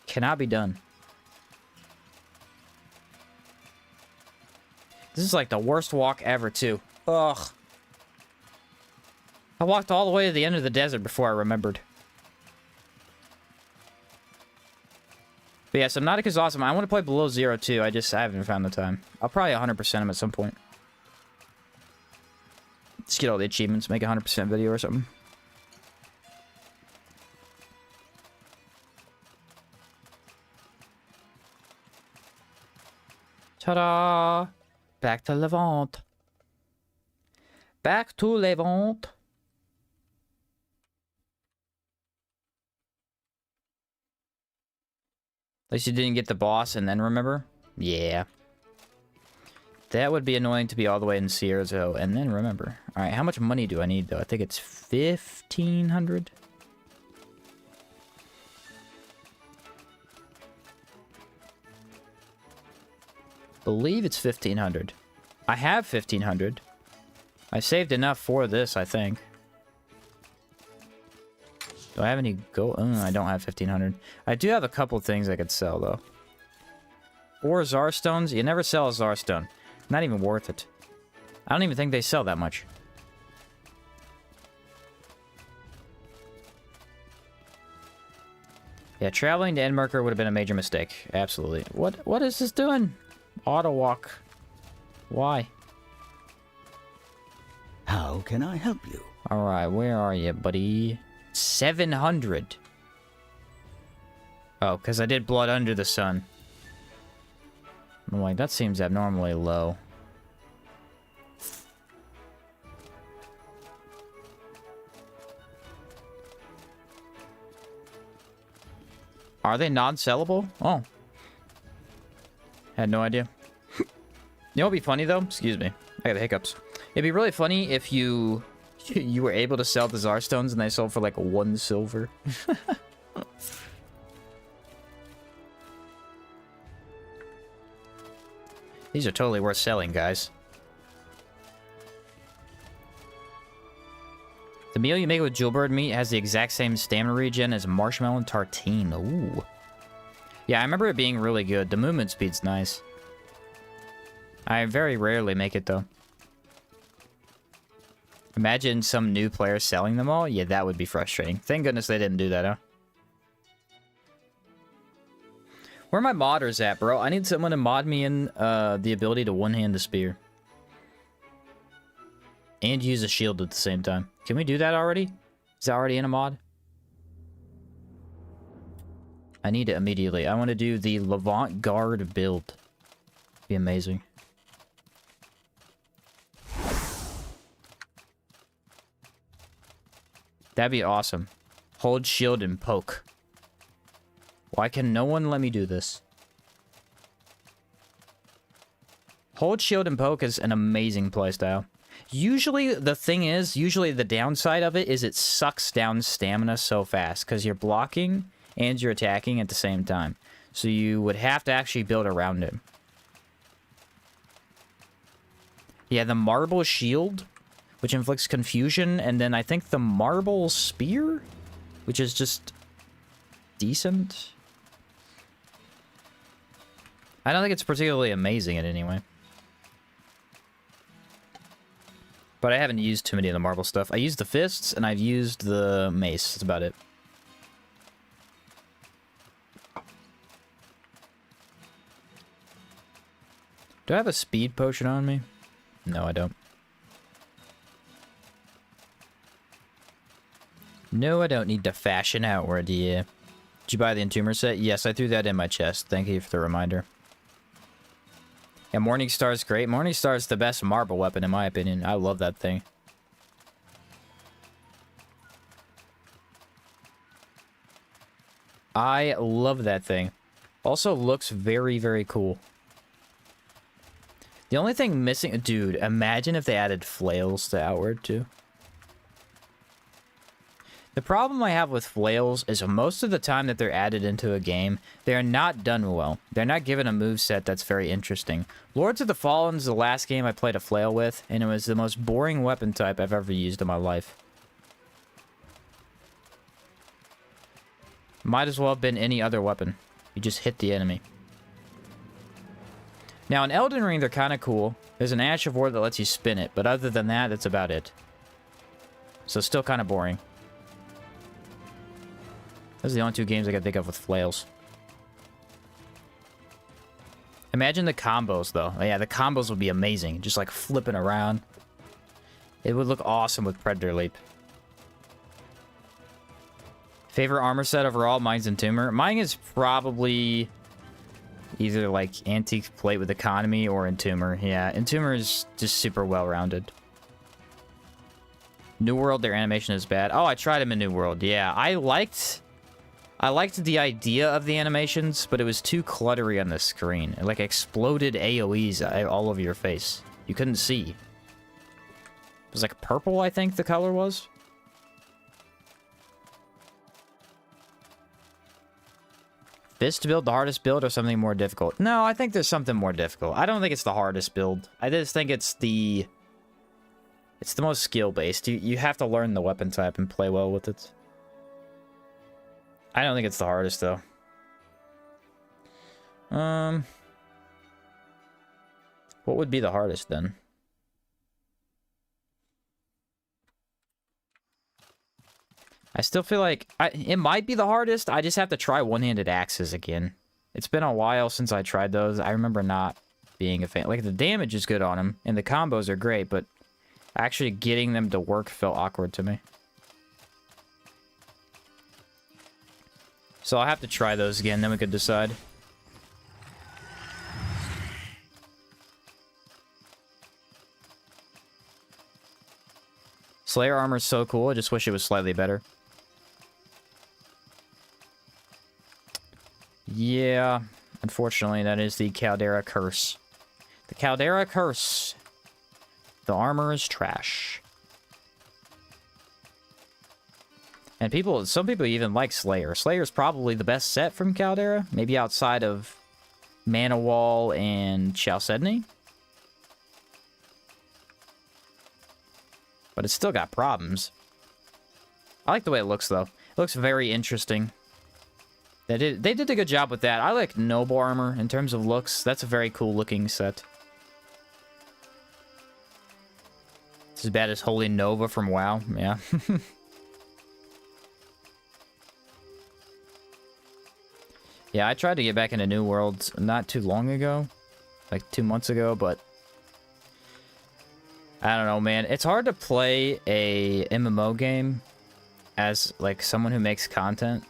Cannot be done. This is like the worst walk ever, too. Ugh. I walked all the way to the end of the desert before I remembered. But yeah, Subnautica's awesome. I want to play Below Zero, too. I haven't found the time. I'll probably 100% him at some point. Just get all the achievements, make a 100% video or something. Ta-da! Back to Levant. Back to Levant. At least you didn't get the boss and then remember? Yeah. That would be annoying to be all the way in Sierzo and then remember. Alright, how much money do I need, though? I think it's 1,500? Believe it's 1,500. I have 1,500. I saved enough for this, I think. Do I have any gold? I don't have 1,500. I do have a couple things I could sell, though. 4 Zarstones? You never sell a Zarstone. Not even worth it. I don't even think they sell that much. Yeah, traveling to Endmarker would have been a major mistake. Absolutely. What is this doing? Auto walk. Why? How can I help you? Alright, where are you, buddy? 700. Oh, because I did Blood Under the Sun. I'm like, that seems abnormally low. Are they non-sellable? Oh. Had no idea. You know what'd be funny, though? Excuse me. I got the hiccups. It'd be really funny if you were able to sell the Czar Stones and they sold for like 1 silver. These are totally worth selling, guys. The meal you make with jewelbird meat has the exact same stamina regen as marshmallow and tartine. Ooh. Yeah, I remember it being really good. The movement speed's nice. I very rarely make it, though. Imagine some new player selling them all. Yeah, that would be frustrating. Thank goodness they didn't do that, huh? Where are my modders at, bro? I need someone to mod me in the ability to one-hand the spear. And use a shield at the same time. Can we do that already? Is that already in a mod? I need it immediately. I want to do the Levant Guard build. Be amazing. That'd be awesome. Hold shield and poke. Why can no one let me do this? Hold shield and poke is an amazing playstyle. Usually, the thing is, the downside of it is it sucks down stamina so fast because you're blocking and you're attacking at the same time. So you would have to actually build around it. Yeah, the marble shield, which inflicts confusion, and then I think the marble spear, which is just decent. I don't think it's particularly amazing in any way. But I haven't used too many of the marble stuff. I used the fists, and I've used the mace. That's about it. Do I have a speed potion on me? No, I don't. No, I don't need to fashion outward, yeah. Did you buy the Entomber set? Yes, I threw that in my chest. Thank you for the reminder. Yeah, Morningstar's great. Morningstar's the best marble weapon, in my opinion. I love that thing. I love that thing. Also looks very, very cool. The only thing missing... Dude, imagine if they added flails to Outward, too. The problem I have with flails is most of the time that they're added into a game, they're not done well. They're not given a moveset that's very interesting. Lords of the Fallen is the last game I played a flail with, and it was the most boring weapon type I've ever used in my life. Might as well have been any other weapon. You just hit the enemy. Now, in Elden Ring, they're kind of cool. There's an Ash of War that lets you spin it, but other than that, that's about it. So still kind of boring. Those are the only 2 games I can think of with flails. Imagine the combos, though. Oh, yeah, the combos would be amazing. Just, like, flipping around. It would look awesome with Predator Leap. Favorite armor set overall? Mine's Entomber. Mine is probably either, like, Antique Plate with Economy or Entomber. Yeah, Entomber is just super well-rounded. New World, their animation is bad. Oh, I tried them in New World. Yeah, I liked the idea of the animations, but it was too cluttery on the screen. It, like, exploded AoEs all over your face. You couldn't see. It was, like, purple, I think the color was. Fist build, the hardest build, or something more difficult? No, I think there's something more difficult. I don't think it's the hardest build. I just think it's the... It's the most skill-based. You have to learn the weapon type and play well with it. I don't think it's the hardest, though. What would be the hardest, then? I still feel like... it might be the hardest. I just have to try one-handed axes again. It's been a while since I tried those. I remember not being a fan. Like, the damage is good on them, and the combos are great, but actually getting them to work felt awkward to me. So I'll have to try those again, then we could decide. Slayer armor is so cool, I just wish it was slightly better. Yeah, unfortunately, that is the Caldera curse. The Caldera curse. The armor is trash. And some people even like Slayer. Slayer's probably the best set from Caldera, maybe outside of Mana Wall and Chalcedony. But it's still got problems. I like the way it looks, though. It looks very interesting. They did a good job with that. I like Noble Armor in terms of looks. That's a very cool looking set. It's as bad as Holy Nova from WoW. Yeah. Yeah, I tried to get back into New Worlds not too long ago. Like 2 months ago, but... I don't know, man. It's hard to play a MMO game as, like, someone who makes content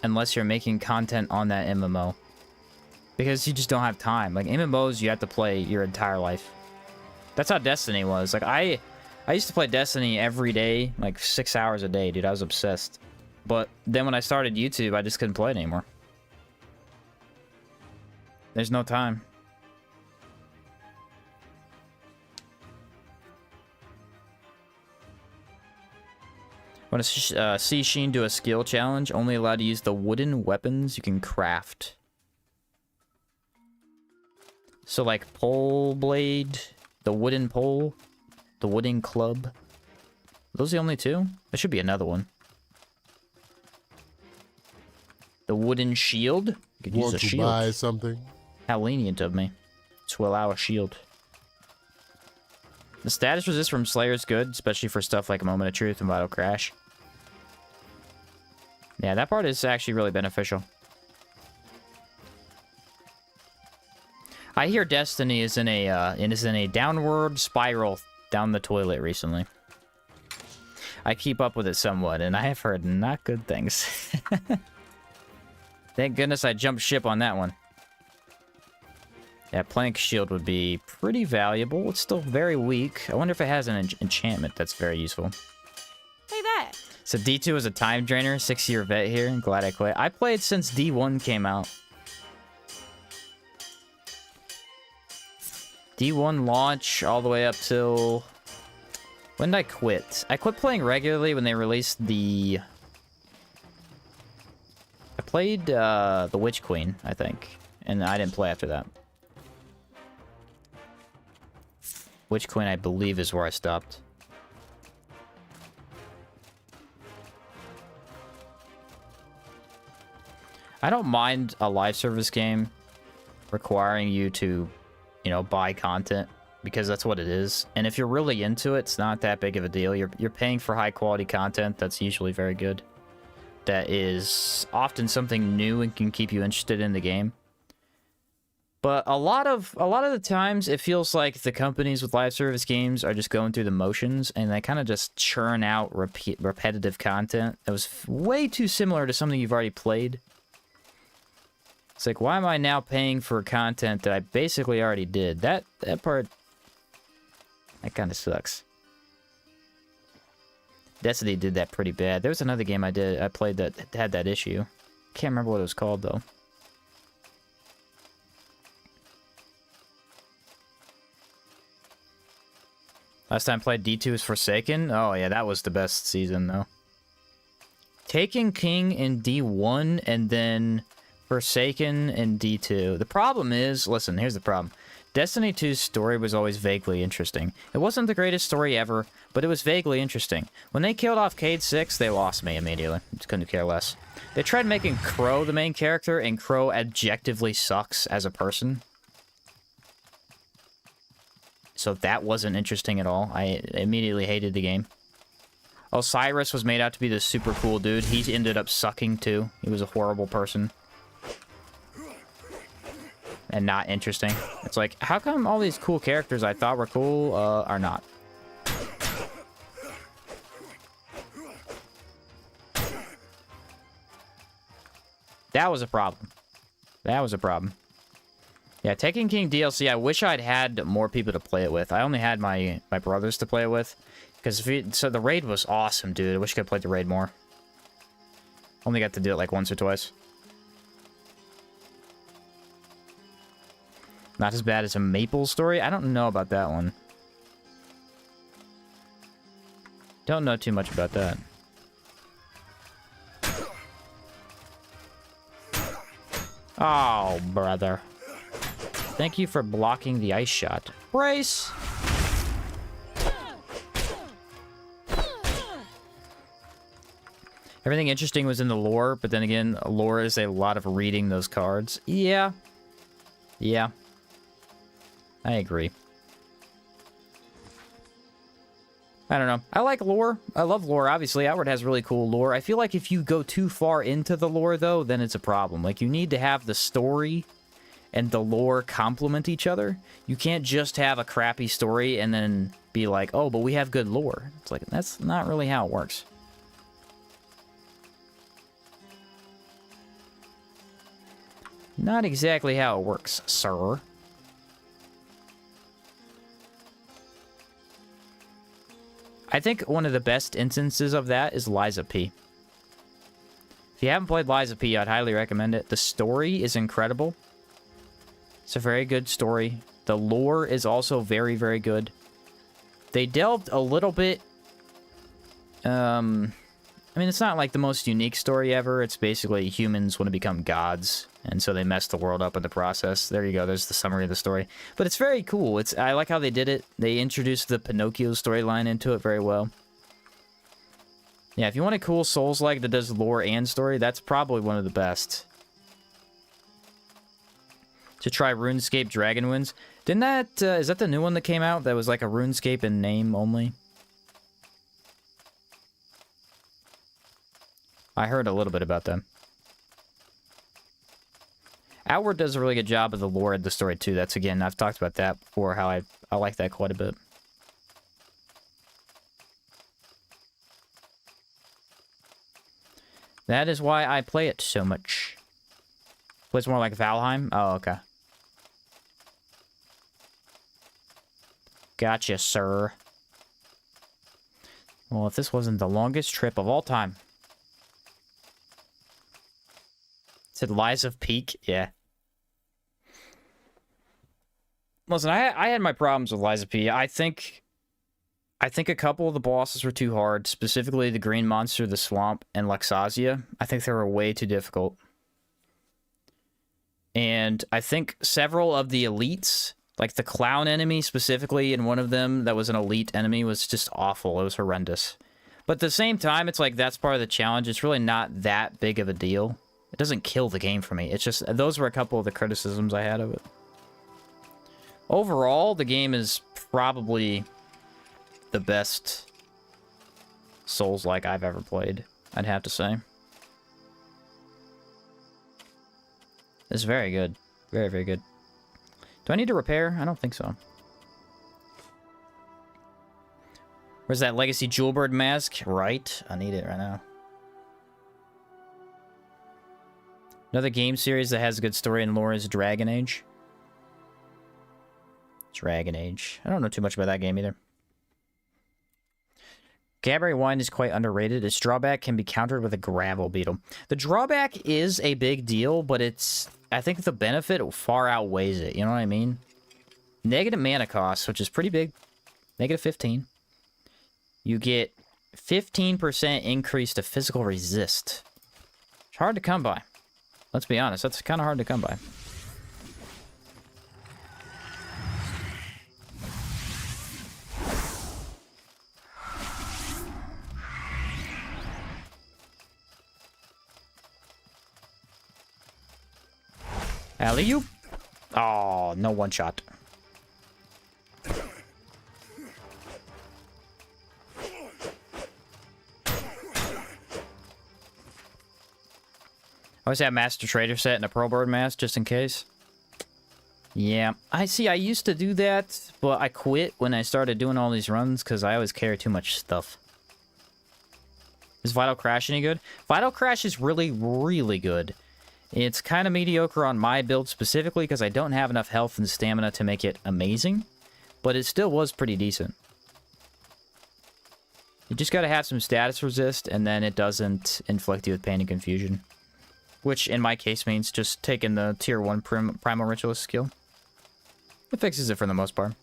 unless you're making content on that MMO. Because you just don't have time. Like, MMOs, you have to play your entire life. That's how Destiny was. Like, I used to play Destiny every day, like 6 hours a day, dude. I was obsessed. But then when I started YouTube, I just couldn't play it anymore. There's no time. Want to see Sheen do a skill challenge? Only allowed to use the wooden weapons you can craft. So like pole blade, the wooden pole, the wooden club. Are those the only two? There should be another one. The wooden shield. You could use a shield. Want to buy something? How lenient of me to allow a shield. The status resist from Slayer is good, especially for stuff like Moment of Truth and Vital Crash. Yeah, that part is actually really beneficial. I hear Destiny is in a downward spiral down the toilet recently. I keep up with it somewhat, and I have heard not good things. Thank goodness I jumped ship on that one. Yeah, Plank Shield would be pretty valuable. It's still very weak. I wonder if it has an enchantment that's very useful. Hey there. So D2 is a time drainer, 6-year vet here. I'm glad I quit. I played since D1 came out. D1 launch all the way up till... When did I quit? I quit playing regularly when they released the... I played the Witch Queen, I think. And I didn't play after that. Witch Queen, I believe, is where I stopped. I don't mind a live service game requiring you to, you know, buy content, because that's what it is. And if you're really into it, it's not that big of a deal. You're paying for high quality content that's usually very good. That is often something new and can keep you interested in the game. But a lot of the times, it feels like the companies with live service games are just going through the motions, and they kind of just churn out repetitive content that was way too similar to something you've already played. It's like, why am I now paying for content that I basically already did? That part, that kind of sucks. Destiny did that pretty bad. There was another game I played that had that issue. Can't remember what it was called, though. Last time I played D2 was Forsaken. Oh, yeah, that was the best season, though. Taken King in D1, and then Forsaken in D2. The problem is, listen, here's the problem. Destiny 2's story was always vaguely interesting. It wasn't the greatest story ever, but it was vaguely interesting. When they killed off Cade 6, they lost me immediately. Just couldn't care less. They tried making Crow the main character, and Crow objectively sucks as a person. So that wasn't interesting at all. I immediately hated the game. Osiris was made out to be this super cool dude. He ended up sucking too. He was a horrible person. And not interesting. It's like, how come all these cool characters I thought were cool are not? That was a problem. That was a problem. Yeah, Taken King DLC, I wish I'd had more people to play it with. I only had my brothers to play it with. So the raid was awesome, dude. I wish I could have played the raid more. Only got to do it like once or twice. Not as bad as a Maple story? I don't know about that one. Don't know too much about that. Oh, brother. Thank you for blocking the ice shot. Brace! Everything interesting was in the lore, but then again, lore is a lot of reading those cards. Yeah. Yeah. I agree. I don't know. I like lore. I love lore, obviously. Outward has really cool lore. I feel like if you go too far into the lore, though, then it's a problem. Like, you need to have the story and the lore complement each other. You can't just have a crappy story and then be like, oh, but we have good lore. It's like, that's not really how it works. Not exactly how it works, sir. I think one of the best instances of that is Liza P. If you haven't played Liza P, I'd highly recommend it. The story is incredible. It's a very good story. The lore is also very, very good. They delved a little bit... I mean, it's not like the most unique story ever. It's basically humans want to become gods, and so they mess the world up in the process. There you go. There's the summary of the story. But it's very cool. I like how they did it. They introduced the Pinocchio storyline into it very well. Yeah, if you want a cool Souls-like that does lore and story, that's probably one of the best. To try RuneScape Dragon Winds. Didn't that... is that the new one that came out that was like a RuneScape in name only? I heard a little bit about them. Outward does a really good job of the lore and the story, too. That's, again, I've talked about that before, how I like that quite a bit. That is why I play it so much. Plays more like Valheim? Oh, okay. Gotcha, sir. Well, if this wasn't the longest trip of all time... Said Lies of Peak? Yeah. Listen, I had my problems with Lies of P. I think a couple of the bosses were too hard, specifically the Green Monster, the Swamp, and Luxasia. I think they were way too difficult. And I think several of the elites, like the clown enemy specifically, and one of them that was an elite enemy was just awful. It was horrendous. But at the same time, it's like that's part of the challenge. It's really not that big of a deal. It doesn't kill the game for me. It's just, those were a couple of the criticisms I had of it. Overall, the game is probably the best Souls-like I've ever played, I'd have to say. It's very good. Very, very good. Do I need to repair? I don't think so. Where's that Legacy Jewelbird mask? Right. I need it right now. Another game series that has a good story and lore is Dragon Age. Dragon Age. I don't know too much about that game either. Gaberry wine is quite underrated. Its drawback can be countered with a gravel beetle. The drawback is a big deal, but it's... I think the benefit far outweighs it. You know what I mean? Negative mana cost, which is pretty big. Negative 15. You get 15% increase to physical resist. It's hard to come by. Let's be honest, that's kind of hard to come by. Alley-oop. Oh, no one shot. I always have Master Trader set and a Pearl Bird mask, just in case. Yeah, I used to do that, but I quit when I started doing all these runs, because I always carry too much stuff. Is Vital Crash any good? Vital Crash is really, really good. It's kind of mediocre on my build specifically, because I don't have enough health and stamina to make it amazing, but it still was pretty decent. You just gotta have some status resist, and then it doesn't inflict you with pain and confusion. Which, in my case, means just taking the tier 1 Primal Ritualist skill. It fixes it for the most part.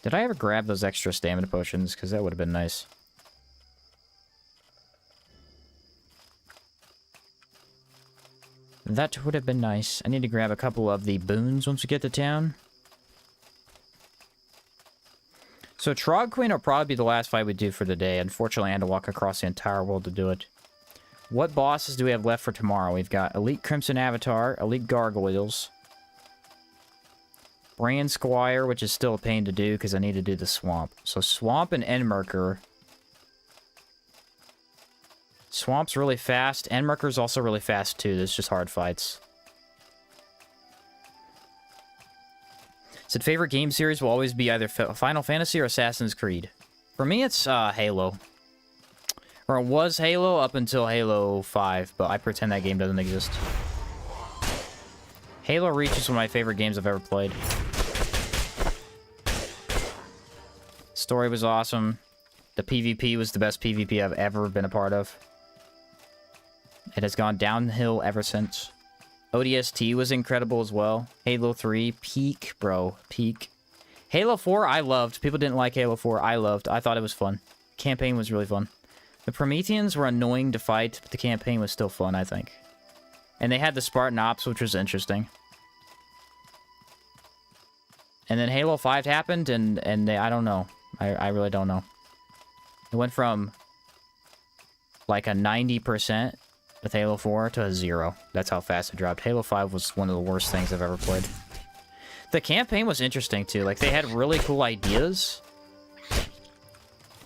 Did I ever grab those extra stamina potions? Because that would have been nice. That would have been nice. I need to grab a couple of the boons once we get to town. So Trog Queen will probably be the last fight we do for the day. Unfortunately, I had to walk across the entire world to do it. What bosses do we have left for tomorrow? We've got Elite Crimson Avatar, Elite Gargoyles, Brand Squire, which is still a pain to do because I need to do the Swamp. So Swamp and Endmerker. Swamp's really fast. Endmerker's also really fast too. There's just hard fights. Said favorite game series will always be either Final Fantasy or Assassin's Creed. For me, it's Halo. Or it was Halo up until Halo 5, but I pretend that game doesn't exist. Halo Reach is one of my favorite games I've ever played. Story was awesome. The PvP was the best PvP I've ever been a part of. It has gone downhill ever since. ODST was incredible as well. Halo 3, peak, bro, peak. Halo 4, I loved. People didn't like Halo 4, I loved. I thought it was fun. Campaign was really fun. The Prometheans were annoying to fight, but the campaign was still fun, I think. And they had the Spartan Ops, which was interesting. And then Halo 5 happened, and I don't know. I really don't know. It went from like a 90% with Halo 4 to a 0. That's how fast it dropped. Halo 5 was one of the worst things I've ever played. The campaign was interesting, too. Like, they had really cool ideas.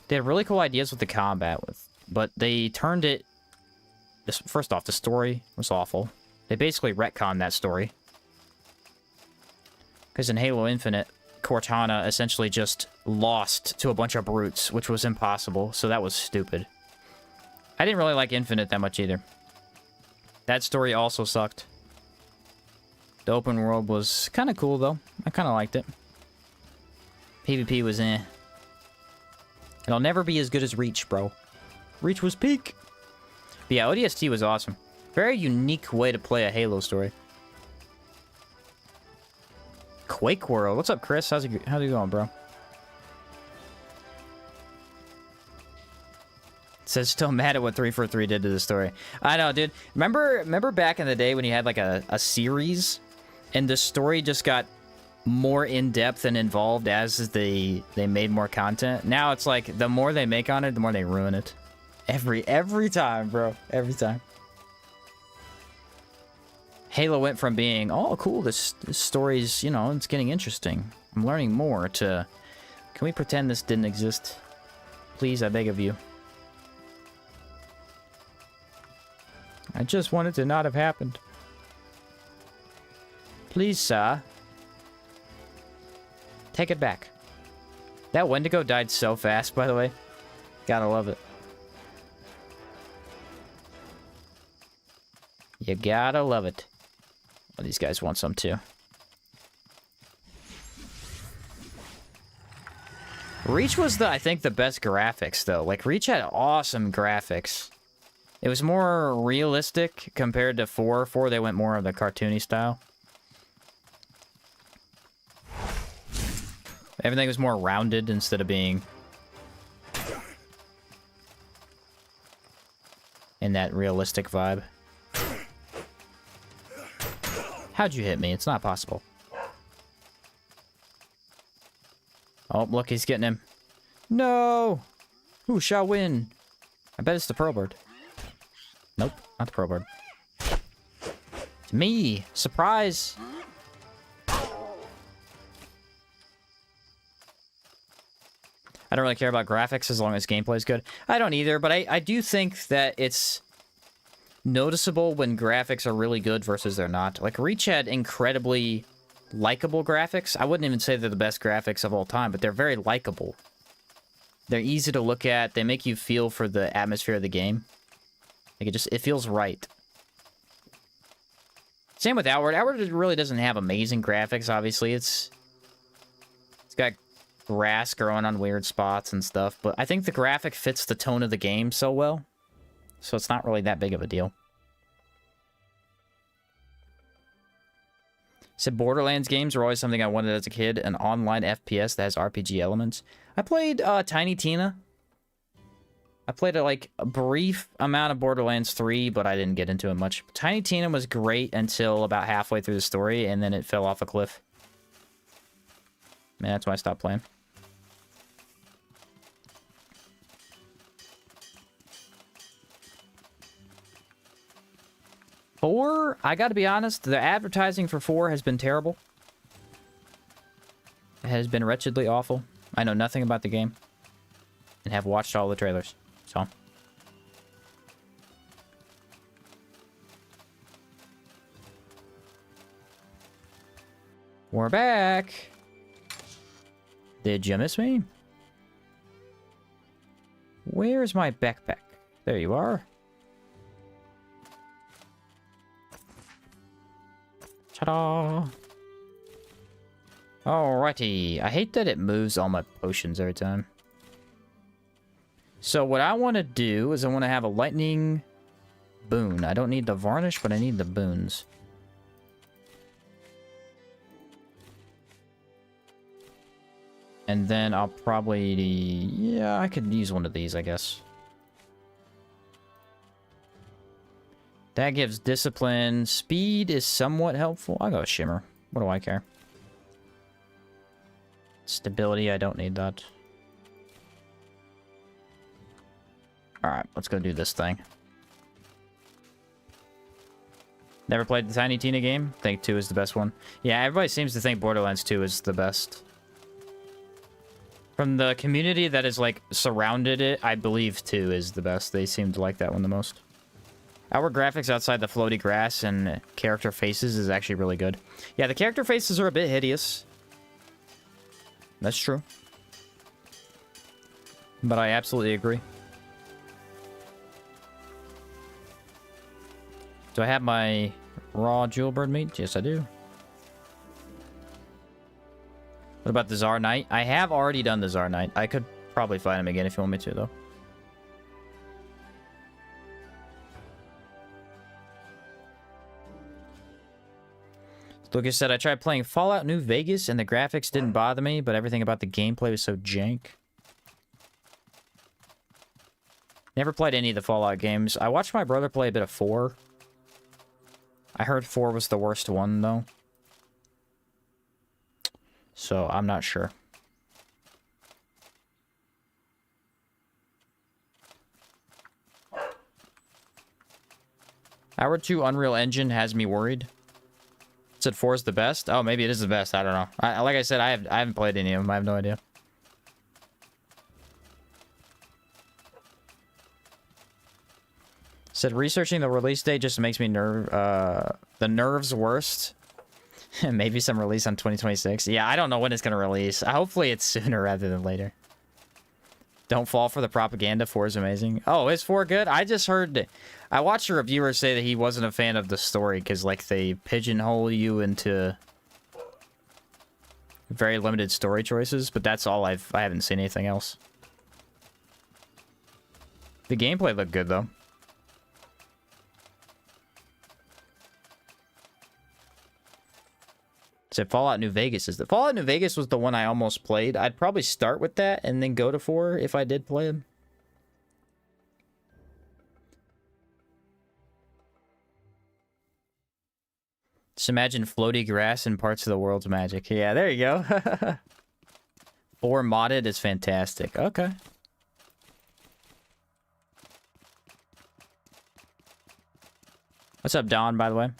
They had really cool ideas with the combat, but they turned it... First off, the story was awful. They basically retconned that story. Because in Halo Infinite, Cortana essentially just lost to a bunch of brutes, which was impossible, so that was stupid. I didn't really like Infinite that much either. That story also sucked. The open world was kind of cool, though. I kind of liked it. PvP was eh. It'll never be as good as Reach, bro. Reach was peak. But yeah, ODST was awesome. Very unique way to play a Halo story. Quake World. What's up, Chris? How's it going, bro? Says still mad at what 343 did to the story. I know, dude. Remember back in the day when you had like a series and the story just got more in-depth and involved as they made more content? Now it's like the more they make on it, the more they ruin it. Every time, bro. Every time. Halo went from being, oh, cool, this story's, you know, it's getting interesting. I'm learning more, to, can we pretend this didn't exist? Please, I beg of you. I just want it to not have happened. Please, sir. Take it back. That Wendigo died so fast, by the way. Gotta love it. You gotta love it. Oh, these guys want some too. Reach was I think the best graphics though. Like Reach had awesome graphics. It was more realistic compared to 4. 4 they went more of the cartoony style. Everything was more rounded instead of being in that realistic vibe. How'd you hit me? It's not possible. Oh, look, he's getting him. No! Who shall win? I bet it's the Pearl Bird. Nope, not the Pearl Bird. It's me! Surprise! I don't really care about graphics as long as gameplay is good. I don't either, but I do think that it's noticeable when graphics are really good versus they're not. Like, Reach had incredibly likable graphics. I wouldn't even say they're the best graphics of all time, but they're very likable. They're easy to look at. They make you feel for the atmosphere of the game. Like, it feels right. Same with Outward. Outward really doesn't have amazing graphics, obviously. It's got grass growing on weird spots and stuff, but I think the graphic fits the tone of the game so well. So it's not really that big of a deal. Said Borderlands games were always something I wanted as a kid. An online FPS that has RPG elements. I played Tiny Tina. I played like a brief amount of Borderlands 3, but I didn't get into it much. Tiny Tina was great until about halfway through the story, and then it fell off a cliff. Man, that's why I stopped playing. Four, I gotta be honest, the advertising for 4 has been terrible. It has been wretchedly awful. I know nothing about the game. And have watched all the trailers, so. We're back! Did you miss me? Where's my backpack? There you are. Ta-da! Alrighty. I hate that it moves all my potions every time. So what I want to do is I want to have a lightning boon. I don't need the varnish, but I need the boons. And then I'll probably... Yeah, I could use one of these, I guess. That gives discipline. Speed is somewhat helpful. I'll go with Shimmer. What do I care? Stability, I don't need that. Alright, let's go do this thing. Never played the Tiny Tina game? I think 2 is the best one. Yeah, everybody seems to think Borderlands 2 is the best. From the community that is, like, surrounded it, I believe 2 is the best. They seem to like that one the most. Our graphics outside the floaty grass and character faces is actually really good. Yeah, the character faces are a bit hideous. That's true. But I absolutely agree. Do I have my raw jewelbird meat? Yes, I do. What about the Tsar Knight? I have already done the Tsar Knight. I could probably fight him again if you want me to, though. Lucas said, I tried playing Fallout New Vegas and the graphics didn't bother me, but everything about the gameplay was so jank. Never played any of the Fallout games. I watched my brother play a bit of 4. I heard 4 was the worst one, though. So, I'm not sure. Hour 2 Unreal Engine has me worried. It said 4 is the best? Oh, maybe it is the best. I don't know. Like I said, I haven't played any of them. I have no idea. Said researching the release date just makes me the nerves worst. Maybe some release on 2026. Yeah, I don't know when it's going to release. Hopefully it's sooner rather than later. Don't fall for the propaganda. 4 is amazing. Oh, is 4 good? I just heard... I watched a reviewer say that he wasn't a fan of the story because, like, they pigeonhole you into very limited story choices, but that's all I haven't seen anything else. The gameplay looked good, though. Said Fallout New Vegas is the... Fallout New Vegas was the one I almost played. I'd probably start with that and then go to 4 if I did play him. Just imagine floaty grass in parts of the world's magic. Yeah, there you go. 4 modded is fantastic. Okay. What's up, Don, by the way?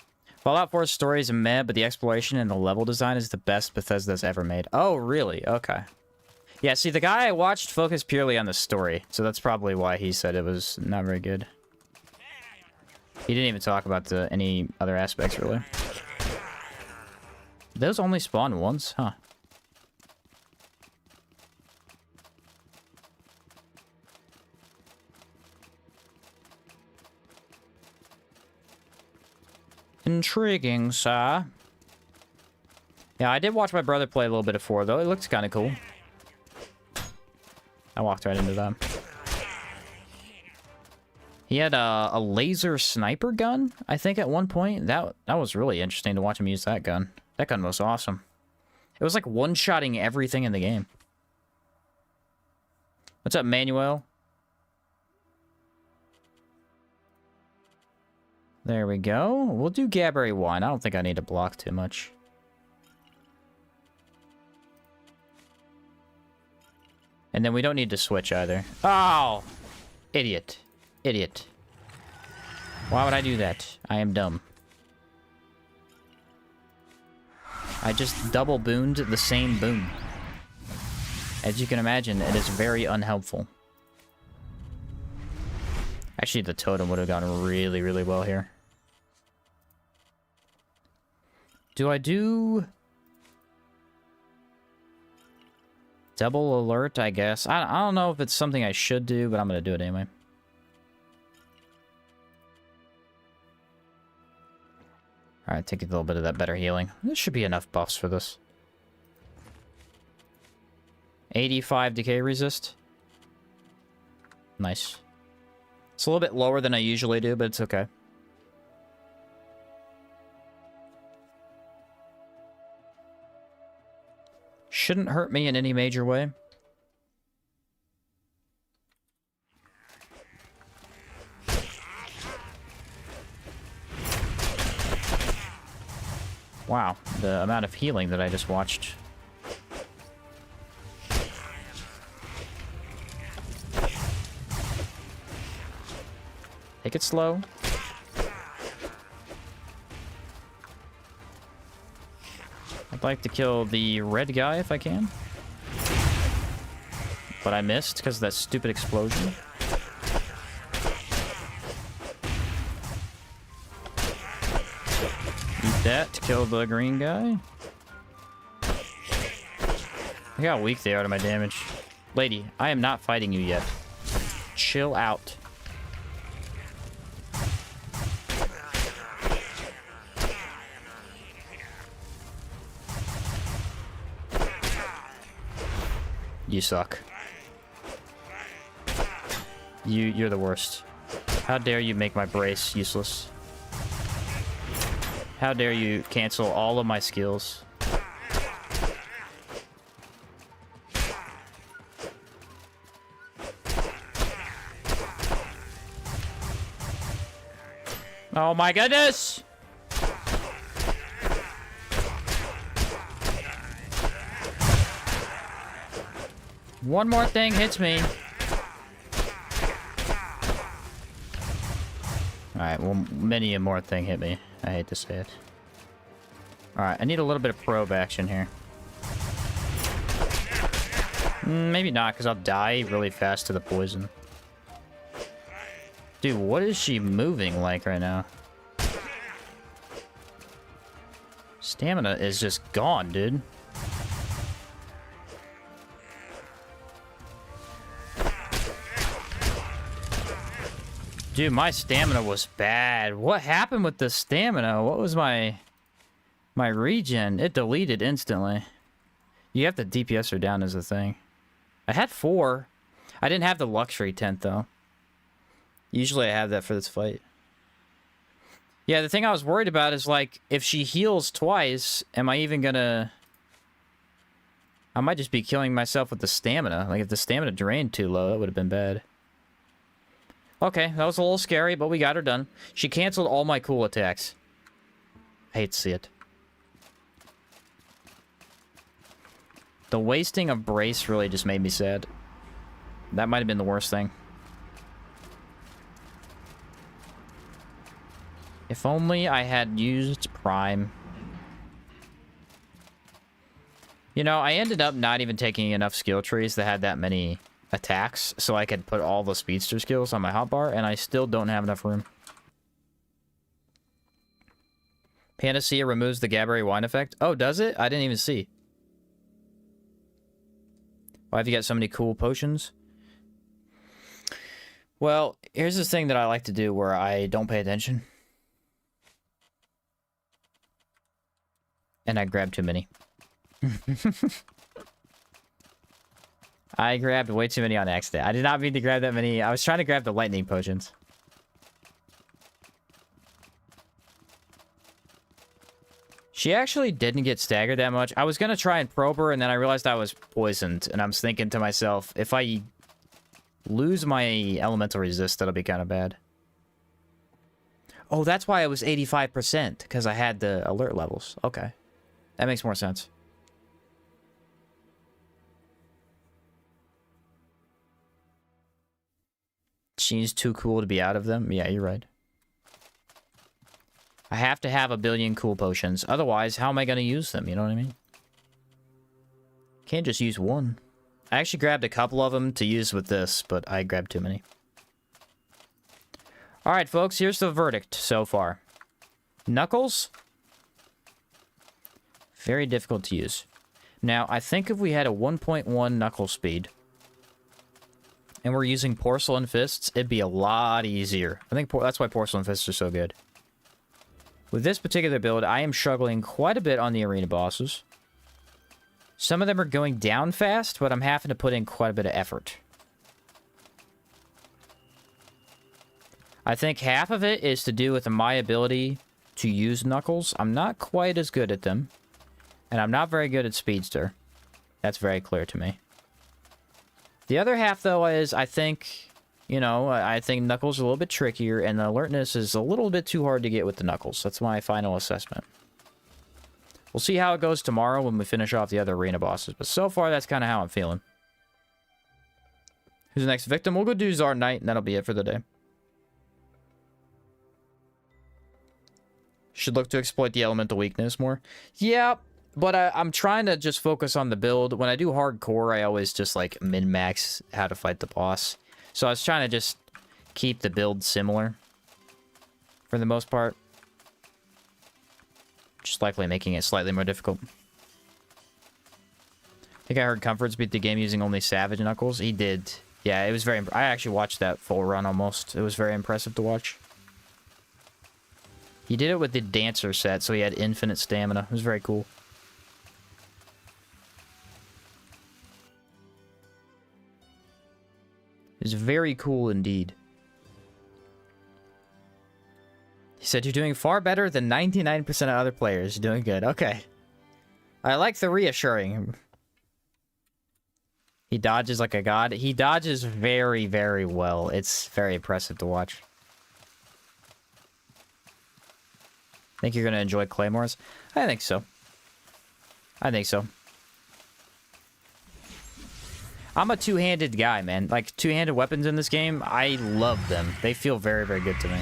Fallout 4's story is a meh, but the exploration and the level design is the best Bethesda's ever made. Oh, really? Okay. Yeah, see, the guy I watched focused purely on the story, so that's probably why he said it was not very good. He didn't even talk about any other aspects, really. Those only spawn once? Huh. Intriguing, sir. Yeah, I did watch my brother play a little bit of 4, though. It looks kind of cool. I walked right into them. He had a laser sniper gun, I think, at one point. That was really interesting to watch him use that gun. That gun was awesome. It was like one-shotting everything in the game. What's up, Manuel? There we go. We'll do Gaberry Wine. I don't think I need to block too much. And then we don't need to switch either. Oh! Idiot. Idiot. Why would I do that? I am dumb. I just double booned the same boon. As you can imagine, it is very unhelpful. Actually, the totem would have gone really, really well here. Do I do... double alert, I guess? I don't know if it's something I should do, but I'm going to do it anyway. Alright, take a little bit of that better healing. There should be enough buffs for this. 85 decay resist. Nice. It's a little bit lower than I usually do, but it's okay. Shouldn't hurt me in any major way. Wow, the amount of healing that I just watched. Take it slow. I'd like to kill the red guy if I can. But I missed because of that stupid explosion. Eat that to kill the green guy. Look how weak they are to my damage. Lady, I am not fighting you yet. Chill out. You suck. You're the worst. How dare you make my brace useless? How dare you cancel all of my skills? Oh my goodness! One more thing hits me. Alright, well, many a more thing hit me. I hate to say it. Alright, I need a little bit of probe action here. Maybe not, because I'll die really fast to the poison. Dude, what is she moving like right now? Stamina is just gone, dude. Dude, my stamina was bad. What happened with the stamina? What was my regen? It deleted instantly. You have to DPS her down as a thing. I had 4. I didn't have the luxury tent, though. Usually I have that for this fight. Yeah, the thing I was worried about is, like, if she heals twice, am I even gonna... I might just be killing myself with the stamina. Like, if the stamina drained too low, that would have been bad. Okay, that was a little scary, but we got her done. She canceled all my cool attacks. I hate to see it. The wasting of Brace really just made me sad. That might have been the worst thing. If only I had used Prime. You know, I ended up not even taking enough skill trees that had that many attacks, so I could put all the speedster skills on my hotbar, and I still don't have enough room. Panacea removes the Gaberry Wine effect. Oh, does it? I didn't even see. Why have you got so many cool potions? Well, here's this thing that I like to do where I don't pay attention. And I grab too many. I grabbed way too many on accident. I did not mean to grab that many. I was trying to grab the lightning potions. She actually didn't get staggered that much. I was going to try and probe her, and then I realized I was poisoned. And I was thinking to myself, if I lose my elemental resist, that'll be kind of bad. Oh, that's why it was 85%, because I had the alert levels. Okay. That makes more sense. She's too cool to be out of them. Yeah, you're right. I have to have 1 billion cool potions. Otherwise, how am I going to use them? You know what I mean? Can't just use one. I actually grabbed a couple of them to use with this, but I grabbed too many. Alright, folks, here's the verdict so far. Knuckles? Very difficult to use. Now, I think if we had a 1.1 knuckle speed, and we're using porcelain fists, it'd be a lot easier. I think that's why porcelain fists are so good. With this particular build, I am struggling quite a bit on the arena bosses. Some of them are going down fast, but I'm having to put in quite a bit of effort. I think half of it is to do with my ability to use Knuckles. I'm not quite as good at them. And I'm not very good at Speedster. That's very clear to me. The other half, though, is I think, you know, I think Knuckles is a little bit trickier, and the alertness is a little bit too hard to get with the Knuckles. That's my final assessment. We'll see how it goes tomorrow when we finish off the other arena bosses, but so far, that's kind of how I'm feeling. Who's the next victim? We'll go do Czar Knight, and that'll be it for the day. Should look to exploit the elemental weakness more. Yeah, but I'm trying to just focus on the build. When I do hardcore, I always just, like, min-max how to fight the boss. So I was trying to just keep the build similar for the most part. Just likely making it slightly more difficult. I think I heard Comforts beat the game using only Savage Knuckles. He did. Yeah, it was very... I actually watched that full run almost. It was very impressive to watch. He did it with the Dancer set, so he had infinite stamina. It was very cool. It was very cool indeed. He said, you're doing far better than 99% of other players. You're doing good. Okay. I like the reassuring. He dodges like a god. He dodges very, very well. It's very impressive to watch. Think you're going to enjoy Claymores? I think so. I think so. I'm a two-handed guy, man. Like, two-handed weapons in this game, I love them. They feel very, very good to me.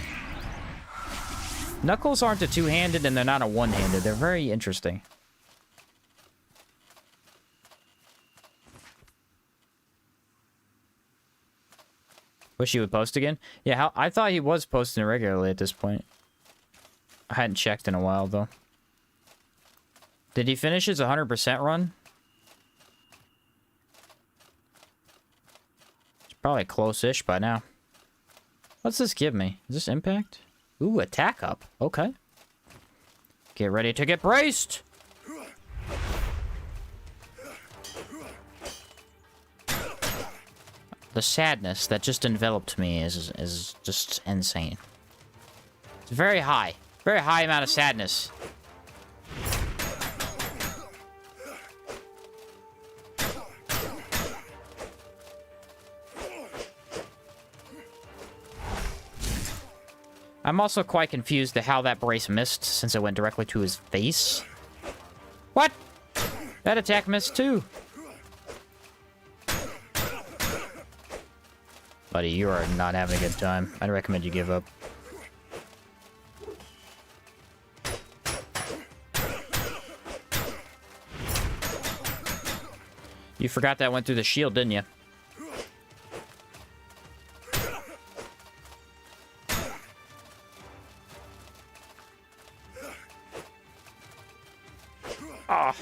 Knuckles aren't a two-handed, and they're not a one-handed. They're very interesting. Wish he would post again? Yeah, I thought he was posting regularly at this point. I hadn't checked in a while, though. Did he finish his 100% run? It's probably close-ish by now. What's this give me? Is this impact? Ooh, attack up. Okay. Get ready to get braced! The sadness that just enveloped me is just insane. It's very high. Very high amount of sadness. I'm also quite confused to how that brace missed, since it went directly to his face. What? That attack missed too. Buddy, you are not having a good time. I'd recommend you give up. You forgot that went through the shield, didn't you? Ah.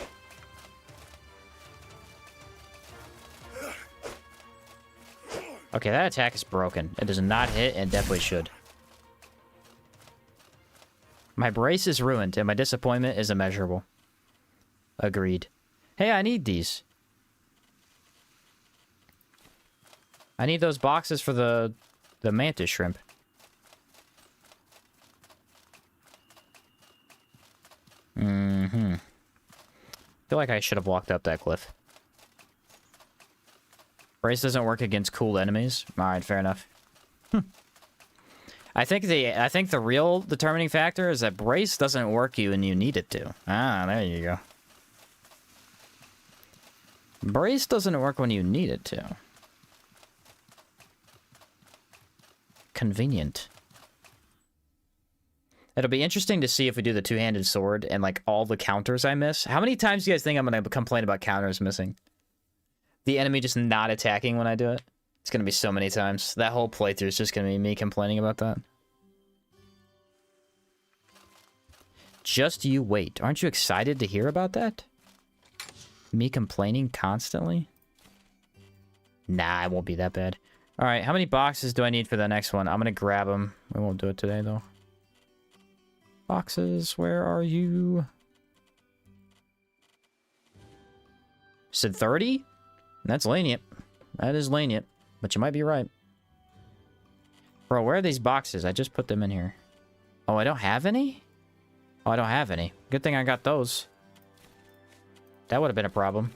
Okay, that attack is broken. It does not hit and definitely should. My brace is ruined and my disappointment is immeasurable. Agreed. Hey, I need these. I need those boxes for the mantis shrimp. Mm-hmm. feel like I should have walked up that cliff. Brace doesn't work against cool enemies. Alright, fair enough. I think the real determining factor is that brace doesn't work you and you need it to. Ah, there you go. Brace doesn't work when you need it to. Convenient. It'll be interesting to see if we do the two-handed sword and, like, all the counters I miss. How many times do you guys think I'm going to complain about counters missing? The enemy just not attacking when I do it? It's going to be so many times. That whole playthrough is just going to be me complaining about that. Just you wait. Aren't you excited to hear about that? Me complaining constantly? Nah, it won't be that bad. Alright, how many boxes do I need for the next one? I'm going to grab them. We won't do it today, though. Boxes, where are you? Said 30? That's lenient. That is lenient. But you might be right. Bro, where are these boxes? I just put them in here. Oh, I don't have any? Oh, I don't have any. Good thing I got those. That would have been a problem.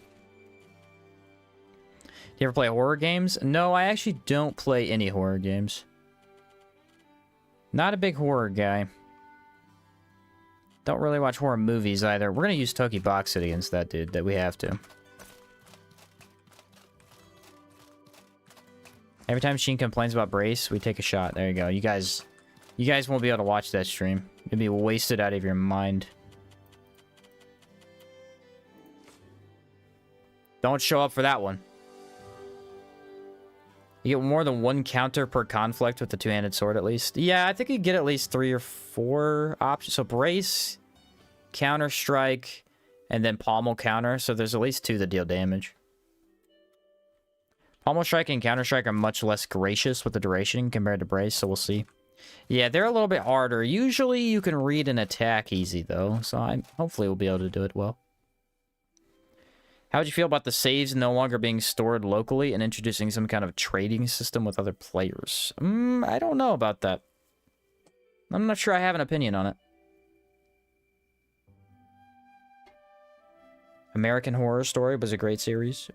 Do you ever play horror games? No, I actually don't play any horror games. Not a big horror guy. Don't really watch horror movies either. We're going to use Toki Box It against that dude, that we have to. Every time Sheen complains about brace, we take a shot. There you go. You guys won't be able to watch that stream. You'll be wasted out of your mind. Don't show up for that one. You get more than one counter per conflict with the two-handed sword, at least. Yeah, I think you get at least 3 or 4 options. So brace, counter strike, and then pommel counter. So there's at least 2 that deal damage. Pommel strike and counter strike are much less gracious with the duration compared to brace, so we'll see. Yeah, they're a little bit harder. Usually you can read an attack easy, though, so hopefully we'll be able to do it well. How would you feel about the saves no longer being stored locally and introducing some kind of trading system with other players? I don't know about that. I'm not sure I have an opinion on it. American Horror Story was a great series.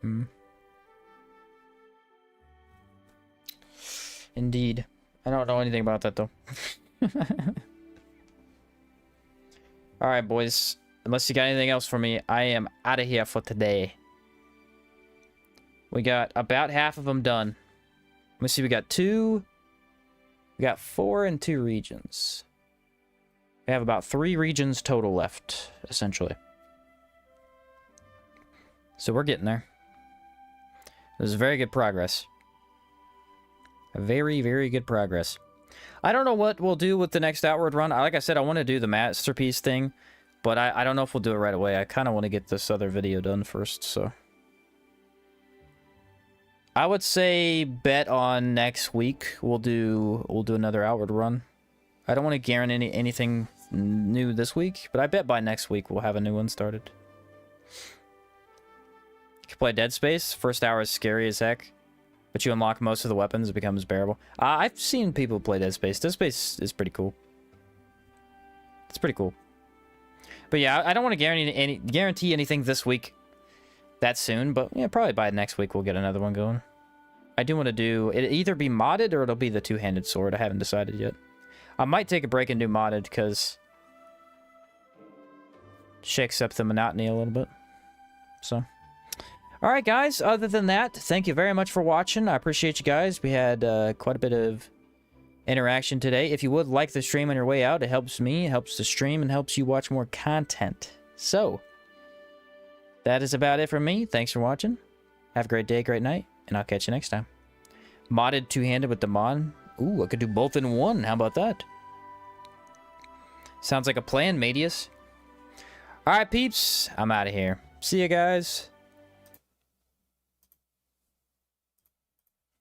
Indeed. I don't know anything about that, though. Alright, boys. Unless you got anything else for me, I am out of here for today. We got about half of them done. Let me see, we got 2. We got 4 and 2 regions. We have about 3 regions total left, essentially. So we're getting there. This is very good progress. Very, very good progress. I don't know what we'll do with the next Outward run. Like I said, I want to do the Masterpiece thing. But I don't know if we'll do it right away. I kind of want to get this other video done first, so. I would say bet on next week. We'll do another Outward run. I don't want to guarantee anything new this week, but I bet by next week we'll have a new one started. You can play Dead Space. First hour is scary as heck, but you unlock most of the weapons, it becomes bearable. I've seen people play Dead Space. Dead Space is pretty cool. It's pretty cool. But yeah, I don't want to guarantee anything this week that soon, but yeah, probably by next week we'll get another one going. I do want to do it, either be modded or it'll be the two-handed sword. I haven't decided yet. I might take a break and do modded because shakes up the monotony a little bit. So, all right, guys. Other than that, thank you very much for watching. I appreciate you guys. We had quite a bit of interaction today. If you would like the stream on your way out, it helps me, it helps the stream, and helps you watch more content. So, that is about it from me. Thanks for watching. Have a great day, great night, and I'll catch you next time. Modded two-handed with the mod. Ooh, I could do both in one. How about that? Sounds like a plan, Madius. Alright, peeps. I'm out of here. See you guys.